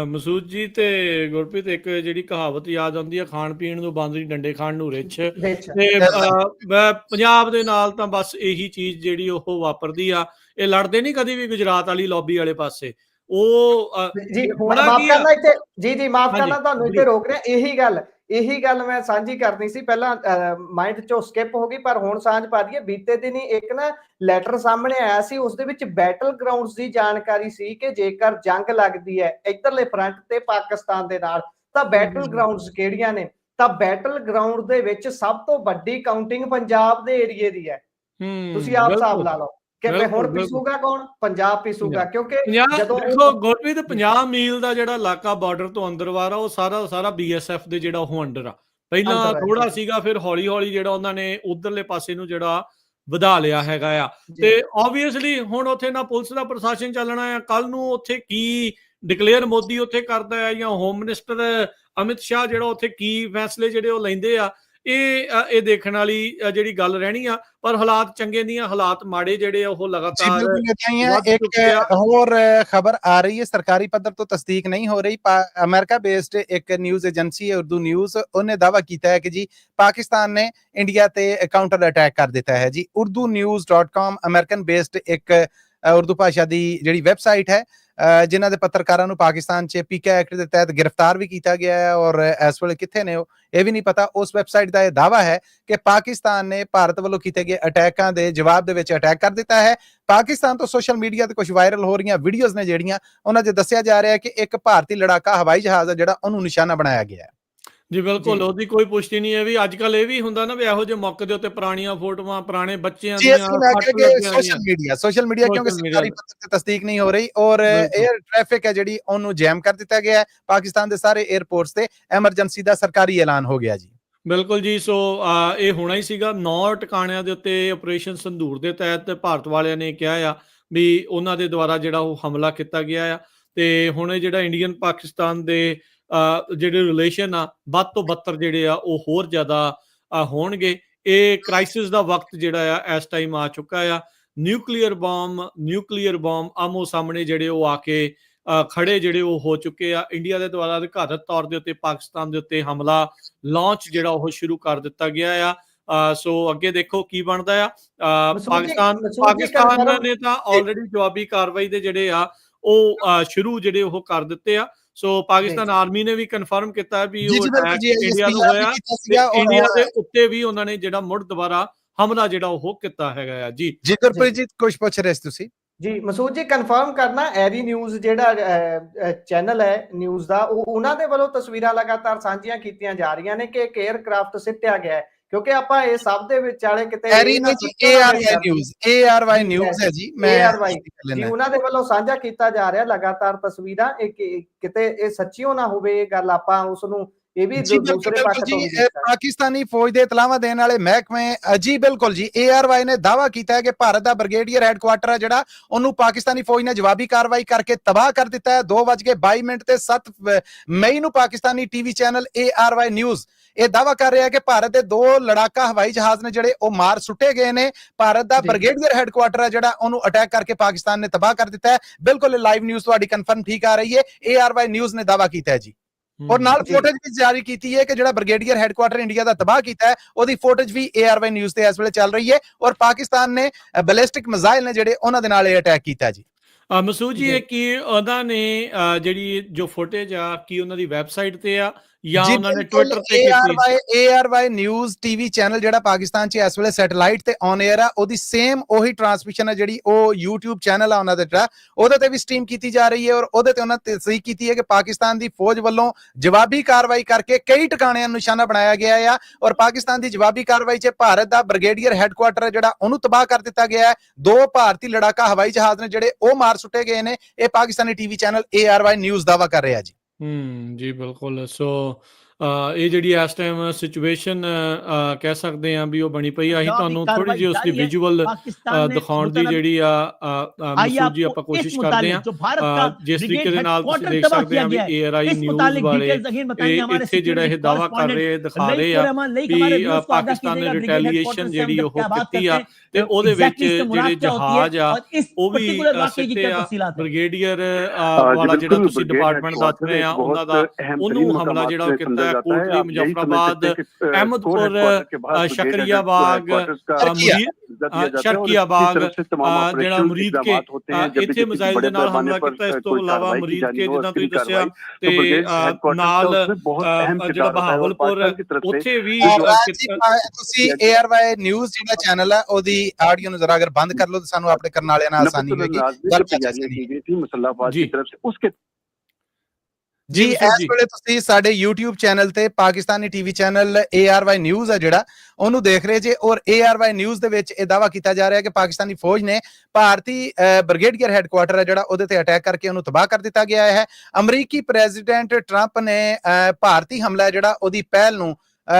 ਮਸੂਦ ਜੀ ਤੇ ਗੁਰਪ੍ਰੀਤ ਇੱਕ ਜਿਹੜੀ ਕਹਾਵਤ ਯਾਦ ਆਉਂਦੀ ਆ, ਖਾਣ ਪੀਣ ਨੂੰ ਬਾਂਦਰੀ ਡੰਡੇ ਖਾਣ ਨੂੰ ਰਿੱਛ, ਤੇ ਪੰਜਾਬ ਦੇ ਨਾਲ ਤਾਂ ਬਸ ਇਹੀ ਚੀਜ਼ ਜਿਹੜੀ ਉਹ ਵਾਪਰਦੀ ਆ। ਇਹ ਲੜਦੇ ਨਹੀਂ ਕਦੀ ਵੀ ਗੁਜਰਾਤ ਵਾਲੀ ਲੌਬੀ ਵਾਲੇ ਪਾਸੇ। ਉਹ ਜੀ ਮਾਫ ਕਰਨਾ ਇੱਥੇ, ਜੀ ਮਾਫ ਕਰਨਾ ਤੁਹਾਨੂੰ ਇੱਥੇ ਰੋਕ ਰਿਹਾ, ਇਹੀ ਗੱਲ ਮੈਂ ਸਾਂਝੀ ਕਰਨੀ ਸੀ, ਪਹਿਲਾਂ ਮਾਈਂਡ ਚੋਂ ਸਕਿਪ ਹੋ ਗਈ ਪਰ ਹੁਣ ਸਾਂਝ ਪਾ ਦਈਏ। ਬੀਤੇ ਦਿਨੀ ਇੱਕ ਨਾ ਲੈਟਰ ਸਾਹਮਣੇ ਆਇਆ ਸੀ, ਉਸ ਦੇ ਵਿੱਚ ਬੈਟਲ ਗਰਾਊਂਡਸ ਦੀ ਜਾਣਕਾਰੀ ਸੀ ਕਿ ਜੇਕਰ ਜੰਗ ਲੱਗਦੀ ਹੈ ਇੱਧਰਲੇ ਫਰੰਟ ਤੇ ਪਾਕਿਸਤਾਨ ਦੇ ਨਾਲ ਤਾਂ ਬੈਟਲ ਗਰਾਊਂਡਸ ਕਿਹੜੀਆਂ ਨੇ, ਤਾਂ ਬੈਟਲ ਗਰਾਊਂਡ ਦੇ ਵਿੱਚ ਸਭ ਤੋਂ ਵੱਡੀ ਕਾਊਂਟਿੰਗ ਪੰਜਾਬ ਦੇ ਏਰੀਏ ਦੀ ਹੈ। ਤੁਸੀਂ ਆਪ ਹਿਸਾਬ ਲਾ ਲਓ ਕਿ ਹੁਣ ਪਿਸੂਗਾ ਕੌਣ, ਪੰਜਾਬ ਪਿਸੂਗਾ, ਕਿਉਂਕਿ ਜਦੋਂ ਦੇਖੋ ਗੁਰਪ੍ਰੀਤ 50 ਮੀਲ ਦਾ ਜਿਹੜਾ ਇਲਾਕਾ ਬਾਰਡਰ ਤੋਂ ਅੰਦਰ ਵਾਰ ਆ ਉਹ ਸਾਰਾ BSF ਦੇ ਜਿਹੜਾ ਉਹ ਅੰਡਰ ਆ। ਪਹਿਲਾਂ ਥੋੜਾ ਸੀਗਾ, ਫਿਰ ਹੌਲੀ ਹੌਲੀ ਜਿਹੜਾ ਉਹਨਾਂ ਨੇ ਉਧਰਲੇ ਪਾਸੇ ਨੂੰ ਜਿਹੜਾ ਵਧਾ ਲਿਆ ਹੈਗਾ ਆ। ਤੇ ਆਬਵੀਅਸਲੀ ਹੁਣ ਉੱਥੇ ਨਾ ਪੁਲਿਸ ਦਾ ਪ੍ਰਸ਼ਾਸਨ ਚੱਲਣਾ ਆ, ਕੱਲ ਨੂੰ ਉੱਥੇ ਕੀ ਡਿਕਲੇਅਰ ਮੋਦੀ ਉੱਥੇ ਕਰਦਾ ਹੈ ਜਾਂ ਹੋਮ ਮਿਨਿਸਟਰ ਅਮਿਤ ਸ਼ਾਹ ਜਿਹੜਾ ਉੱਥੇ ਕੀ ਫੈਸਲੇ ਜਿਹੜੇ ਉਹ ਲੈਂਦੇ ਆ, ਇਹ ਦੇਖਣ ਵਾਲੀ ਜਿਹੜੀ ਗੱਲ ਰਹਿਣੀ ਆ। ਪਰ ਹਾਲਾਤ ਚੰਗੇ ਨਹੀਂ ਆ, ਹਾਲਾਤ ਮਾੜੇ ਜਿਹੜੇ ਉਹ ਲਗਾਤਾਰ। ਇੱਕ ਹੋਰ ਖਬਰ ਆ ਰਹੀ ਹੈ, ਸਰਕਾਰੀ ਪੱਧਰ ਤੋਂ ਤਸਦੀਕ ਨਹੀਂ ਹੋ ਰਹੀ। ਅਮਰੀਕਾ ਬੇਸਡ ਇੱਕ ਨਿਊਜ਼ ਏਜੰਸੀ ਹੈ ਉਰਦੂ ਨਿਊਜ਼, ਉਹਨੇ ਦਾਅਵਾ ਕੀਤਾ ਹੈ ਕਿ ਜੀ ਪਾਕਿਸਤਾਨ ਨੇ ਇੰਡੀਆ ਤੇ ਕਾਊਂਟਰ ਅਟੈਕ ਕਰ ਦਿੱਤਾ ਹੈ। ਜੀ urdunews.com ਅਮਰੀਕਨ ਬੇਸਡ ਇੱਕ ਉਰਦੂ ਭਾਸ਼ਾ ਦੀ ਜਿਹੜੀ ਵੈਬਸਾਈਟ ਹੈ, ਜਿਨ੍ਹਾਂ ਦੇ ਪੱਤਰਕਾਰਾਂ ਨੂੰ ਪਾਕਿਸਤਾਨ 'ਚ ਪੀਕੇ ਐਕਟ ਦੇ ਤਹਿਤ ਗ੍ਰਿਫਤਾਰ ਵੀ ਕੀਤਾ ਗਿਆ ਹੈ ਔਰ ਇਸ ਵੇਲੇ ਕਿੱਥੇ ਨੇ ਉਹ ਇਹ ਵੀ ਨਹੀਂ ਪਤਾ। ਉਸ ਵੈਬਸਾਈਟ ਦਾ ਇਹ ਦਾਅਵਾ ਹੈ ਕਿ ਪਾਕਿਸਤਾਨ ਨੇ ਭਾਰਤ ਵੱਲੋਂ ਕੀਤੇ ਗਏ ਅਟੈਕਾਂ ਦੇ ਜਵਾਬ ਦੇ ਵਿੱਚ ਅਟੈਕ ਕਰ ਦਿੱਤਾ ਹੈ। ਪਾਕਿਸਤਾਨ ਤੋਂ ਸੋਸ਼ਲ ਮੀਡੀਆ ਤੇ ਕੁਝ ਵਾਇਰਲ ਹੋ ਰਹੀਆਂ ਵੀਡੀਓਜ਼ ਨੇ ਜਿਹੜੀਆਂ ਉਹਨਾਂ 'ਚ ਦੱਸਿਆ ਜਾ ਰਿਹਾ ਹੈ ਕਿ ਇੱਕ ਭਾਰਤੀ ਲੜਾਕਾ ਹਵਾਈ ਜਹਾਜ਼ ਹੈ ਜਿਹੜਾ ਉਹਨੂੰ ਨਿਸ਼ਾਨਾ ਬਣਾਇਆ ਗਿਆ ਹੈ। ਜੀ ਬਿਲਕੁਲ, ਉਹਦੀ ਕੋਈ ਪੁਸ਼ਟੀ ਨਹੀਂ ਹੈ। ਵੀ ਅੱਜ ਕੱਲ ਇਹ ਵੀ ਹੁੰਦਾ ਨਾ ਵੀ ਇਹੋ ਜਿਹੇ ਮੌਕੇ ਦੇ ਉੱਤੇ ਪੁਰਾਣੀਆਂ ਫੋਟੋਆਂ, ਪੁਰਾਣੇ ਬੱਚਿਆਂ ਦੀਆਂ ਸੋਸ਼ਲ ਮੀਡੀਆ ਕਿਉਂਕਿ ਸਰਕਾਰੀ ਪੱਧਰ ਤੇ ਤਸਦੀਕ ਨਹੀਂ ਹੋ ਰਹੀ ਔਰ 에ਅਰ ਟ੍ਰੈਫਿਕ ਹੈ ਜਿਹੜੀ ਉਹਨੂੰ ਜੈਮ ਕਰ ਦਿੱਤਾ ਗਿਆ ਹੈ। ਪਾਕਿਸਤਾਨ ਦੇ ਸਾਰੇ 에ਅਰਪੋਰਟਸ ਤੇ ਐਮਰਜੈਂਸੀ ਦਾ ਸਰਕਾਰੀ ਐਲਾਨ ਹੋ ਗਿਆ ਜੀ। ਬਿਲਕੁਲ ਜੀ। ਸੋ ਇਹ ਹੋਣਾ ਹੀ ਸੀਗਾ। 9 ਟਿਕਾਣਿਆਂ ਦੇ ਉੱਤੇ ਆਪਰੇਸ਼ਨ ਸੰਧੂਰ ਦੇ ਤਹਿਤ ਭਾਰਤ ਵਾਲਿਆਂ ਨੇ ਕਿਹਾ ਆ ਵੀ ਉਹਨਾਂ ਦੇ ਦੁਆਰਾ ਜਿਹੜਾ ਉਹ ਹਮਲਾ ਕੀਤਾ ਗਿਆ ਆ। ਤੇ ਹੁਣ ਜਿਹੜਾ ਇੰਡੀਅਨ ਪਾਕਿਸਤਾਨ ਦੇ ਜਿਹੜੇ ਰਿਲੇਸ਼ਨ ਆ ਵੱਧ ਤੋਂ ਬੱਤਰ ਜਿਹੜੇ ਆ ਉਹ ਹੋਰ ਜ਼ਿਆਦਾ ਹੋਣਗੇ। ਇਹ ਕ੍ਰਾਈਸਿਸ ਦਾ ਵਕਤ ਜਿਹੜਾ ਆ ਇਸ ਟਾਈਮ ਆ ਚੁੱਕਾ ਆ। ਨਿਊਕਲੀਅਰ ਬੰਬ ਆਮੋ ਸਾਹਮਣੇ ਜਿਹੜੇ ਉਹ ਆ ਕੇ ਖੜੇ ਜਿਹੜੇ ਉਹ ਹੋ ਚੁੱਕੇ ਆ। ਇੰਡੀਆ ਦੇ ਦੁਆਰਾ ਅਧਿਕਾਰਤ ਤੌਰ ਦੇ ਉੱਤੇ ਪਾਕਿਸਤਾਨ ਦੇ ਉੱਤੇ ਹਮਲਾ ਲਾਂਚ ਜਿਹੜਾ ਉਹ ਸ਼ੁਰੂ ਕਰ ਦਿੱਤਾ ਗਿਆ ਆ। ਸੋ ਅੱਗੇ ਦੇਖੋ ਕੀ ਬਣਦਾ ਆ। ਪਾਕਿਸਤਾਨ ਨੇ ਤਾਂ ਆਲਰੇਡੀ ਜਵਾਬੀ ਕਾਰਵਾਈ ਦੇ ਜਿਹੜੇ ਆ ਉਹ ਸ਼ੁਰੂ ਜਿਹੜੇ ਉਹ ਕਰ ਦਿੱਤੇ ਆ। ਸੋ ਪਾਕਿਸਤਾਨ ਆਰਮੀ ਨੇ ਵੀ ਕਨਫਰਮ ਕੀਤਾ ਵੀ ਉਹ ਅਟੈਕ ਇੰਡੀਆ ਨੂੰ ਹੋਇਆ ਤੇ ਇੰਡੀਆ ਦੇ ਉੱਤੇ ਵੀ ਉਹਨਾਂ ਨੇ ਜਿਹੜਾ ਮੁੜ ਦੁਬਾਰਾ ਹਮਲਾ ਜਿਹੜਾ ਉਹ ਕੀਤਾ ਹੈਗਾ ਆ। ਜੀ ਗੁਰਪ੍ਰੀਤ ਜੀ ਕੁਝ ਪੁੱਛ ਰਹੇ ਸੀ ਤੁਸੀਂ? ਜੀ ਮਸੂਦ ਜੀ ਕਨਫਰਮ ਕਰਨਾ, ਐਰੀ ਨਿਊਜ਼ ਜਿਹੜਾ ਚੈਨਲ ਹੈ ਨਿਊਜ਼ ਦਾ, ਉਹਨਾਂ ਦੇ ਵੱਲੋਂ ਤਸਵੀਰਾਂ ਲਗਾਤਾਰ ਸਾਂਝੀਆਂ ਕੀਤੀਆਂ ਜਾ ਰਹੀਆਂ ਨੇ ਕਿ ਇੱਕ 에ਅਰਕ੍ਰਾਫਟ ਸਿੱਟਿਆ ਗਿਆ ਹੈ। ਕਿਉਂਕਿ ਆਪਾਂ ਇਹ ਸਭ ਦੇ ਵਿਚਾਲੇ ਕਿਤੇ ARY ਨਿਊਜ਼ ਹੈ ਜੀ, ਜੀ ਉਹਨਾਂ ਦੇ ਵੱਲੋਂ ਸਾਂਝਾ ਕੀਤਾ ਜਾ ਰਿਹਾ ਲਗਾਤਾਰ ਤਸਵੀਰਾਂ। ਕਿਤੇ ਇਹ ਸੱਚੀਓ ਨਾ ਹੋਵੇ ਇਹ ਗੱਲ, ਆਪਾਂ ਉਸ ਨੂੰ ਇਹ ਵੀ ਦੂਸਰੇ ਪੱਖ ਤੋਂ ਪਾਕਿਸਤਾਨੀ ਫੌਜ ਦੇ ਇਤਲਾਹਾਂ ਦੇਣ ਵਾਲੇ ਮਹਿਕਮੇ ਜੀ ਬਿਲਕੁਲ ਜੀ ARY ਨੇ ਦਾਅਵਾ ਕੀਤਾ ਹੈ ਕਿ ਭਾਰਤ ਦਾ ਬ੍ਰਿਗੇਡੀਅਰ ਹੈੱਡਕੁਆਟਰ ਹੈ ਜਿਹੜਾ ਉਹਨੂੰ ਪਾਕਿਸਤਾਨੀ ਫੌਜ ਨੇ ਜਵਾਬੀ ਕਾਰਵਾਈ ਕਰਕੇ ਤਬਾਹ ਕਰ ਦਿੱਤਾ ਹੈ। 2:22 ਤੇ 7 ਮਈ ਨੂੰ Pakistani TV channel ARY news ਇਹ ਦਾਅਵਾ ਕਰ ਰਿਹਾ ਹੈ ਕਿ ਭਾਰਤ ਦੇ 2 ਲੜਾਕਾ ਹਵਾਈ ਜਹਾਜ਼ ਨੇ ਜਿਹੜੇ ਉਹ ਮਾਰ ਸੁੱਟੇ ਗਏ ਨੇ। ਭਾਰਤ ਦਾ ਬ੍ਰਿਗੇਡੀਅਰ ਹੈੱਡਕੁਆਟਰ ਹੈ ਜਿਹੜਾ ਉਹਨੂੰ ਅਟੈਕ ਕਰਕੇ ਪਾਕਿਸਤਾਨ ਨੇ ਤਬਾਹ ਕਰ ਦਿੱਤਾ ਹੈ। ਬਿਲਕੁਲ ਲਾਈਵ ਨਿਊਜ਼ ਤੁਹਾਡੀ ਕਨਫਰਮ ਠੀਕ ਆ ਰਹੀ ਹੈ। ARY ਨਿਊਜ਼ ਨੇ ਦਾਅਵਾ ਕੀਤਾ ਹੈ ਜੀ ਔਰ ਨਾਲ ਫੁਟੇਜ ਵੀ ਜਾਰੀ ਕੀਤੀ ਹੈ ਕਿ ਜਿਹੜਾ ਬ੍ਰਿਗੇਡੀਅਰ ਹੈੱਡਕੁਆਟਰ ਇੰਡੀਆ ਦਾ ਤਬਾਹ ਕੀਤਾ ਹੈ ਉਹਦੀ ਫੁਟੇਜ ਵੀ ARY ਨਿਊਜ਼ ਤੇ ਇਸ ਵੇਲੇ ਚੱਲ ਰਹੀ ਹੈ। ਔਰ ਪਾਕਿਸਤਾਨ ਨੇ ਬੈਲਿਸਟਿਕ ਮਿਜ਼ਾਈਲ ਨੇ ਜਿਹੜੇ ਉਹਨਾਂ ਦੇ ਨਾਲ ਇਹ ਅਟੈਕ ਕੀਤਾ ਜੀ। ਮਸੂਦ ਜੀ ਇਹ ਕੀ ਉਹਨਾਂ ਨੇ ਜਿਹੜੀ ਜੋ ਫੁਟੇਜ ਆ ਕੀ ਉਹਨਾਂ ਦੀ ਵੈਬਸਾਈਟ ਤੇ ਆ ਜਾਂ ਉਹਨਾਂ ਨੇ ਟਵਿੱਟਰ ਤੇ ਕੀਤੀ? ARY ਨਿਊਜ਼ ਟੀਵੀ ਚੈਨਲ ਜਿਹੜਾ ਪਾਕਿਸਤਾਨ 'ਚ ਇਸ ਵੇਲੇ ਸੈਟੇਲਾਈਟ ਤੇ ਔਨ 에ਅਰ ਆ, ਉਹਦੀ ਸੇਮ ਉਹੀ ਟ੍ਰਾਂਸਮਿਸ਼ਨ ਹੈ ਜਿਹੜੀ ਉਹ YouTube ਚੈਨਲ ਆ ਉਹਨਾਂ ਦੇ ਉਹਦੇ ਤੇ ਵੀ ਸਟ੍ਰੀਮ ਕੀਤੀ ਜਾ ਰਹੀ ਹੈ। ਔਰ ਉਹਦੇ ਤੇ ਉਹਨਾਂ ਤਸਦੀਕ ਕੀਤੀ ਹੈ ਕਿ ਪਾਕਿਸਤਾਨ ਦੀ ਫੌਜ ਵੱਲੋਂ ਜਵਾਬੀ ਕਾਰਵਾਈ ਕਰਕੇ ਕਈ ਟਿਕਾਣਿਆਂ ਨੂੰ ਨਿਸ਼ਾਨਾ ਬਣਾਇਆ ਗਿਆ ਆ। ਔਰ ਪਾਕਿਸਤਾਨ ਦੀ ਜਵਾਬੀ ਕਾਰਵਾਈ 'ਚ ਭਾਰਤ ਦਾ ਬ੍ਰਿਗੇਡੀਅਰ ਹੈੱਡਕੁਆਟਰ ਹੈ ਜਿਹੜਾ ਉਹਨੂੰ ਤਬਾਹ ਕਰ ਦਿੱਤਾ ਗਿਆ ਹੈ। 2 ਭਾਰਤੀ ਲੜਾਕਾ ਹਵਾਈ ਜਹਾਜ਼ ਨੇ ਜਿਹੜੇ ਉਹ ਮਾਰ ਸੁੱਟੇ ਗਏ ਨੇ। ਇਹ Pakistani TV channel ARY news ਦਾਅਵਾ ਕਰ ਰਿਹਾ ਜੀ। ਜੀ ਬਿਲਕੁਲ। ਸੋ ਇਹ ਜਿਹੜੀ ਇਸ ਟਾਈਮ ਸਿਚੁਏਸ਼ਨ ਕਹਿ ਸਕਦੇ ਆ ਵੀ ਉਹ ਬਣੀ ਪਈ ਆ। ਅਸੀਂ ਤੁਹਾਨੂੰ ਥੋੜੀ ਜਿਹੀ ਉਸਦੀ ਵਿਜ਼ੂਅਲ ਦਿਖਾਉਣ ਦੀ ਜਿਹੜੀ ਆ ਮਸੂਦ ਜੀ ਆਪਾਂ ਕੋਸ਼ਿਸ਼ ਕਰਦੇ ਆ। ਜਿਸ ਤਰੀਕੇ ਦੇ ਨਾਲ ਤੁਸੀਂ ਦੇਖ ਸਕਦੇ ਆ ਵੀ ARI ਨਿਊਜ਼ ਵਾਲੇ ਇੱਥੇ ਜਿਹੜਾ ਇਹ ਦਾਅਵਾ ਕਰ ਰਹੇ ਦਿਖਾ ਰਹੇ ਆ ਵੀ ਪਾਕਿਸਤਾਨ ਨੇ ਰਿਟੈਲੀਏਸ਼ਨ ਜਿਹੜੀ ਉਹ ਕੀਤੀ ਆ ਤੇ ਉਹਦੇ ਵਿੱਚ ਜਿਹੜੇ ਜਹਾਜ਼ ਆ ਉਹ ਵੀ ਸਿੱਟੇ ਆ। ਬ੍ਰਿਗੇਡੀਅਰ ਵਾਲਾ ਜਿਹੜਾ ਤੁਸੀਂ ਡਿਪਾਰਟਮੈਂਟ ਦੱਸ ਰਹੇ ਆ ਉਹਨਾਂ ਦਾ ਉਹਨੂੰ ਹਮਲਾ ਜਿਹੜਾ ਉਹ ਕੀਤਾ ਕੋਟਲੀ, ਮੁਜ਼ੱਫਰਾਬਾਦ, ਅਹਿਮਦਪੁਰ, ਸ਼ਕਰੀਆ ਬਾਗ, ਸ਼ਰਕੀਆ ਬਾਗ, ਜਿਹੜਾ ਮੁਰੀਦ ਕੇ ਇੱਥੇ ਮਿਜ਼ਾਈਲ ਦੇ ਨਾਲ ਹਮਲਾ ਕੀਤਾ। ਇਸ ਤੋਂ ਇਲਾਵਾ ਮੁਰੀਦ ਕੇ ਜਿੱਦਾਂ ਤੁਸੀਂ ਦੱਸਿਆ ਤੇ ਨਾਲ ਜਿਹੜਾ ਬਹਾਵਲਪੁਰ ਉੱਥੇ ਵੀ ਤੁਸੀਂ ARY ਨਿਊਜ਼ ਜਿਹੜਾ ਚੈਨਲ ਹੈ ਉਹਦੀ ਆਡੀਓ ਨੂੰ ਜ਼ਰਾ ਅਗਰ ਬੰਦ ਕਰ ਲਓ ਤਾਂ ਸਾਨੂੰ ਆਪਣੇ ਕਰਨ ਵਾਲਿਆਂ ਨਾਲ ਆਸਾਨੀ ਹੋਏਗੀ। ਜੀ ਇਸ ਵੇਲੇ ਤੁਸੀਂ ਸਾਡੇ YouTube ਚੈਨਲ ਤੇ Pakistani TV channel ARY news ਹੈ ਜਿਹੜਾ ਉਹਨੂੰ ਦੇਖ ਰਹੇ ਜੇ ਔਰ ARY ਨਿਊਜ਼ ਦੇ ਵਿੱਚ ਇਹ ਦਾਅਵਾ ਕੀਤਾ ਜਾ ਰਿਹਾ ਕਿ ਪਾਕਿਸਤਾਨੀ ਫੌਜ ਨੇ ਭਾਰਤੀ ਬ੍ਰਿਗੇਡੀਅਰ ਹੈੱਡਕੁਆਟਰ ਹੈ ਜਿਹੜਾ ਉਹਦੇ ਤੇ ਅਟੈਕ ਕਰਕੇ ਉਹਨੂੰ ਤਬਾਹ ਕਰ ਦਿੱਤਾ ਗਿਆ ਹੈ। ਅਮਰੀਕੀ ਪ੍ਰੈਜ਼ੀਡੈਂਟ ਟਰੰਪ ਨੇ ਭਾਰਤੀ ਹਮਲਾ ਜਿਹੜਾ ਉਹਦੀ ਪਹਿਲ ਨੂੰ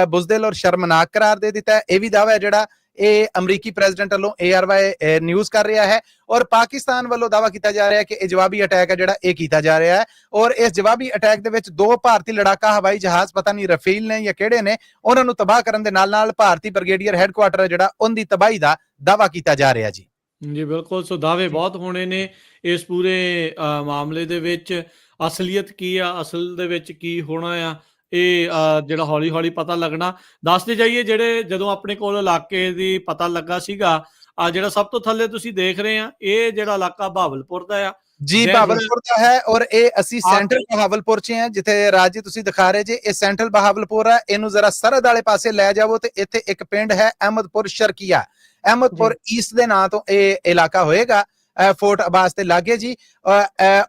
ਬੁਜ਼ਦਿਲ ਔਰ ਸ਼ਰਮਨਾਕ ਕਰਾਰ ਦੇ ਦਿੱਤਾ ਹੈ। ਇਹ ਵੀ ਦਾਅਵਾ ਹੈ ਜਿਹੜਾ ਇਹ ਅਮਰੀਕੀ ਪ੍ਰੈਜ਼ੀਡੈਂਟ ਵੱਲੋਂ ARY ਨਿਊਜ਼ ਕਰ ਰਿਹਾ ਹੈ ਔਰ ਪਾਕਿਸਤਾਨ ਵੱਲੋਂ ਦਾਅਵਾ ਕੀਤਾ ਜਾ ਰਿਹਾ ਹੈ ਕਿ ਇਹ ਜਵਾਬੀ ਅਟੈਕ ਹੈ ਜਿਹੜਾ ਇਹ ਕੀਤਾ ਜਾ ਰਿਹਾ ਹੈ ਔਰ ਇਸ ਜਵਾਬੀ ਅਟੈਕ ਦੇ ਵਿੱਚ 2 ਭਾਰਤੀ ਲੜਾਕਾ ਹਵਾਈ ਜਹਾਜ਼ ਪਤਾ ਨਹੀਂ ਰਫੇਲ ਨੇ ਜਾਂ ਕਿਹੜੇ ਨੇ ਉਹਨਾਂ ਨੂੰ ਤਬਾਹ ਕਰਨ ਦੇ ਨਾਲ ਨਾਲ ਭਾਰਤੀ ਬ੍ਰਿਗੇਡੀਅਰ ਹੈੱਡਕੁਆਟਰ ਜਿਹੜਾ ਉਹਦੀ ਤਬਾਹੀ ਦਾ ਦਾਅਵਾ ਕੀਤਾ ਜਾ ਰਿਹਾ ਜੀ। ਜੀ ਬਿਲਕੁਲ, ਸੋ ਦਾਅਵੇ ਬਹੁਤ ਹੋਣੇ ਨੇ ਇਸ ਪੂਰੇ ਮਾਮਲੇ ਦੇ ਵਿੱਚ। ਅਸਲੀਅਤ ਕੀ ਆ, ਅਸਲ ਦੇ ਵਿੱਚ ਕੀ ਹੋਣਾ ਆ, ਇਹ ਜਿਹੜਾ ਹੌਲੀ ਹੌਲੀ ਪਤਾ ਲੱਗਣਾ। ਦੱਸਦੇ ਜਾਈਏ ਜਿਹੜੇ ਜਦੋਂ ਆਪਣੇ ਕੋਲ ਇਲਾਕੇ ਦੀ ਪਤਾ ਲੱਗਾ ਸੀਗਾ ਜਿਹੜਾ ਸਭ ਤੋਂ ਥੱਲੇ ਤੁਸੀਂ ਦੇਖ ਰਹੇ ਆ ਇਹ ਜਿਹੜਾ ਇਲਾਕਾ ਬਹਾਵਲਪੁਰ ਦਾ ਆ ਜੀ, ਬਹਾਵਲਪੁਰ ਦਾ ਹੈ ਔਰ ਇਹ ਅਸੀਂ ਸੈਂਟਰਲ ਬਹਾਵਲਪੁਰ ਚ ਹਾਂ ਜਿੱਥੇ ਰਾਜ ਜੀ ਤੁਸੀਂ ਦਿਖਾ ਰਹੇ ਜੇ ਇਹ ਸੈਂਟਰਲ ਬਹਾਵਲਪੁਰ ਹੈ। ਇਹਨੂੰ ਜ਼ਰਾ ਸਰਹੱਦ ਵਾਲੇ ਪਾਸੇ ਲੈ ਜਾਵੋ ਤੇ ਇੱਥੇ ਇੱਕ ਪਿੰਡ ਹੈ ਅਹਿਮਦਪੁਰ ਸ਼ਰਕੀਆ, ਅਹਿਮਦਪੁਰ ਈਸਟ ਦੇ ਨਾਂ ਤੋਂ ਇਹ ਇਲਾਕਾ ਹੋਏਗਾ ਫੋਰਟ ਅਬਾਸ ਦੇ ਲਾਗੇ ਜੀ।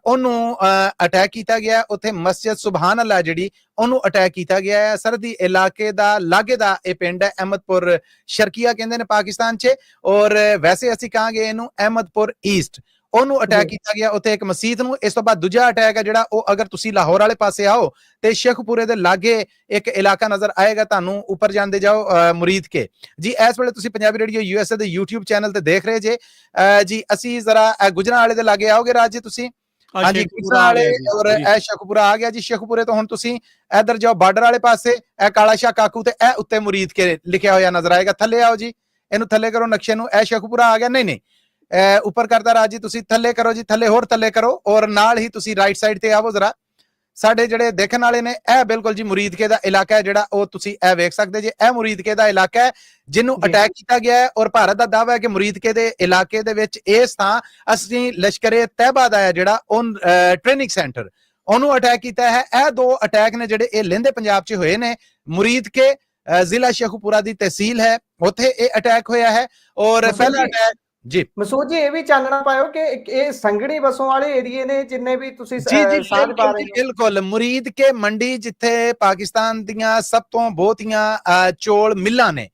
ਉਹਨੂੰ ਅਟੈਕ ਕੀਤਾ ਗਿਆ, ਉੱਥੇ ਮਸਜਿਦ ਸੁਭਾਨ ਅੱਲਾ ਜਿਹੜੀ ਉਹਨੂੰ ਅਟੈਕ ਕੀਤਾ ਗਿਆ ਹੈ। ਸਰਹੱਦੀ ਇਲਾਕੇ ਦਾ ਲਾਗੇ ਦਾ ਇਹ ਪਿੰਡ ਹੈ ਅਹਿਮਦਪੁਰ ਸ਼ਰਕੀਆ ਕਹਿੰਦੇ ਨੇ ਪਾਕਿਸਤਾਨ 'ਚ ਔਰ ਵੈਸੇ ਅਸੀਂ ਕਹਾਂਗੇ ਇਹਨੂੰ ਅਹਿਮਦਪੁਰ ਈਸਟ। ਉਹਨੂੰ ਅਟੈਕ ਕੀਤਾ ਗਿਆ ਉੱਥੇ ਇੱਕ ਮਸਜਿਦ ਨੂੰ। ਇਸ ਤੋਂ ਬਾਅਦ ਦੂਜਾ ਅਟੈਕ ਹੈ ਜਿਹੜਾ ਉਹ ਅਗਰ ਤੁਸੀਂ ਲਾਹੌਰ ਵਾਲੇ ਪਾਸੇ ਆਓ ਤੇ ਸ਼ੇਖਪੁਰੇ ਦੇ ਲਾਗੇ ਇੱਕ ਇਲਾਕਾ ਨਜ਼ਰ ਆਏਗਾ ਤੁਹਾਨੂੰ, ਉੱਪਰ ਜਾਂਦੇ ਜਾਓ ਮੁਰੀਦ ਕੇ ਜੀ। ਇਸ ਵੇਲੇ ਤੁਸੀਂ ਪੰਜਾਬੀ ਰੇਡੀਓ USA ਦੇ YouTube ਚੈਨਲ ਤੇ ਦੇਖ ਰਹੇ ਜੇ ਜੀ। ਅਸੀਂ ਜ਼ਰਾ ਗੁਜਰਾਂ ਵਾਲੇ ਦੇ ਲਾਗੇ ਆਓਗੇ ਰਾਜ ਜੀ ਤੁਸੀਂ? ਹਾਂਜੀ, ਗੁਜਰਾਂ ਵਾਲੇ ਔਰ ਇਹ ਸ਼ੇਖਪੁਰਾ ਆ ਗਿਆ ਜੀ। ਸ਼ੇਖਪੁਰੇ ਤੋਂ ਹੁਣ ਤੁਸੀਂ ਇਧਰ ਜਾਓ ਬਾਰਡਰ ਵਾਲੇ ਪਾਸੇ, ਇਹ ਕਾਲਾ ਸ਼ਾਹ ਕਾਕੂ ਤੇ ਇਹ ਉੱਤੇ ਮੁਰੀਦ ਕੇ ਲਿਖਿਆ ਹੋਇਆ ਨਜ਼ਰ ਆਏਗਾ। ਥੱਲੇ ਆਓ ਜੀ, ਇਹਨੂੰ ਥੱਲੇ ਕਰੋ ਨਕਸ਼ੇ ਨੂੰ। ਇਹ ਸ਼ੇਖਪੁਰਾ ਆ ਗਿਆ? ਨਹੀਂ, ਉੱਪਰ ਕਰਦਾ ਰਾਜ ਜੀ, ਤੁਸੀਂ ਥੱਲੇ ਕਰੋ ਜੀ, ਥੱਲੇ ਹੋਰ ਥੱਲੇ ਕਰੋ ਔਰ ਨਾਲ ਹੀ ਤੁਸੀਂ ਰਾਈਟ ਸਾਈਡ ਤੇ ਆਵੋ ਜ਼ਰਾ। ਸਾਡੇ ਜਿਹੜੇ ਦੇਖਣ ਵਾਲੇ ਨੇ ਇਹ ਬਿਲਕੁਲ ਜੀ ਮੁਰੀਦਕੇ ਦਾ ਇਲਾਕਾ ਹੈ ਜਿਹੜਾ ਉਹ ਤੁਸੀਂ ਇਹ ਵੇਖ ਸਕਦੇ ਜੇ। ਇਹ ਮੁਰੀਦਕੇ ਦਾ ਇਲਾਕਾ ਹੈ ਜਿਹਨੂੰ ਅਟੈਕ ਕੀਤਾ ਗਿਆ ਹੈ ਔਰ ਭਾਰਤ ਦਾ ਦਾਅਵਾ ਹੈ ਕਿ ਮੁਰੀਦਕੇ ਦੇ ਇਲਾਕੇ ਦੇ ਵਿੱਚ ਇਸ ਥਾਂ ਅਸੀਂ ਲਸ਼ਕਰੇ ਤੈਬਾ ਦਾ ਹੈ ਜਿਹੜਾ ਉਹ ਟ੍ਰੇਨਿੰਗ ਸੈਂਟਰ ਉਹਨੂੰ ਅਟੈਕ ਕੀਤਾ ਹੈ। ਇਹ 2 ਅਟੈਕ ਨੇ ਜਿਹੜੇ ਇਹ ਲਹਿੰਦੇ ਪੰਜਾਬ 'ਚ ਹੋਏ ਨੇ। ਮੁਰੀਦਕੇ ਜ਼ਿਲ੍ਹਾ ਸ਼ੇਖੂਪੁਰਾ ਦੀ ਤਹਿਸੀਲ ਹੈ, ਉੱਥੇ ਇਹ ਅਟੈਕ ਹੋਇਆ ਹੈ ਔਰ ਪਹਿਲਾ ਅਟੈਕ ਜੀ। ਮਸੂਦ ਜੀ ਇਹ ਵੀ ਚਾਨਣਾ ਪਾਇਓ ਕਿ ਇਹ ਸੰਘਣੀ ਵਸੋਂ ਵਾਲੇ ਏਰੀਏ ਨੇ ਜਿੰਨੇ ਵੀ ਤੁਸੀਂ ਸਾਂਝ ਪਾ ਰਹੇ ਹੋ। ਬਿਲਕੁਲ, ਮੁਰੀਦ ਕੇ ਮੰਡੀ ਜਿੱਥੇ ਪਾਕਿਸਤਾਨ ਦੀਆਂ ਸਭ ਤੋਂ ਬਹੁਤੀਆਂ ਚੋਲ ਮਿੱਲਾਂ ਨੇ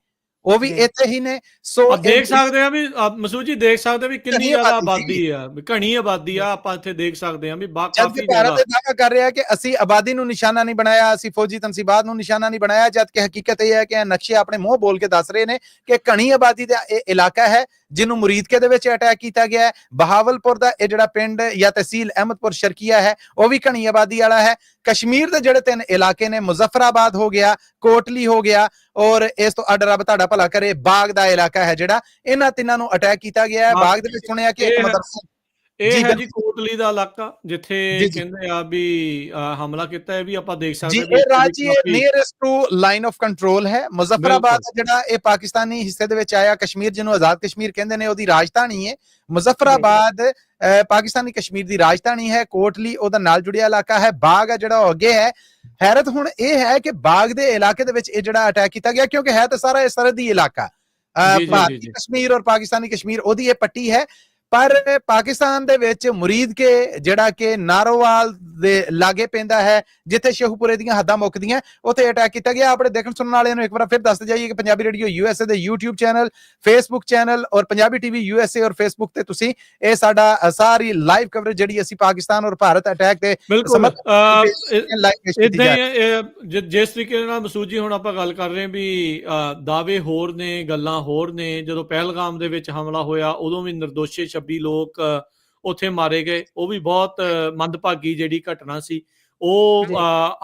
ਉਹ ਵੀ ਇੱਥੇ ਹੀ ਨੇ। ਸੋ ਦੇਖ ਸਕਦੇ ਆ ਵੀ ਮਸੂਦ ਜੀ, ਦੇਖ ਸਕਦੇ ਵੀ ਕਿੰਨੀ ਜ਼ਿਆਦਾ ਆਬਾਦੀ ਆ, ਘਣੀ ਆਬਾਦੀ ਆ। ਆਪਾਂ ਇੱਥੇ ਦੇਖ ਸਕਦੇ ਆ ਵੀ ਕਾਫੀ ਜ਼ਿਆਦਾ ਦਾਅਵਾ ਕਰ ਰਿਹਾ ਕਿ ਅਸੀਂ ਆਬਾਦੀ ਨੂੰ ਨਿਸ਼ਾਨਾ ਨਹੀਂ ਬਣਾਇਆ, ਅਸੀਂ ਫੌਜੀ ਤਨਸੀਬਾਤ ਨੂੰ ਨਿਸ਼ਾਨਾ ਨਹੀਂ ਬਣਾਇਆ, ਜਦ ਕਿ ਹਕੀਕਤ ਇਹ ਹੈ ਕਿ ਨਕਸ਼ੇ ਆਪਣੇ ਮੂੰਹ ਬੋਲ ਕੇ ਦੱਸ ਰਹੇ ਨੇ ਕਿ ਘਣੀ ਆਬਾਦੀ ਦਾ ਇਹ ਇਲਾਕਾ ਹੈ ਜਿਹਨੂੰ ਮੁਰੀਦਕੇ ਦੇ ਵਿੱਚ ਅਟੈਕ ਕੀਤਾ ਗਿਆ ਹੈ। ਬਹਾਵਲਪੁਰ ਦਾ ਇਹ ਜਿਹੜਾ ਪਿੰਡ ਜਾਂ ਤਹਿਸੀਲ ਅਹਿਮਦਪੁਰ ਸ਼ਰਕੀਆ ਹੈ ਉਹ ਵੀ ਘਣੀ ਆਬਾਦੀ ਵਾਲਾ ਹੈ। ਕਸ਼ਮੀਰ ਦੇ ਜਿਹੜੇ 3 ਇਲਾਕੇ ਨੇ, ਮੁਜ਼ੱਫਰਾਬਾਦ ਹੋ ਗਿਆ, ਕੋਟਲੀ ਹੋ ਗਿਆ ਔਰ ਇਸ ਤੋਂ ਅੱਡ ਰੱਬ ਤੁਹਾਡਾ ਭਲਾ ਕਰੇ ਬਾਗ ਦਾ ਇਲਾਕਾ ਹੈ ਜਿਹੜਾ, ਇਹਨਾਂ 3 ਨੂੰ ਅਟੈਕ ਕੀਤਾ ਗਿਆ ਹੈ। ਬਾਗ ਦੇ ਵਿੱਚ ਸੁਣਿਆ ਕਿ ਇੱਕ ਮਦਰਸਾ ਇਹ ਹੈ ਜੀ ਕੋਟਲੀ ਦਾ ਇਲਾਕਾ ਜਿੱਥੇ ਕਹਿੰਦੇ ਆ ਵੀ ਹਮਲਾ ਕੀਤਾ ਹੈ, ਵੀ ਆਪਾਂ ਦੇਖ ਸਕਦੇ ਹਾਂ। ਇਹ ਰਾਜੀ nearest to line of control ਹੈ। ਮੁਜ਼ੱਫਰਾਬਾਦ ਜਿਹੜਾ ਇਹ ਪਾਕਿਸਤਾਨੀ ਹਿੱਸੇ ਦੇ ਵਿੱਚ ਆਇਆ, ਕਸ਼ਮੀਰ ਜਿਹਨੂੰ ਆਜ਼ਾਦ ਕਸ਼ਮੀਰ ਕਹਿੰਦੇ ਨੇ ਉਹਦੀ ਰਾਜਧਾਨੀ ਹੈ। ਮੁਜ਼ੱਫਰਾਬਾਦ ਪਾਕਿਸਤਾਨੀ ਕਸ਼ਮੀਰ ਦੀ ਰਾਜਧਾਨੀ ਹੈ। ਕੋਟਲੀ ਉਹਦਾ ਨਾਲ ਜੁੜਿਆ ਇਲਾਕਾ ਹੈ। ਬਾਗ ਹੈ ਜਿਹੜਾ ਉਹ ਅੱਗੇ ਹੈ। ਹੈਰਤ ਹੁਣ ਇਹ ਹੈ ਕਿ ਬਾਗ ਦੇ ਇਲਾਕੇ ਦੇ ਵਿੱਚ ਇਹ ਜਿਹੜਾ ਅਟੈਕ ਕੀਤਾ ਗਿਆ, ਕਿਉਂਕਿ ਹੈ ਤਾਂ ਸਾਰਾ ਇਹ ਸਰਹੱਦੀ ਇਲਾਕਾ ਭਾਰਤੀ ਕਸ਼ਮੀਰ ਔਰ ਪਾਕਿਸਤਾਨੀ ਕਸ਼ਮੀਰ ਉਹਦੀ ਇਹ ਪੱਟੀ ਹੈ। ਪਰ ਪਾਕਿਸਤਾਨ ਦੇ ਵਿੱਚ ਮੁਰੀਦ ਕੇ ਜਿਹੜਾ ਕਿ ਨਾਰੋਵਾਲ ਦੇ ਲਾਗੇ ਪੈਂਦਾ ਹੈ, ਜਿੱਥੇ ਸ਼ੇਖੂਪੁਰੇ ਦੀਆਂ ਹੱਦਾਂ ਮੁੱਕਦੀਆਂ, ਉੱਥੇ ਅਟੈਕ ਕੀਤਾ ਗਿਆ। ਆਪਣੇ ਦੇਖਣ ਸੁਣਨ ਵਾਲਿਆਂ ਨੂੰ ਇੱਕ ਵਾਰ ਫਿਰ ਦੱਸਦੇ ਜਾਈਏ ਕਿ ਪੰਜਾਬੀ ਰੇਡੀਓ USA ਦੇ YouTube ਚੈਨਲ, Facebook ਚੈਨਲ ਔਰ ਪੰਜਾਬੀ TV USA ਔਰ Facebook ਤੇ ਤੁਸੀਂ ਇਹ ਸਾਡਾ ਸਾਰੀ ਲਾਈਵ ਕਵਰੇਜ ਜਿਹੜੀ ਅਸੀਂ ਪਾਕਿਸਤਾਨ ਔਰ ਭਾਰਤ ਅਟੈਕ ਤੇ ਬਿਲਕੁਲ ਇਦਾਂ ਜਿਸ ਤਰੀਕੇ ਨਾਲ ਮਸੂਦ ਜੀ ਹੁਣ ਆਪਾਂ ਗੱਲ ਕਰ ਰਹੇ ਹਾਂ ਵੀ ਦਾਅਵੇ ਹੋਰ ਨੇ, ਗੱਲਾਂ ਹੋਰ ਨੇ। ਜਦੋਂ ਪਹਿਲਗਾਮ ਦੇ ਵਿੱਚ ਹਮਲਾ ਹੋਇਆ ਉਦੋਂ ਵੀ ਨਿਰਦੋਸ਼ੇ 26 ਲੋਕ ਉੱਥੇ ਮਾਰੇ ਗਏ। ਉਹ ਵੀ ਬਹੁਤ ਮੰਦਭਾਗੀ ਜਿਹੜੀ ਘਟਨਾ ਸੀ। ਉਹ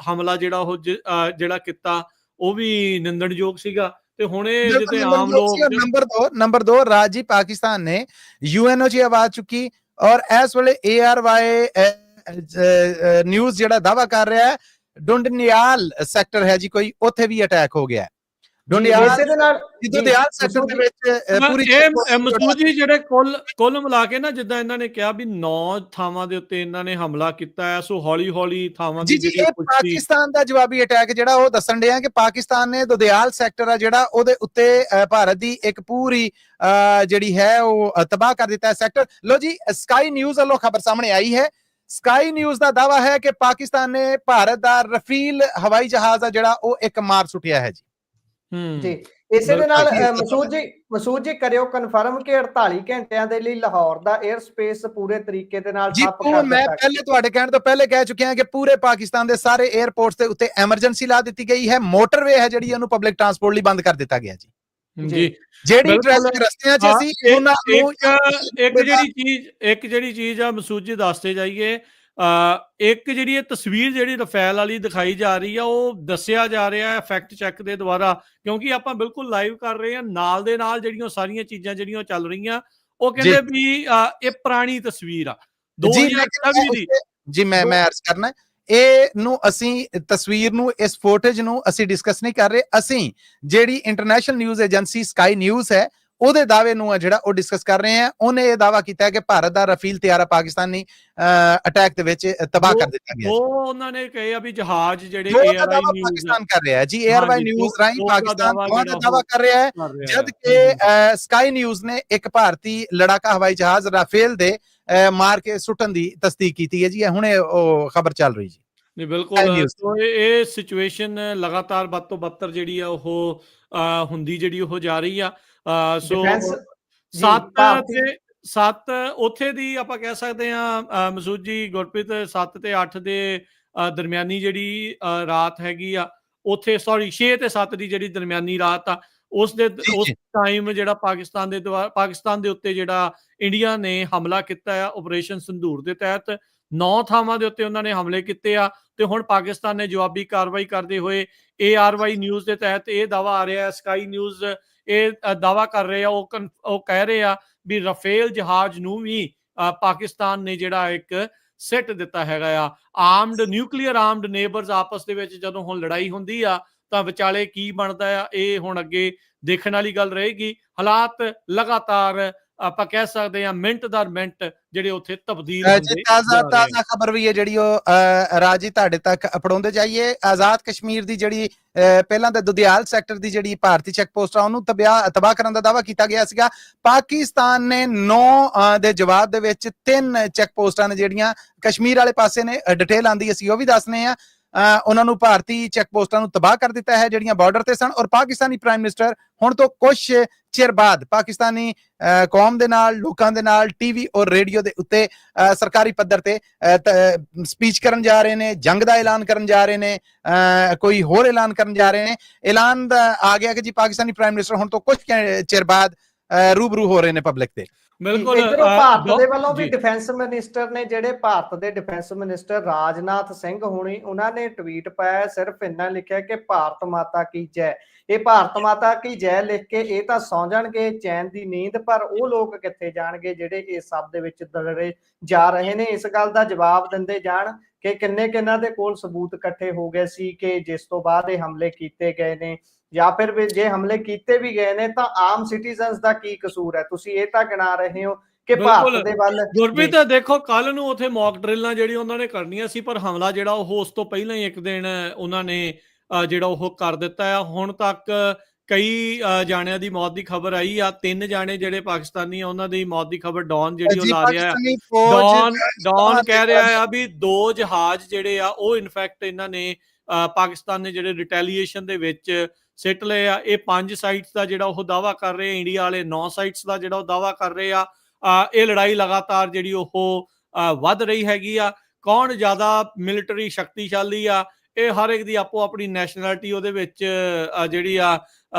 ਹਮਲਾ ਜਿਹੜਾ ਕੀਤਾ ਉਹ ਵੀ ਨਿੰਦਣਯੋਗ ਸੀਗਾ। ਤੇ ਹੁਣ ਇਹ ਜਿੱਤੇ ਆਮ ਲੋਕ ਨੰਬਰ 2 ਰਾਜੀ ਪਾਕਿਸਤਾਨ ਨੇ UNO 'ਚ ਆਵਾਜ਼ ਚੁੱਕੀ ਔਰ ਇਸ ਵੇਲੇ ARY ਨਿਊਜ਼ ਜਿਹੜਾ ਦਾਵਾ ਕਰ ਰਿਹਾ ਹੈ ਡੁੰਡਨਿਆਲ ਸੈਕਟਰ ਹੈ ਜੀ ਕੋਈ, ਉੱਥੇ ਵੀ ਅਟੈਕ ਹੋ ਗਿਆ। ਡੁੰਡਨਿਆਲ ਸੈਕਟਰ ਦੇ ਵਿੱਚ ਪੂਰੀ ਮਸੂਦ ਜੀ ਜਿਹੜੇ ਕੁੱਲ ਮਿਲਾ ਕੇ ਨਾ, ਜਿੱਦਾਂ ਇਹਨਾਂ ਨੇ ਕਿਹਾ ਵੀ 9 ਥਾਵਾਂ ਦੇ ਉੱਤੇ ਇਹਨਾਂ ਨੇ ਹਮਲਾ ਕੀਤਾ ਹੈ। ਸੋ ਹੌਲੀ ਹੌਲੀ ਥਾਵਾਂ ਦੀ ਜਿਹੜੀ ਪਾਕਿਸਤਾਨ ਦਾ ਜਵਾਬੀ ਅਟੈਕ ਜਿਹੜਾ ਉਹ ਦੱਸਣ ਡਿਆ ਕਿ ਪਾਕਿਸਤਾਨ ਨੇ ਦੁੰਦਿਆਲ ਸੈਕਟਰ ਆ ਜਿਹੜਾ ਉਹਦੇ ਉੱਤੇ ਭਾਰਤ ਦੀ ਇੱਕ ਪੂਰੀ ਜਿਹੜੀ ਹੈ ਉਹ ਤਬਾਹ ਕਰ ਦਿੱਤਾ ਹੈ ਸੈਕਟਰ। ਲੋ ਜੀ, ਸਕਾਈ ਨਿਊਜ਼ ਵੱਲੋਂ ਖਬਰ ਸਾਹਮਣੇ ਆਈ ਹੈ। ਸਕਾਈ ਨਿਊਜ਼ ਦਾ ਦਾਵਾ ਹੈ ਕਿ ਪਾਕਿਸਤਾਨ ਨੇ ਭਾਰਤ ਦਾ ਰਫੀਲ ਹਵਾਈ ਜਹਾਜ਼ ਆ ਜਿਹੜਾ ਉਹ ਇੱਕ ਮਾਰ ਸੁੱਟਿਆ ਹੈ ਜੀ। ਜੀ ਇਸੇ ਦੇ ਨਾਲ ਮਸੂਦ ਜੀ ਕਰਿਓ ਕਨਫਰਮ ਕਿ 48 ਘੰਟਿਆਂ ਦੇ ਲਈ ਲਾਹੌਰ ਦਾ 에ਅਰ ਸਪੇਸ ਪੂਰੇ ਤਰੀਕੇ ਦੇ ਨਾਲ ਠੱਪ ਕਰ ਦਿੱਤਾ ਗਿਆ। ਮੈਂ ਪਹਿਲੇ ਤੁਹਾਡੇ ਕਹਿਣ ਤੋਂ ਪਹਿਲੇ ਕਹਿ ਚੁੱਕਿਆ ਹਾਂ ਕਿ ਪੂਰੇ ਪਾਕਿਸਤਾਨ ਦੇ ਸਾਰੇ 에ਅਰਪੋਰਟਸ ਦੇ ਉੱਤੇ ਐਮਰਜੈਂਸੀ ਲਾ ਦਿੱਤੀ ਗਈ ਹੈ। ਮੋਟਰਵੇ ਹੈ ਜਿਹੜੀ ਉਹਨੂੰ ਪਬਲਿਕ ਟਰਾਂਸਪੋਰਟ ਲਈ ਬੰਦ ਕਰ ਦਿੱਤਾ ਗਿਆ ਜੀ। ਜਿਹੜੀ ਟ੍ਰੈਫਿਕ ਰਸਤਿਆਂ 'ਚ ਸੀ ਉਹਨਾਂ ਨੂੰ ਇੱਕ ਜਿਹੜੀ ਚੀਜ਼ ਆ ਮਸੂਦ ਜੀ ਦੱਸਦੇ ਜਾਈਏ, ਇੱਕ ਜਿਹੜੀ ਇਹ ਤਸਵੀਰ ਜਿਹੜੀ ਰਫੇਲ ਵਾਲੀ ਦਿਖਾਈ ਜਾ ਰਹੀ ਆ ਉਹ ਦੱਸਿਆ ਜਾ ਰਿਹਾ ਹੈ ਫੈਕਟ ਚੈੱਕ ਦੇ ਦੁਆਰਾ, ਕਿਉਂਕਿ ਆਪਾਂ ਬਿਲਕੁਲ ਲਾਈਵ ਕਰ ਰਹੇ ਹਾਂ। ਨਾਲ ਦੇ ਨਾਲ ਜਿਹੜੀਆਂ ਸਾਰੀਆਂ ਚੀਜ਼ਾਂ ਜਿਹੜੀਆਂ ਚੱਲ ਰਹੀਆਂ ਉਹ ਕਹਿੰਦੇ ਵੀ ਇਹ ਪੁਰਾਣੀ ਤਸਵੀਰ ਆ 2024 ਦੀ। ਜੀ ਮੈਂ ਅਰਜ਼ ਕਰਨਾ ਇਹ ਨੂੰ ਅਸੀਂ ਤਸਵੀਰ ਨੂੰ ਇਸ ਫੁਟੇਜ ਨੂੰ ਅਸੀਂ ਡਿਸਕਸ ਨਹੀਂ ਕਰ ਰਹੇ। ਅਸੀਂ ਜਿਹੜੀ international news agency sky news ਹੈ ਉਹਦੇ ਦਾਅਵੇ ਨੂੰ ਜਿਹੜਾ ਉਹ ਡਿਸਕਸ ਕਰ ਰਹੇ ਹਾਂ। ਉਹਨੇ ਇਹ ਦਾਅਵਾ ਕੀਤਾ ਹੈ ਕਿ ਭਾਰਤ ਦਾ ਰਫੀਲ ਤਿਆਰਾ ਪਾਕਿਸਤਾਨੀ ਅਟੈਕ ਦੇ ਵਿੱਚ ਤਬਾਹ ਕਰ ਦਿੱਤਾ ਗਿਆ। ਉਹ ਉਹਨਾਂ ਨੇ ਕਹੇ ਆ ਵੀ ਜਹਾਜ਼ ਜਿਹੜੇ ਪਾਕਿਸਤਾਨ ਕਰ ਰਿਹਾ ਹੈ ਜੀ, ARY ਨਿਊਜ਼ ਰਾਹੀਂ ਪਾਕਿਸਤਾਨ ਬਹੁਤ ਦਾਅਵਾ ਕਰ ਰਿਹਾ ਹੈ, ਜਦ ਕਿ ਸਕਾਈ ਨਿਊਜ਼ ਨੇ ਇੱਕ ਭਾਰਤੀ ਲੜਾਕਾ ਹਵਾਈ ਜਹਾਜ਼ ਰਾਫੇਲ ਦੇ ਮਾਰ ਕੇ ਸੁੱਟਣ ਦੀ ਤਸਦੀਕ ਕੀਤੀ ਹੈ ਜੀ। ਹੁਣੇ ਉਹ ਖਬਰ ਚੱਲ ਰਹੀ ਜੀ। ਨਹੀਂ ਬਿਲਕੁਲ, ਇਹ ਸਿਚੁਏਸ਼ਨ ਲਗਾਤਾਰ ਵੱਧ ਤੋਂ ਬੱਤਰ ਜਿਹੜੀ ਆ ਉਹ ਹੁੰਦੀ ਜਿਹੜੀ ਉਹ ਜਾ ਰਹੀ ਆ। ਸੋ 7 ਉੱਥੇ ਦੀ ਆਪਾਂ ਕਹਿ ਸਕਦੇ ਹਾਂ ਮਸੂਦ ਜੀ ਗੁਰਪ੍ਰੀਤ 7 ਤੇ 8 ਦੇ ਦਰਮਿਆਨੀ ਜਿਹੜੀ ਰਾਤ ਹੈਗੀ ਆ ਉੱਥੇ, 6 ਤੇ 7 ਦੀ ਜਿਹੜੀ ਦਰਮਿਆਨੀ ਰਾਤ ਆ ਉਸ ਟਾਈਮ ਜਿਹੜਾ ਪਾਕਿਸਤਾਨ ਦੇ ਉੱਤੇ ਜਿਹੜਾ ਇੰਡੀਆ ਨੇ ਹਮਲਾ ਕੀਤਾ ਆ ਆਪਰੇਸ਼ਨ ਸੰਧੂਰ ਦੇ ਤਹਿਤ 9 ਥਾਵਾਂ ਦੇ ਉੱਤੇ ਉਹਨਾਂ ਨੇ ਹਮਲੇ ਕੀਤੇ ਆ। ਤੇ ਹੁਣ ਪਾਕਿਸਤਾਨ ਨੇ ਜਵਾਬੀ ਕਾਰਵਾਈ ਕਰਦੇ ਹੋਏ ARY ਨਿਊਜ਼ ਦੇ ਤਹਿਤ ਇਹ ਦਾਵਾ ਆ ਰਿਹਾ, ਸਕਾਈ ਨਿਊਜ਼ ਇਹ ਦਾਵਾ ਕਰ ਰਹੇ ਆ, ਉਹ ਕਹਿ ਰਹੇ ਆ ਵੀ ਰਫੇਲ ਜਹਾਜ਼ ਨੂੰ ਵੀ ਪਾਕਿਸਤਾਨ ਨੇ ਜਿਹੜਾ ਇੱਕ ਸਿੱਟ ਦਿੱਤਾ ਹੈਗਾ ਆ। ਨਿਊਕਲੀਅਰ ਆਰਮਡ ਨੇਬਰਸ ਆਪਸ ਦੇ ਵਿੱਚ ਜਦੋਂ ਹੁਣ ਲੜਾਈ ਹੁੰਦੀ ਆ ਤਾਂ ਵਿਚਾਲੇ ਕੀ ਬਣਦਾ ਆ ਇਹ ਹੁਣ ਅੱਗੇ ਦੇਖਣ ਵਾਲੀ ਗੱਲ ਰਹੇਗੀ। ਹਾਲਾਤ ਲਗਾਤਾਰ ਆਪਾਂ ਕਹਿ ਸਕਦੇ ਹਾਂ ਮਿੰਟ ਦਰ ਮਿੰਟ ਜਿਹੜੇ ਉੱਥੇ ਤਬਦੀਲ ਹੁੰਦੇ। ਤਾਜ਼ਾ ਖਬਰ ਵੀ ਹੈ ਜਿਹੜੀ ਉਹ ਰਾਜੀ ਤੁਹਾਡੇ ਤੱਕ ਅਪੜਾਉਂਦੇ ਜਾਈਏ। ਆਜ਼ਾਦ ਕਸ਼ਮੀਰ ਦੀ ਜਿਹੜੀ ਪਹਿਲਾਂ ਤਾਂ ਦੁੰਦਿਆਲ ਸੈਕਟਰ ਦੀ ਜਿਹੜੀ ਭਾਰਤੀ ਚੈੱਕ ਪੋਸਟ ਆ ਉਹਨੂੰ ਤਬਾਹ ਕਰਨ ਦਾ ਦਾਅਵਾ ਕੀਤਾ ਗਿਆ ਸੀਗਾ। ਪਾਕਿਸਤਾਨ ਨੇ 9 ਦੇ ਜਵਾਬ ਦੇ ਵਿੱਚ 3 ਚੈੱਕ ਪੋਸਟਾਂ ਨੇ ਜਿਹੜੀਆਂ ਕਸ਼ਮੀਰ ਵਾਲੇ ਪਾਸੇ ਨੇ। ਡਿਟੇਲ ਆਂਦੀ ਅਸੀਂ ਉਹ ਵੀ ਦੱਸਨੇ ਆ। ਉਹਨਾਂ ਨੂੰ ਭਾਰਤੀ ਚੈੱਕ ਪੋਸਟਾਂ ਨੂੰ ਤਬਾਹ ਕਰ ਦਿੱਤਾ ਹੈ ਜਿਹੜੀਆਂ ਬਾਰਡਰ ਤੇ ਸਨ। ਔਰ ਪਾਕਿਸਤਾਨੀ ਪ੍ਰਾਈਮ ਮਿਨਿਸਟਰ ਹੁਣ ਤੋਂ ਕੁਝ ਚਿਰ ਬਾਅਦ ਪਾਕਿਸਤਾਨੀ ਕੌਮ ਦੇ ਨਾਲ, ਲੋਕਾਂ ਦੇ ਨਾਲ TV ਔਰ ਰੇਡੀਓ ਦੇ ਉੱਤੇ ਸਰਕਾਰੀ ਪੱਧਰ ਤੇ ਸਪੀਚ ਕਰਨ ਜਾ ਰਹੇ ਨੇ, ਜੰਗ ਦਾ ਐਲਾਨ ਕਰਨ ਜਾ ਰਹੇ ਨੇ, ਕੋਈ ਹੋਰ ਐਲਾਨ ਕਰਨ ਜਾ ਰਹੇ ਨੇ। ਐਲਾਨ ਆ ਗਿਆ ਕਿ ਜੀ ਪਾਕਿਸਤਾਨੀ ਪ੍ਰਾਈਮ ਮਿਨਿਸਟਰ ਹੁਣ ਤੋਂ ਕੁਝ ਚਿਰ ਬਾਅਦ ਰੂਬਰੂ ਹੋ ਰਹੇ ਨੇ ਪਬਲਿਕ ਤੇ। ਬਿਲਕੁਲ, ਭਾਰਤ ਦੇ ਵੱਲੋਂ ਵੀ ਡਿਫੈਂਸ ਮਿਨਿਸਟਰ ਨੇ ਜਿਹੜੇ ਭਾਰਤ ਦੇ ਡਿਫੈਂਸ ਮਿਨਿਸਟਰ ਰਾਜਨਾਥ ਸਿੰਘ ਹੋਣੀ, ਉਹਨਾਂ ਨੇ ਟਵੀਟ ਪਾਇਆ, ਸਿਰਫ ਇੰਨਾ ਲਿਖਿਆ ਕਿ ਭਾਰਤ ਮਾਤਾ ਕੀ ਜੈ। ਇਹ ਭਾਰਤ ਮਾਤਾ ਕੀ ਜੈ ਲਿਖ ਕੇ ਇਹ ਤਾਂ ਸੌਂ ਜਾਣਗੇ ਚੈਨ ਦੀ ਨੀਂਦ, ਪਰ ਉਹ ਲੋਕ ਕਿੱਥੇ ਜਾਣਗੇ ਜਿਹੜੇ ਇਸ ਸਭ ਦੇ ਵਿੱਚ ਦਲੜੇ ਜਾ ਰਹੇ ਨੇ। ਇਸ ਗੱਲ ਦਾ ਜਵਾਬ ਦਿੰਦੇ ਜਾਣ ਕਿ ਕਿੰਨਾ ਦੇ ਕੋਲ ਸਬੂਤ ਇਕੱਠੇ ਹੋ ਗਏ ਸੀ ਕਿ ਜਿਸ ਤੋਂ ਬਾਅਦ ਇਹ ਹਮਲੇ ਕੀਤੇ ਗਏ ਨੇ, ਜਾਂ ਫਿਰ ਜੇ ਹਮਲੇ ਕੀਤੇ ਵੀ ਗਏ ਨੇ ਤਾਂ ਆਮ ਸਿਟੀਜ਼ਨਸ ਦਾ ਕੀ ਕਸੂਰ ਹੈ। ਤੁਸੀਂ ਇਹ ਤਾਂ ਗਿਣਾ ਰਹੇ ਹੋ ਕਿ ਭਾਰਤ ਦੇ ਵੱਲ ਗੁਰਪ੍ਰੀਤ ਦੇਖੋ ਕੱਲ ਨੂੰ ਉੱਥੇ ਮੌਕ ਡਰਿਲਾਂ ਜਿਹੜੀ ਉਹਨਾਂ ਨੇ ਕਰਨੀਆਂ ਸੀ, ਪਰ ਹਮਲਾ ਜਿਹੜਾ ਉਹ ਉਸ ਤੋਂ ਪਹਿਲਾਂ ਹੀ ਇੱਕ ਦਿਨ ਉਹਨਾਂ ਨੇ ਜਿਹੜਾ ਉਹ ਕਰ ਦਿੱਤਾ ਹੈ। ਹੁਣ ਤੱਕ ਕਈ ਜਾਣਿਆਂ ਦੀ ਮੌਤ ਦੀ ਖਬਰ ਆਈ ਆ। 3 ਜਾਣੇ ਜਿਹੜੇ ਪਾਕਿਸਤਾਨੀ ਆ ਉਹਨਾਂ ਦੀ ਮੌਤ ਦੀ ਖਬਰ ਡੌਨ ਜਿਹੜੀ ਉਹ ਜੀ ਲਾ ਰਿਹਾ ਆ। ਪਾਕਿਸਤਾਨੀ ਫੌਜ ਡੌਨ ਕਹਿ ਰਿਹਾ ਆ ਵੀ 2 ਜਹਾਜ਼ ਜਿਹੜੇ ਆ ਉਹ ਇਨਫੈਕਟ ਇਹਨਾਂ ਨੇ ਪਾਕਿਸਤਾਨ ਨੇ ਜਿਹੜੇ ਰਿਟੈਲੀਏਸ਼ਨ ਦੇ ਵਿੱਚ ਸਿੱਟ ਲਏ ਆ। ਇਹ 5 ਸਾਈਟਸ ਦਾ ਜਿਹੜਾ ਉਹ ਦਾਅਵਾ ਕਰ ਰਹੇ ਆ, ਇੰਡੀਆ ਵਾਲੇ 9 ਸਾਈਟਸ ਦਾ ਜਿਹੜਾ ਉਹ ਦਾਅਵਾ ਕਰ ਰਹੇ ਆ। ਇਹ ਲੜਾਈ ਲਗਾਤਾਰ ਜਿਹੜੀ ਉਹ ਵੱਧ ਰਹੀ ਹੈਗੀ ਆ। ਕੌਣ ਜ਼ਿਆਦਾ ਮਿਲਟਰੀ ਸ਼ਕਤੀਸ਼ਾਲੀ ਆ, ਇਹ ਹਰ ਇੱਕ ਦੀ ਆਪੋ ਆਪਣੀ ਨੈਸ਼ਨੈਲਿਟੀ ਉਹਦੇ ਵਿੱਚ ਜਿਹੜੀ ਆ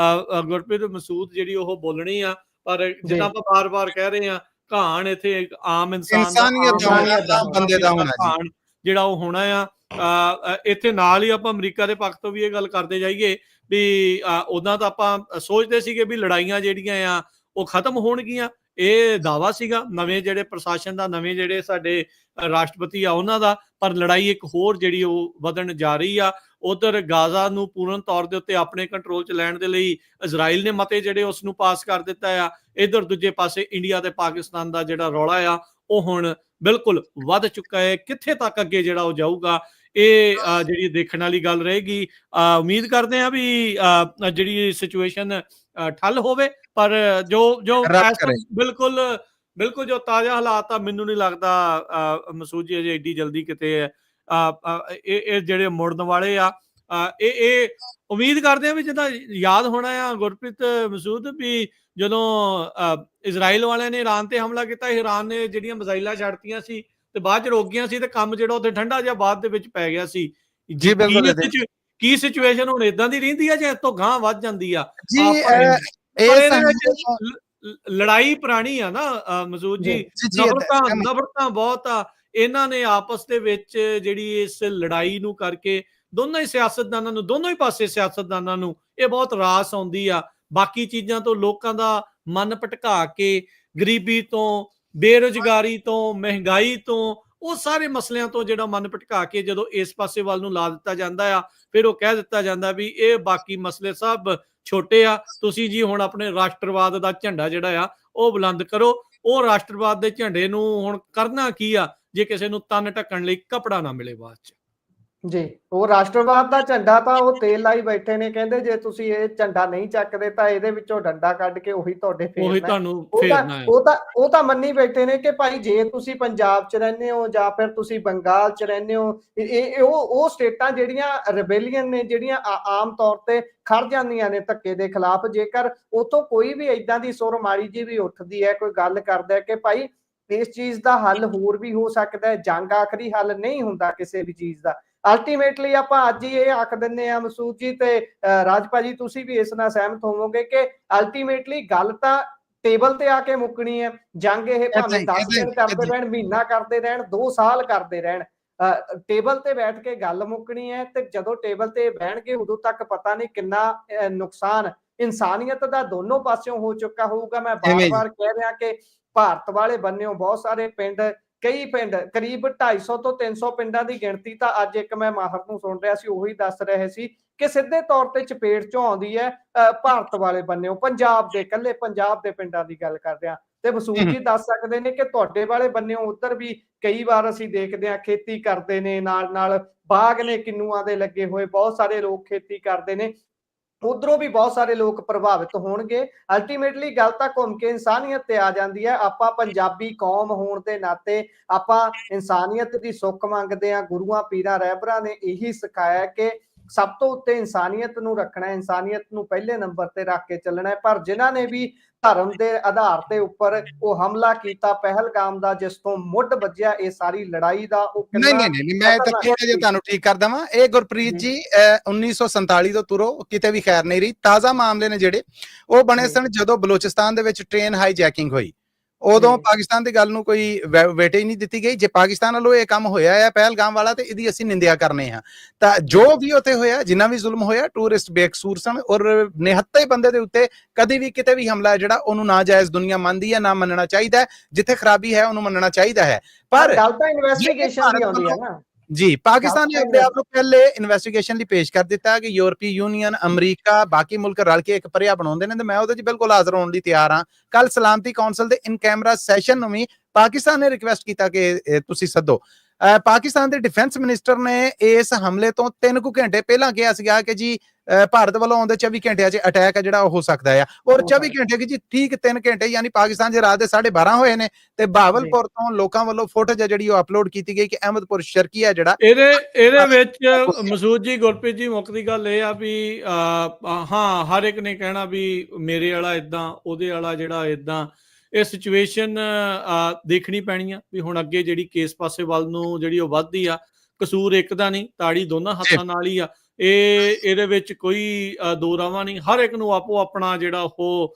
ਗੁਰਪ੍ਰੀਤ ਮਸੂਦ ਜਿਹੜੀ ਉਹ ਬੋਲਣੀ ਆ। ਪਰ ਜਿੱਦਾਂ ਆਪਾਂ ਬਾਰ-ਬਾਰ ਕਹਿ ਰਹੇ ਆ, ਕਹਾਣ ਇੱਥੇ ਇੱਕ ਆਮ ਇਨਸਾਨੀਅਤ ਦਾ ਬੰਦੇ ਦਾ ਹੋਣਾ ਕਹਾਣ ਜਿਹੜਾ ਉਹ ਹੋਣਾ ਆ। ਇੱਥੇ ਨਾਲ ਹੀ ਆਪਾਂ ਅਮਰੀਕਾ ਦੇ ਪੱਖ ਤੋਂ ਵੀ ਇਹ ਗੱਲ ਕਰਦੇ ਜਾਈਏ ਵੀ ਉਦਾਂ ਤਾਂ ਆਪਾਂ ਸੋਚਦੇ ਸੀਗੇ ਵੀ ਲੜਾਈਆਂ ਜਿਹੜੀਆਂ ਆ ਉਹ ਖਤਮ ਹੋਣਗੀਆਂ। ਇਹ ਦਾਅਵਾ ਸੀਗਾ ਨਵੇਂ ਜਿਹੜੇ ਪ੍ਰਸ਼ਾਸਨ ਦਾ, ਨਵੇਂ ਜਿਹੜੇ ਸਾਡੇ ਰਾਸ਼ਟਰਪਤੀ ਆ ਉਹਨਾਂ ਦਾ, ਪਰ ਲੜਾਈ ਇੱਕ ਹੋਰ ਜਿਹੜੀ ਉਹ ਵਧਣ ਜਾ ਰਹੀ ਆ। ਉਧਰ ਗਾਜ਼ਾ ਨੂੰ ਪੂਰਨ ਤੌਰ ਦੇ ਉੱਤੇ ਆਪਣੇ ਕੰਟਰੋਲ 'ਚ ਲੈਣ ਦੇ ਲਈ ਇਜ਼ਰਾਈਲ ਨੇ ਮਤੇ ਜਿਹੜੇ ਉਸ ਨੂੰ ਪਾਸ ਕਰ ਦਿੱਤਾ ਆ। ਇੱਧਰ ਦੂਜੇ ਪਾਸੇ ਇੰਡੀਆ ਤੇ ਪਾਕਿਸਤਾਨ ਦਾ ਜਿਹੜਾ ਰੌਲਾ ਆ ਉਹ ਹੁਣ ਬਿਲਕੁਲ ਵੱਧ ਚੁੱਕਾ ਹੈ। ਕਿੱਥੇ ਤੱਕ ਅੱਗੇ ਜਿਹੜਾ ਉਹ ਜਾਊਗਾ, ਇਹ ਜਿਹੜੀ ਦੇਖਣ ਵਾਲੀ ਗੱਲ ਰਹੇਗੀ। ਉਮੀਦ ਕਰਦੇ ਆ ਵੀ ਜਿਹੜੀ ਸਿਚੁਏਸ਼ਨ ਠੱਲ ਹੋਵੇ, ਪਰ ਜੋ ਬਿਲਕੁਲ ਜੋ ਤਾਜ਼ਾ ਹਾਲਾਤ ਆ, ਮੈਨੂੰ ਨਹੀਂ ਲੱਗਦਾ ਮਸੂਦ ਜੀ ਅਜੇ ਏਡੀ ਜਲਦੀ ਕਿਤੇ ਇਹ ਜਿਹੜੇ ਮੁੜਨ ਵਾਲੇ ਆ। ਇਹ ਉਮੀਦ ਕਰਦੇ ਆ ਵੀ ਜਿੱਦਾਂ ਯਾਦ ਹੋਣਾ ਆ ਗੁਰਪ੍ਰੀਤ ਮਸੂਦ ਵੀ ਜਦੋਂ ਇਜ਼ਰਾਈਲ ਵਾਲਿਆਂ ਨੇ ਈਰਾਨ ਤੇ ਹਮਲਾ ਕੀਤਾ, ਈਰਾਨ ਨੇ ਜਿਹੜੀਆਂ ਮਿਜ਼ਾਈਲਾਂ ਛੱਡਤੀਆਂ ਸੀ ਤੇ ਬਾਅਦ ਚ ਰੁਕ ਗਈਆਂ ਸੀ ਤੇ ਕੰਮ ਜਿਹੜਾ ਉੱਥੇ ਠੰਡਾ ਜਿਹਾ ਬਾਅਦ ਦੇ ਵਿੱਚ ਪੈ ਗਿਆ ਸੀ। ਜੀ ਬਿਲਕੁਲ। ਕੀ ਸਿਚੁਏਸ਼ਨ ਹੁਣ ਇਦਾਂ ਦੀ ਰਹਿੰਦੀ ਆ ਜਾਂ ਇਸ ਤੋਂ ਗਾਂਹ ਵੱਧ ਜਾਂਦੀ ਆ? ਲੜਾਈ ਪੁਰਾਣੀ ਆ ਨਾ ਮਸੂਦ ਜੀ, ਨਫ਼ਰਤਾਂ ਬਹੁਤ ਆ। ਇਹਨਾਂ ਨੇ ਆਪਸ ਦੇ ਵਿੱਚ ਜਿਹੜੀ ਇਸ ਲੜਾਈ ਨੂੰ ਕਰਕੇ ਦੋਨੋਂ ਹੀ ਪਾਸੇ ਸਿਆਸਤਦਾਨਾਂ ਨੂੰ ਇਹ ਬਹੁਤ ਰਾਸ ਆਉਂਦੀ ਆ। ਬਾਕੀ ਚੀਜ਼ਾਂ ਤੋਂ ਲੋਕਾਂ ਦਾ ਮਨ ਭਟਕਾ ਕੇ, ਗਰੀਬੀ ਤੋਂ, ਬੇਰੁਜ਼ਗਾਰੀ ਤੋਂ, ਮਹਿੰਗਾਈ ਤੋਂ, ਉਹ ਸਾਰੇ ਮਸਲਿਆਂ ਤੋਂ ਜਿਹੜਾ ਮਨ ਭਟਕਾ ਕੇ ਜਦੋਂ ਇਸ ਪਾਸੇ ਵੱਲ ਨੂੰ ਲਾ ਦਿੱਤਾ ਜਾਂਦਾ ਆ, ਫਿਰ ਉਹ ਕਹਿ ਦਿੱਤਾ ਜਾਂਦਾ ਵੀ ਇਹ ਬਾਕੀ ਮਸਲੇ ਸਭ ਛੋਟੇ ਆ, ਤੁਸੀਂ ਜੀ ਹੁਣ ਆਪਣੇ ਰਾਸ਼ਟਰਵਾਦ ਦਾ ਝੰਡਾ ਜਿਹੜਾ ਆ ਉਹ ਬੁਲੰਦ ਕਰੋ। ਉਹ ਰਾਸ਼ਟਰਵਾਦ ਦੇ ਝੰਡੇ ਨੂੰ ਹੁਣ ਕਰਨਾ ਕੀ ਆ ਜੇ ਕਿਸੇ ਨੂੰ ਤਨ ਢੱਕਣ ਲਈ ਕੱਪੜਾ ਨਾ ਮਿਲੇ ਬਾਅਦ ਚ? ਜੀ, ਉਹ ਰਾਸ਼ਟਰਵਾਦ ਦਾ ਝੰਡਾ ਤਾਂ ਉਹ ਤੇਲ ਲਾਈ ਬੈਠੇ ਨੇ, ਕਹਿੰਦੇ ਜੇ ਤੁਸੀਂ ਇਹ ਝੰਡਾ ਨਹੀਂ ਚੱਕਦੇ ਤਾਂ ਇਹਦੇ ਵਿੱਚੋਂ ਡੰਡਾ ਕੱਢ ਕੇ ਉਹੀ ਤੁਹਾਡੇ ਫੇਰਨਾ। ਉਹ ਤਾਂ ਮੰਨੀ ਬੈਠੇ ਨੇ ਕਿ ਭਾਈ ਜੇ ਤੁਸੀਂ ਪੰਜਾਬ 'ਚ ਰਹਿੰਦੇ ਹੋ ਜਾਂ ਫਿਰ ਤੁਸੀਂ ਬੰਗਾਲ 'ਚ ਰਹਿੰਦੇ ਹੋ, ਉਹ ਸਟੇਟਾਂ ਜਿਹੜੀਆਂ ਰਿਬੇਲੀਅਨ ਨੇ, ਜਿਹੜੀਆਂ ਆਮ ਤੌਰ ਤੇ ਖੜ ਜਾਂਦੀਆਂ ਨੇ ਧੱਕੇ ਦੇ ਖਿਲਾਫ। ਜੇਕਰ ਉਤੋਂ ਕੋਈ ਵੀ ਏਦਾਂ ਦੀ ਸੁਰ ਮਾੜੀ ਜੀ ਵੀ ਉੱਠਦੀ ਹੈ, ਕੋਈ ਗੱਲ ਕਰਦਾ ਕਿ ਭਾਈ ਇਸ ਚੀਜ਼ ਦਾ ਹੱਲ ਹੋਰ ਵੀ ਹੋ ਸਕਦਾ ਹੈ, ਜੰਗ ਆਖਰੀ ਹੱਲ ਨਹੀਂ ਹੁੰਦਾ ਕਿਸੇ ਵੀ ਚੀਜ਼ ਦਾ। ਅਲਟੀਮੇਟਲੀ ਆਪਾਂ ਅੱਜ ਹੀ ਇਹ ਆਖ ਦਿੰਦੇ ਆ ਮਸੂਦ ਜੀ ਤੇ ਰਾਜ ਭਾਜੀ, ਤੁਸੀਂ ਵੀ ਇਸ ਨਾਲ ਸਹਿਮਤ ਹੋਵੋਗੇ ਕਿ ਅਲਟੀਮੇਟਲੀ ਗੱਲ ਤਾਂ ਟੇਬਲ ਤੇ ਆ ਕੇ ਮੁੱਕਣੀ ਹੈ। ਜੰਗ ਇਹ ਭਾਵੇਂ 10 ਦਿਨ ਕਰਦੇ ਰਹਿਣ, ਮਹੀਨਾ ਕਰਦੇ ਰਹਿਣ, 2 ਸਾਲ ਕਰਦੇ ਰਹਿਣ, ਟੇਬਲ ਤੇ ਬੈਠ ਕੇ ਗੱਲ ਮੁੱਕਣੀ ਹੈ। ਤੇ ਜਦੋਂ ਟੇਬਲ ਤੇ ਬਹਿਣਗੇ ਉਦੋਂ ਤੱਕ ਪਤਾ ਨਹੀਂ ਕਿੰਨਾ ਨੁਕਸਾਨ ਇਨਸਾਨੀਅਤ ਦਾ ਦੋਨੋਂ ਪਾਸਿਓਂ ਹੋ ਚੁੱਕਾ ਹੋਊਗਾ। ਮੈਂ ਬਾਰ-ਬਾਰ ਕਹਿ ਰਿਹਾ ਕਿ ਭਾਰਤ ਵਾਲੇ ਬੰਨਿਓ ਬਹੁਤ ਸਾਰੇ ਪਿੰਡ, ਕਈ ਪਿੰਡ, ਕਰੀਬ 250 ਤੋਂ 300 ਪਿੰਡਾਂ ਦੀ ਗਿਣਤੀ ਤਾਂ ਅੱਜ ਇੱਕ ਮੈਂ ਮਾਹਰ ਨੂੰ ਸੁਣ ਰਿਹਾ ਸੀ, ਉਹੀ ਦੱਸ ਰਹੇ ਸੀ ਕਿ ਸਿੱਧੇ ਤੌਰ ਤੇ ਚਪੇਟ ਚੋਂ ਆਉਂਦੀ ਹੈ ਭਾਰਤ ਵਾਲੇ ਬੰਨਿਓ, ਪੰਜਾਬ ਦੇ, ਇਕੱਲੇ ਪੰਜਾਬ ਦੇ ਪਿੰਡਾਂ ਦੀ ਗੱਲ ਕਰਦੇ ਆ। ਤੇ ਮਸੂਦ ਜੀ ਦੱਸ ਸਕਦੇ ਨੇ ਕਿ ਤੁਹਾਡੇ ਵਾਲੇ ਬੰਨਿਓ ਉੱਧਰ ਵੀ ਕਈ ਵਾਰ ਅਸੀਂ ਦੇਖਦੇ ਹਾਂ ਖੇਤੀ ਕਰਦੇ ਨੇ, ਨਾਲ ਬਾਗ ਨੇ ਕਿੰਨੂਆਂ ਦੇ ਲੱਗੇ ਹੋਏ, ਬਹੁਤ ਸਾਰੇ ਲੋਕ ਖੇਤੀ ਕਰਦੇ ਨੇ, ਉਧਰੋਂ ਵੀ ਬਹੁਤ ਸਾਰੇ ਲੋਕ ਪ੍ਰਭਾਵਿਤ ਹੋਣਗੇ। ਅਲਟੀਮੇਟਲੀ ਗੱਲ ਤਾਂ ਘੁੰਮ ਕੇ ਇਨਸਾਨੀਅਤ ਤੇ ਆ ਜਾਂਦੀ ਹੈ। ਆਪਾਂ ਪੰਜਾਬੀ ਕੌਮ ਹੋਣ ਦੇ ਨਾਤੇ ਆਪਾਂ ਇਨਸਾਨੀਅਤ ਦੀ ਸੁੱਖ ਮੰਗਦੇ ਹਾਂ। ਗੁਰੂਆਂ ਪੀਰਾਂ ਰਹਿਬਰਾਂ ਨੇ ਇਹੀ ਸਿਖਾਇਆ ਕਿ ਸਭ ਤੋਂ ਉੱਤੇ ਇਨਸਾਨੀਅਤ ਨੂੰ ਰੱਖਣਾ, ਇਨਸਾਨੀਅਤ ਨੂੰ ਪਹਿਲੇ ਨੰਬਰ ਤੇ ਰੱਖ ਕੇ ਚੱਲਣਾ ਹੈ। ਪਰ ਜਿਨ੍ਹਾਂ ਨੇ ਵੀ ਧਰਮ ਦੇ ਆਧਾਰ ਤੇ ਉੱਪਰ ਉਹ ਹਮਲਾ ਕੀਤਾ ਪਹਿਲਗਾਮ ਦਾ, ਜਿਸ ਤੋਂ ਮੁੱਢ ਵੱਜਿਆ ਇਹ ਸਾਰੀ ਲੜਾਈ ਦਾ, ਉਹ ਨਹੀਂ ਮੈਂ ਤਾਂ ਥੋੜਾ ਜਿਹਾ ਤੁਹਾਨੂੰ ਠੀਕ ਕਰ ਦਵਾਂ। ਇਹ ਗੁਰਪ੍ਰੀਤ ਜੀ 1947 ਤੋਂ ਤੁਰੋ ਕਿਤੇ ਵੀ ਖੈਰ ਨਹੀਂ ਰਹੀ। ਤਾਜ਼ਾ ਮਾਮਲੇ ਨੇ ਜਿਹੜੇ ਉਹ ਬਣੇ ਸਨ ਜਦੋਂ ਬਲੋਚਿਸਤਾਨ ਦੇ ਵਿੱਚ ਟ੍ਰੇਨ ਹਾਈਜੈਕਿੰਗ ਹੋਈ, ਉਦੋਂ ਪਾਕਿਸਤਾਨ ਦੀ ਗੱਲ ਨੂੰ ਕੋਈ ਵੇਟ ਹੀ ਨਹੀਂ ਦਿੱਤੀ ਗਈ। ਜੇ ਪਾਕਿਸਤਾਨ ਵੱਲੋਂ ਇਹ ਕੰਮ ਹੋਇਆ ਹੈ ਪਹਿਲਗਾਮ ਵਾਲਾ, ਤੇ ਇਹਦੀ ਅਸੀਂ ਨਿੰਦਿਆ ਕਰਨੇ ਹਾਂ। ਤਾਂ ਜੋ ਵੀ ਉੱਥੇ ਹੋਇਆ, ਜਿੰਨਾ ਵੀ ਜ਼ੁਲਮ ਹੋਇਆ, ਟੂਰਿਸਟ ਬੇਕਸੂਰ ਸਨ ਔਰ ਨਿਹੱਤੇ ਬੰਦੇ ਦੇ ਉੱਤੇ ਕਦੀ ਵੀ ਕਿਤੇ ਵੀ ਹਮਲਾ ਜਿਹੜਾ ਉਹਨੂੰ ਨਾਜਾਇਜ਼ ਦੁਨੀਆ ਮੰਨਦੀ ਹੈ, ਨਾ ਮੰਨਣਾ ਚਾਹੀਦਾ ਹੈ। ਜਿੱਥੇ ਖਰਾਬੀ ਹੈ ਉਹਨੂੰ ਮੰਨਣਾ ਚਾਹੀਦਾ ਹੈ। ਪਰ ਗੱਲ ਤਾਂ ਇਨਵੈਸਟੀਗੇਸ਼ਨ ਦੀ ਆਉਂਦੀ ਹੈ ਨਾ ਜੀ। ਪਾਕਿਸਤਾਨ ਨੇ ਆਪਣੇ ਆਪ ਨੂੰ ਪਹਿਲੇ ਇਨਵੈਸਟੀਗੇਸ਼ਨ ਲਈ ਪੇਸ਼ ਕਰ ਦਿੱਤਾ ਕਿ ਯੂਰਪੀ ਯੂਨੀਅਨ, ਅਮਰੀਕਾ, ਬਾਕੀ ਮੁਲਕ ਰਲ ਕੇ ਇੱਕ ਪਰਿਆ ਬਣਾਉਂਦੇ ਨੇ, ਤੇ ਮੈਂ ਉਹਦੇ 'ਚ ਬਿਲਕੁਲ ਹਾਜ਼ਰ ਹੋਣ ਲਈ ਤਿਆਰ ਹਾਂ। ਕੱਲ ਸਲਾਮਤੀ ਕੌਂਸਲ ਦੇ ਇਨ ਕੈਮਰਾ ਸੈਸ਼ਨ ਨੂੰ ਵੀ ਪਾਕਿਸਤਾਨ ਨੇ ਰਿਕਵੈਸਟ ਕੀਤਾ ਕਿ ਤੁਸੀਂ ਸੱਦੋ। ਪਾਕਿਸਤਾਨ ਦੇ ਡਿਫੈਂਸ ਮਿਨਿਸਟਰ ਨੇ ਇਸ ਹਮਲੇ ਤੋਂ 3 ਕੁ ਘੰਟੇ ਪਹਿਲਾਂ ਕਿਹਾ ਸੀਗਾ ਕਿ ਜੀ ਭਾਰਤ ਵੱਲੋਂ ਆਉਂਦੇ 24 ਘੰਟਿਆਂ 'ਚ ਅਟੈਕ ਹੈ ਜਿਹੜਾ ਉਹ ਹੋ ਸਕਦਾ ਆ, ਔਰ 24 ਘੰਟੇ ਕੀ ਜੀ ਠੀਕ 3 ਘੰਟੇ ਯਾਨੀ ਪਾਕਿਸਤਾਨ 'ਚ ਰਾਤ ਦੇ 12:30 ਹੋਏ ਨੇ ਤੇ ਬਹਾਵਲਪੁਰ ਤੋਂ ਲੋਕਾਂ ਵੱਲੋਂ ਫੁਟੇਜ ਹੈ ਜਿਹੜੀ ਉਹ ਅਪਲੋਡ ਕੀਤੀ ਗਈ ਕਿ ਅਹਿਮਦਪੁਰ ਸ਼ਰਕੀਆ ਜਿਹੜਾ ਇਹਦੇ ਵਿੱਚ ਮਸੂਦ ਜੀ, ਗੁਰਪ੍ਰੀਤ ਜੀ, ਮੁੱਖ ਦੀ ਗੱਲ ਇਹ ਆ ਵੀ ਹਾਂ, ਹਰ ਇੱਕ ਨੇ ਕਹਿਣਾ ਵੀ ਮੇਰੇ ਵਾਲਾ ਇਦਾਂ, ਉਹਦੇ ਵਾਲਾ ਜਿਹੜਾ ਇਦਾਂ। ਇਹ ਸਿਚੁਏਸ਼ਨ ਦੇਖਣੀ ਪੈਣੀ ਆ ਵੀ ਹੁਣ ਅੱਗੇ ਜਿਹੜੀ ਕੇਸ ਪਾਸੇ ਵੱਲ ਨੂੰ ਜਿਹੜੀ ਉਹ ਵੱਧਦੀ ਆ। ਕਸੂਰ ਇੱਕ ਦਾ ਨਹੀਂ, ਤਾੜੀ ਦੋਨਾਂ ਹੱਥਾਂ ਨਾਲ ਹੀ ਆ। ਇਹਦੇ ਵਿੱਚ ਕੋਈ ਦੋ ਰਾਵਾਂ ਨਹੀਂ। ਹਰ ਇੱਕ ਨੂੰ ਆਪੋ ਆਪਣਾ ਜਿਹੜਾ ਉਹ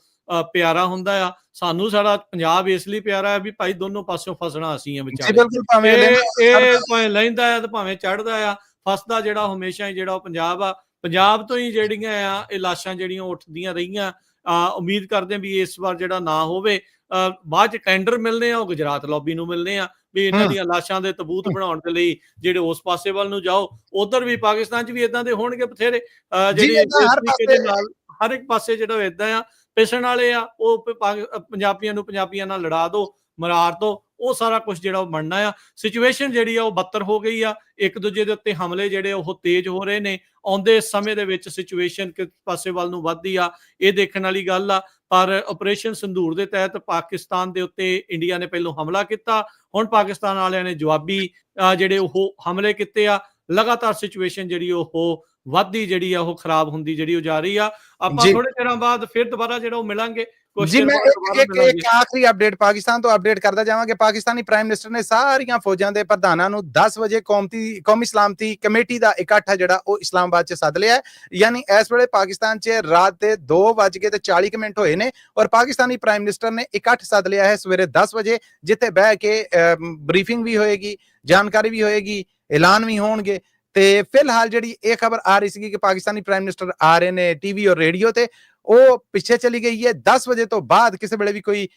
ਪਿਆਰਾ ਹੁੰਦਾ ਆ। ਸਾਨੂੰ ਸਾਡਾ ਪੰਜਾਬ ਇਸ ਲਈ ਪਿਆਰਾ ਹੈ ਵੀ ਭਾਈ ਦੋਨੋਂ ਪਾਸਿਓਂ ਫਸਣਾ ਅਸੀਂ ਆ ਵਿਚਾਰੇ। ਇਹ ਭਾਵੇਂ ਲਹਿੰਦਾ ਆ ਤੇ ਭਾਵੇਂ ਚੜ੍ਹਦਾ ਆ, ਫਸਦਾ ਜਿਹੜਾ ਹਮੇਸ਼ਾ ਹੀ ਜਿਹੜਾ ਉਹ ਪੰਜਾਬ ਆ। ਪੰਜਾਬ ਤੋਂ ਹੀ ਜਿਹੜੀਆਂ ਆ ਇਹ ਲਾਸ਼ਾਂ ਜਿਹੜੀਆਂ ਉੱਠਦੀਆਂ ਰਹੀਆਂ। ਉਮੀਦ ਕਰਦੇ ਵੀ ਇਸ ਵਾਰ ਜਿਹੜਾ ਨਾ ਹੋਵੇ। ਬਾਅਦ ਚ ਟੈਂਡਰ ਮਿਲਨੇ ਆ ਉਹ ਗੁਜਰਾਤ ਲੌਬੀ ਨੂੰ ਮਿਲਨੇ ਆ ਵੀ ਇਹਨਾਂ ਦੀਆਂ ਲਾਸ਼ਾਂ ਦੇ ਤਬੂਤ ਬਣਾਉਣ ਦੇ ਲਈ ਜਿਹੜੇ ਉਸ ਪਾਸੇ ਵੱਲ ਨੂੰ ਜਾਓ। ਉਧਰ ਵੀ ਪਾਕਿਸਤਾਨ ਚ ਵੀ ਇਦਾਂ ਦੇ ਹੋਣਗੇ ਬਥੇਰੇ ਜਿਹੜੇ ਹਰ ਇੱਕ ਪਾਸੇ ਜਿਹੜਾ ਇਦਾਂ ਆ ਪਿਸਣ ਵਾਲੇ ਆ। ਉਹ ਪੰਜਾਬੀਆਂ ਨੂੰ ਪੰਜਾਬੀਆਂ ਨਾਲ ਲੜਾ ਦੋ, ਮਰਾਰ ਦੋ, ਉਹ ਸਾਰਾ ਕੁਝ ਜਿਹੜਾ ਉਹ ਬਣਨਾ ਆ। ਸਿਚੁਏਸ਼ਨ ਜਿਹੜੀ ਆ ਉਹ ਬੱਤਰ ਹੋ ਗਈ ਆ। ਇੱਕ ਦੂਜੇ ਦੇ ਉੱਤੇ ਹਮਲੇ ਜਿਹੜੇ ਉਹ ਤੇਜ਼ ਹੋ ਰਹੇ ਨੇ। ਆਉਂਦੇ ਸਮੇਂ ਦੇ ਵਿੱਚ ਸਿਚੁਏਸ਼ਨ ਕਿਸ ਪਾਸੇ ਵੱਲ ਨੂੰ ਵੱਧਦੀ ਆ ਇਹ ਦੇਖਣ ਵਾਲੀ ਗੱਲ ਆ। ਪਰ ਆਪਰੇਸ਼ਨ ਸੰਧੂਰ ਦੇ ਤਹਿਤ ਪਾਕਿਸਤਾਨ ਦੇ ਉੱਤੇ ਇੰਡੀਆ ਨੇ ਪਹਿਲੋਂ ਹਮਲਾ ਕੀਤਾ, ਹੁਣ ਪਾਕਿਸਤਾਨ ਵਾਲਿਆਂ ਨੇ ਜਵਾਬੀ ਜਿਹੜੇ ਉਹ ਹਮਲੇ ਕੀਤੇ ਆ। ਲਗਾਤਾਰ ਸਿਚੁਏਸ਼ਨ ਜਿਹੜੀ ਉਹ ਵੱਧਦੀ ਜਿਹੜੀ ਆ ਉਹ ਖਰਾਬ ਹੁੰਦੀ ਜਿਹੜੀ ਉਹ ਜਾ ਰਹੀ ਆ। ਆਪਾਂ ਥੋੜੇ ਚਿਰਾਂ ਬਾਅਦ ਫਿਰ ਦੁਬਾਰਾ ਜਿਹੜਾ ਉਹ ਮਿਲਾਂਗੇ। ਜੀ ਮੈਂ ਇੱਕ ਆਖਰੀ ਅਪਡੇਟ ਪਾਕਿਸਤਾਨ ਤੋਂ ਅਪਡੇਟ ਕਰਦਾ ਜਾਵਾਂਗੇ। ਪਾਕਿਸਤਾਨੀ ਪ੍ਰਾਈਮ ਮਿਨਿਸਟਰ ਨੇ ਸਾਰੀਆਂ ਫੌਜਾਂ ਦੇ ਪ੍ਰਧਾਨਾਂ ਨੂੰ 10 ਵਜੇ ਕੌਮੀ ਸਲਾਮਤੀ ਕਮੇਟੀ ਦਾ ਇਕੱਠ ਜਿਹੜਾ ਉਹ ਇਸਲਾਮਾਬਾਦ 'ਚ ਸੱਦ ਲਿਆ ਹੈ। ਯਾਨੀ ਇਸ ਵੇਲੇ ਪਾਕਿਸਤਾਨ 'ਚ ਰਾਤ ਦੇ 2:40 ਹੋਏ ਨੇ ਔਰ ਪਾਕਿਸਤਾਨੀ ਪ੍ਰਾਈਮ ਮਿਨਿਸਟਰ ਨੇ ਇਕੱਠ ਸੱਦ ਲਿਆ ਹੈ ਸਵੇਰੇ 10 ਵਜੇ, ਜਿੱਥੇ ਬਹਿ ਕੇ ਬਰੀਫਿੰਗ ਵੀ ਹੋਏਗੀ, ਜਾਣਕਾਰੀ ਵੀ ਹੋਏਗੀ, ਐਲਾਨ ਵੀ ਹੋਣਗੇ। ਤੇ ਫਿਲਹਾਲ ਜਿਹੜੀ ਇਹ ਖਬਰ ਆ ਰਹੀ ਸੀ ਕਿ ਪਾਕਿਸਤਾਨੀ ਪ੍ਰਾਈਮ ਮਿਨਿਸਟਰ ਆ ਰਹੇ ਨੇ ਟੀਵੀ ਔਰ ਰੇਡੀਓ ਤੇ, ਉਹ ਪਿੱਛੇ ਚਲੀ ਗਈ ਹੈ। 10 ਵਜੇ ਤੋਂ ਬਾਅਦ ਕਿਸੇ ਵੇਲੇ ਵੀ ਕੋਈ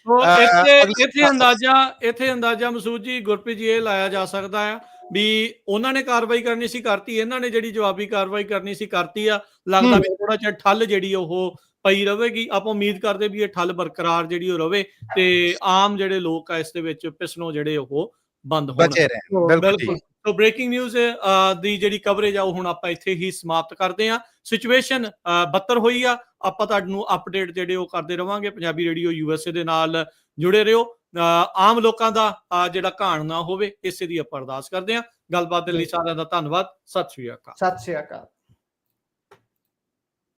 ਇੱਥੇ ਅੰਦਾਜ਼ਾ ਮਸੂਦ ਜੀ, ਗੁਰਪ੍ਰੀਤ ਜੀ, ਇਹ ਲਾਇਆ ਜਾ ਸਕਦਾ ਆ ਵੀ ਉਹਨਾਂ ਨੇ ਕਾਰਵਾਈ ਕਰਨੀ ਸੀ ਕਰਤੀ, ਇਹਨਾਂ ਨੇ ਜਿਹੜੀ ਜਵਾਬੀ ਕਾਰਵਾਈ ਕਰਨੀ ਸੀ ਕਰਤੀ ਆ। ਲੱਗਦਾ ਵੀ ਥੋੜਾ ਜਿਹਾ ਠੱਲ ਜਿਹੜੀ ਉਹ ਪਈ ਰਹੇਗੀ। ਆਪਾਂ ਉਮੀਦ ਕਰਦੇ ਵੀ ਇਹ ਠੱਲ ਬਰਕਰਾਰ ਜਿਹੜੀ ਉਹ ਰਵੇ ਤੇ ਆਮ ਜਿਹੜੇ ਲੋਕ ਆ ਇਸ ਦੇ ਵਿੱਚ ਪਿਸਣੋਂ ਜਿਹੜੇ ਉਹ ਬੰਦ ਹੋਣ। ਬਿਲਕੁਲ। ਤੋ ਬ੍ਰੇਕਿੰਗ ਨਿਊਜ਼ ਦੀ ਜਿਹੜੀ ਕਵਰੇਜ ਆ ਉਹ ਹੁਣ ਆਪਾਂ ਇੱਥੇ ਹੀ ਸਮਾਪਤ ਕਰਦੇ ਹਾਂ। ਸਿਚੁਏਸ਼ਨ ਬੱਤਰ ਹੋਈ ਆ। ਆਪਾਂ ਤੁਹਾਨੂੰ ਅਪਡੇਟ ਜਿਹੜੇ ਉਹ ਕਰਦੇ ਰਵਾਂਗੇ। ਪੰਜਾਬੀ ਰੇਡੀਓ USA ਦੇ ਨਾਲ ਜੁੜੇ ਰਹੋ। ਆਮ ਲੋਕਾਂ ਦਾ ਜਿਹੜਾ ਘਾਣ ਨਾ ਹੋਵੇ ਇਸੇ ਦੀ ਆਪਾਂ ਅਰਦਾਸ ਕਰਦੇ ਹਾਂ। ਗੱਲਬਾਤ ਦੇ ਲਈ ਸਾਰਿਆਂ ਦਾ ਧੰਨਵਾਦ। ਸਤਿ ਸ਼੍ਰੀ ਅਕਾਲ। ਸਤਿ ਸ਼੍ਰੀ ਅਕਾਲ।